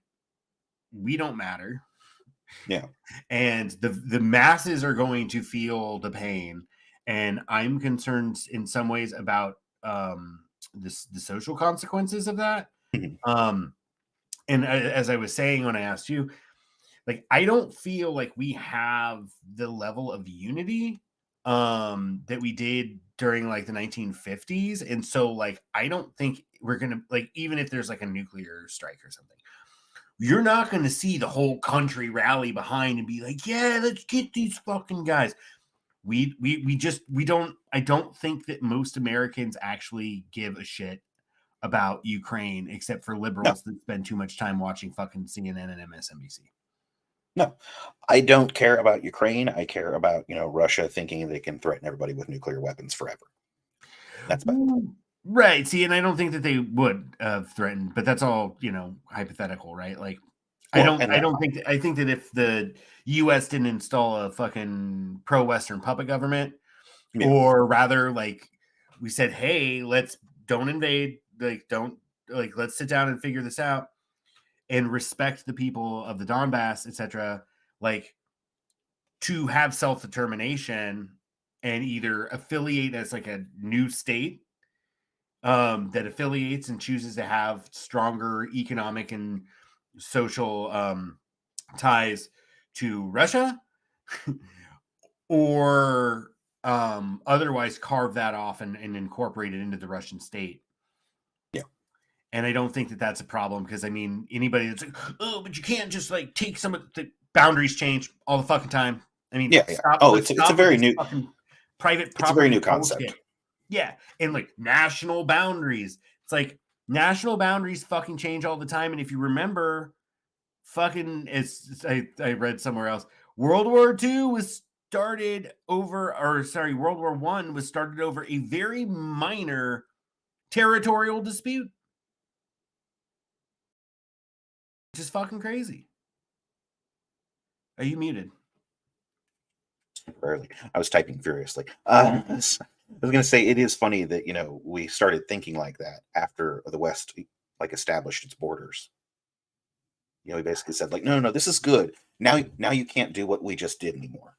we don't matter. Yeah. And the masses are going to feel the pain. And I'm concerned in some ways about the social consequences of that. And as I was saying when I asked you, like, I don't feel like we have the level of unity that we did during like the 1950s. And so like I don't think we're gonna, like, even if there's like a nuclear strike or something, you're not gonna see the whole country rally behind and be like, yeah, let's get these fucking guys. We don't, I don't think that most Americans actually give a shit about Ukraine, except for liberals that spend too much time watching fucking CNN and MSNBC. No, I don't care about Ukraine. I care about, Russia thinking they can threaten everybody with nuclear weapons forever. That's bad. Right. See, and I don't think that they would have threatened, but that's all, hypothetical, right? Like, well, I think that if the US didn't install a fucking pro-Western puppet government, or rather, like, we said, hey, don't invade, let's sit down and figure this out and respect the people of the Donbass, etc., like, to have self-determination and either affiliate as like a new state that affiliates and chooses to have stronger economic and social ties to Russia, or otherwise carve that off and incorporate it into the Russian state. And I don't think that that's a problem, because I mean, anybody that's like, oh, but you can't just like take some of the boundaries change all the fucking time. I mean, stop. Oh, it's a very new fucking private property. It's a very new concept. Bullshit. Yeah, and like national boundaries. It's like national boundaries fucking change all the time. And if you remember, fucking, I read somewhere else, World War II was started over, or sorry, World War I was started over a very minor territorial dispute. Just fucking crazy. Are you muted? Rarely. I was typing furiously. I was going to say it is funny that we started thinking like that after the West like established its borders. We basically said like, no, this is good. Now you can't do what we just did anymore.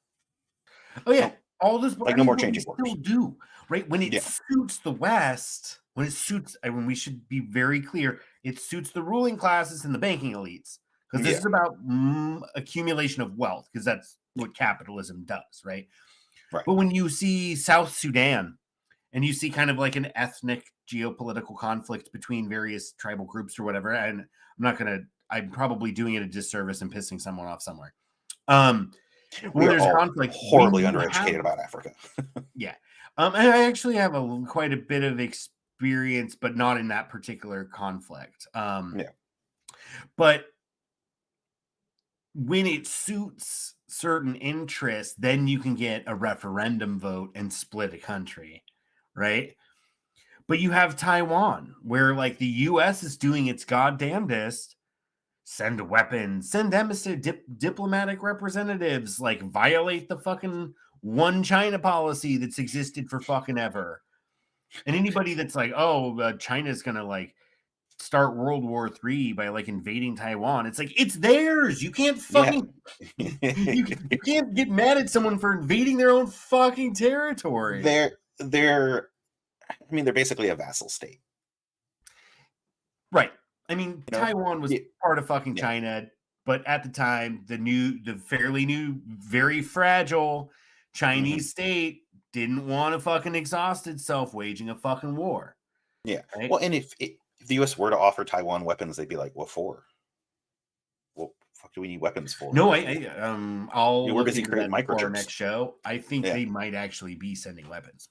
Oh yeah, Nope. all this. Like I no mean, more but we changing still borders. do, right? When it Yeah. suits the West, when it suits, and when we should be very clear, it suits the ruling classes and the banking elites, because this Yeah. is about accumulation of wealth, because that's what capitalism does, right? Right. But when you see South Sudan and you see kind of like an ethnic geopolitical conflict between various tribal groups or whatever, and I'm probably doing it a disservice and pissing someone off somewhere. We When are there's all conflict, horribly undereducated about Africa. yeah. And I actually have quite a bit of experience, but not in that particular conflict. Yeah. But when it suits certain interests, then you can get a referendum vote and split a country, right? But you have Taiwan, where like the US is doing its goddamnedest, send weapons, send embassy diplomatic representatives, like violate the fucking one China policy that's existed for fucking ever. And anybody that's like, oh, China's gonna like start World War III by like invading Taiwan, it's like it's theirs. You can't fucking you can't get mad at someone for invading their own fucking territory. They're basically a vassal state. Right. I mean, Taiwan was part of fucking Yeah. China, but at the time, the fairly new, very fragile Chinese state didn't want to fucking exhaust itself waging a fucking war. Yeah. Right? Well, and if the U.S. were to offer Taiwan weapons, they'd be like, "What for? What the fuck do we need weapons for?" No, I'll we're look busy into creating that for our microchips. next show. I think Yeah. they might actually be sending weapons.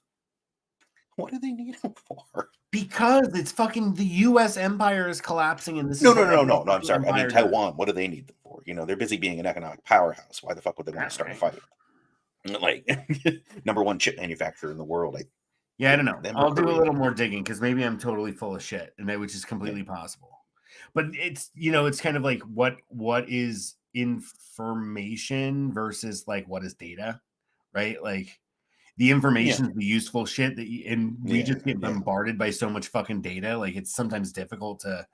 What do they need them for? Because it's fucking the U.S. empire is collapsing, and this No. is what I'm sorry. I mean, empire Taiwan. What do they need them for? They're busy being an economic powerhouse. Why the fuck would they want to start a fight? Like number one chip manufacturer in the world. Yeah, I don't know. them or I'll do a Korea. little more digging because maybe I'm totally full of shit, which is completely possible. But it's it's kind of like what is information versus like what is data, right? Like the information is the useful shit that we just get bombarded by so much fucking data. Like it's sometimes difficult to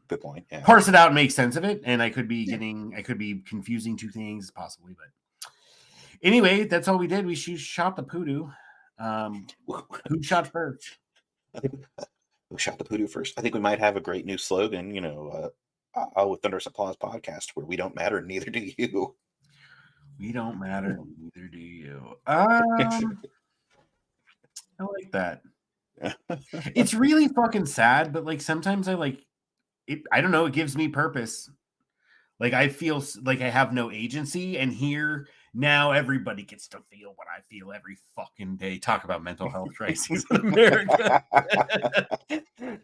good point. Yeah. Parse it out and make sense of it. And I could be confusing two things possibly, but anyway, that's all we did. We shot the Poodoo. Who shot first? Who shot the Poodoo first? I think we might have a great new slogan, with Thunderous Applause podcast, where we don't matter, neither do you. We don't matter, neither do you. I like that. It's really fucking sad, but like sometimes I like it. I don't know. It gives me purpose. Like I feel like I have no agency, and here now everybody gets to feel what I feel every fucking day. Talk about mental health crises in America.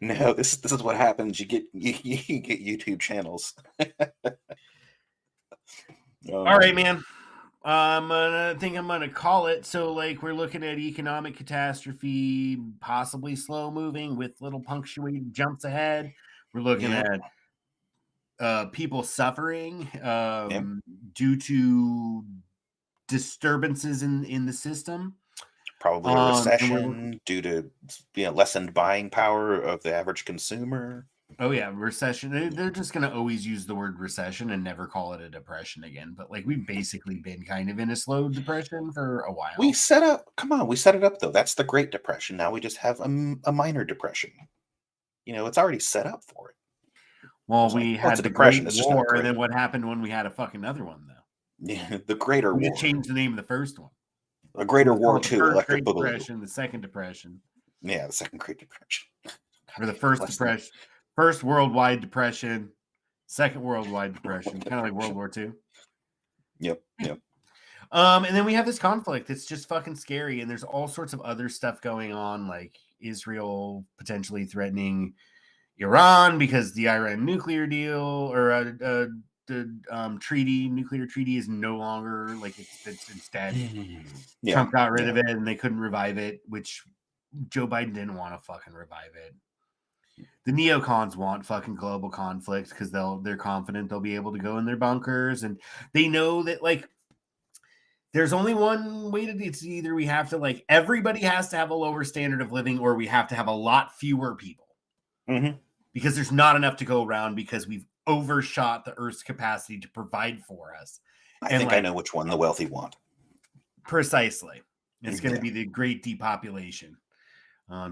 No, this is what happens. You get YouTube channels. All right, man. I think I'm gonna call it. So, like, we're looking at economic catastrophe, possibly slow moving with little punctuated jumps ahead. We're looking at people suffering due to disturbances in the system. Probably a recession due to lessened buying power of the average consumer. Oh yeah, recession. They're just going to always use the word recession and never call it a depression again. But like we've basically been kind of in a slow depression for a while. We set it up though. That's the Great Depression. Now we just have a minor depression. It's already set up for it. Well, we had the Great War, and then what happened when we had a fucking other one though? Yeah, the Greater War. We just changed the name of the first one. A Greater War II, Electric Great Boogaloo. Depression, the Second Depression. Yeah, the Second Great Depression. Or the First Depression. First Worldwide Depression, Second Worldwide Depression, kind of like World War II. Yep. And then we have this conflict. It's just fucking scary. And there's all sorts of other stuff going on, like Israel potentially threatening Iran because the Iran nuclear deal or the nuclear treaty is no longer like it's instead. Trump got rid of it and they couldn't revive it, which Joe Biden didn't want to fucking revive it. The neocons want fucking global conflict because they're confident they'll be able to go in their bunkers and they know that like there's only one way to do it. It's either we have to like everybody has to have a lower standard of living, or we have to have a lot fewer people because there's not enough to go around because we've overshot the Earth's capacity to provide for us. I think I know which one the wealthy want. Precisely. It's going to be the great depopulation.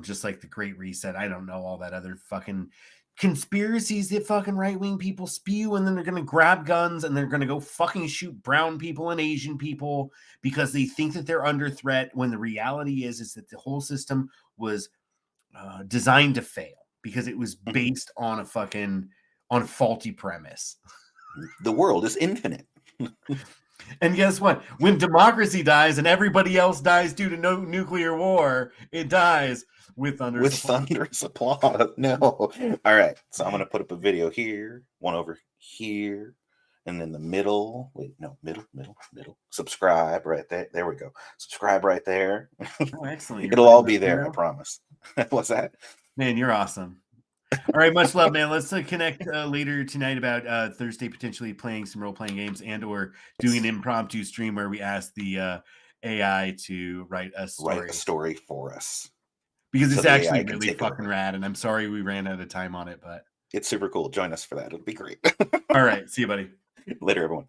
Just like the Great Reset. I don't know all that other fucking conspiracies that fucking right-wing people spew, and then they're going to grab guns and they're going to go fucking shoot brown people and Asian people because they think that they're under threat, when the reality is that the whole system was designed to fail because it was based on a faulty premise. The world is infinite. And guess what? When democracy dies and everybody else dies due to no nuclear war, it dies with thunderous applause. No. All right. So I'm going to put up a video here, one over here, and then the middle. Wait, no, middle. Subscribe right there. There we go. Subscribe right there. Oh, excellent. It'll all be there, I promise. What's that? Man, you're awesome. All right, much love, man. Let's connect later tonight about Thursday potentially playing some role-playing games and or doing an impromptu stream where we ask the AI to write a story for us. Because it's actually really fucking rad, and I'm sorry we ran out of time on it, but it's super cool. Join us for that. It'll be great. All right, see you, buddy. Later, everyone.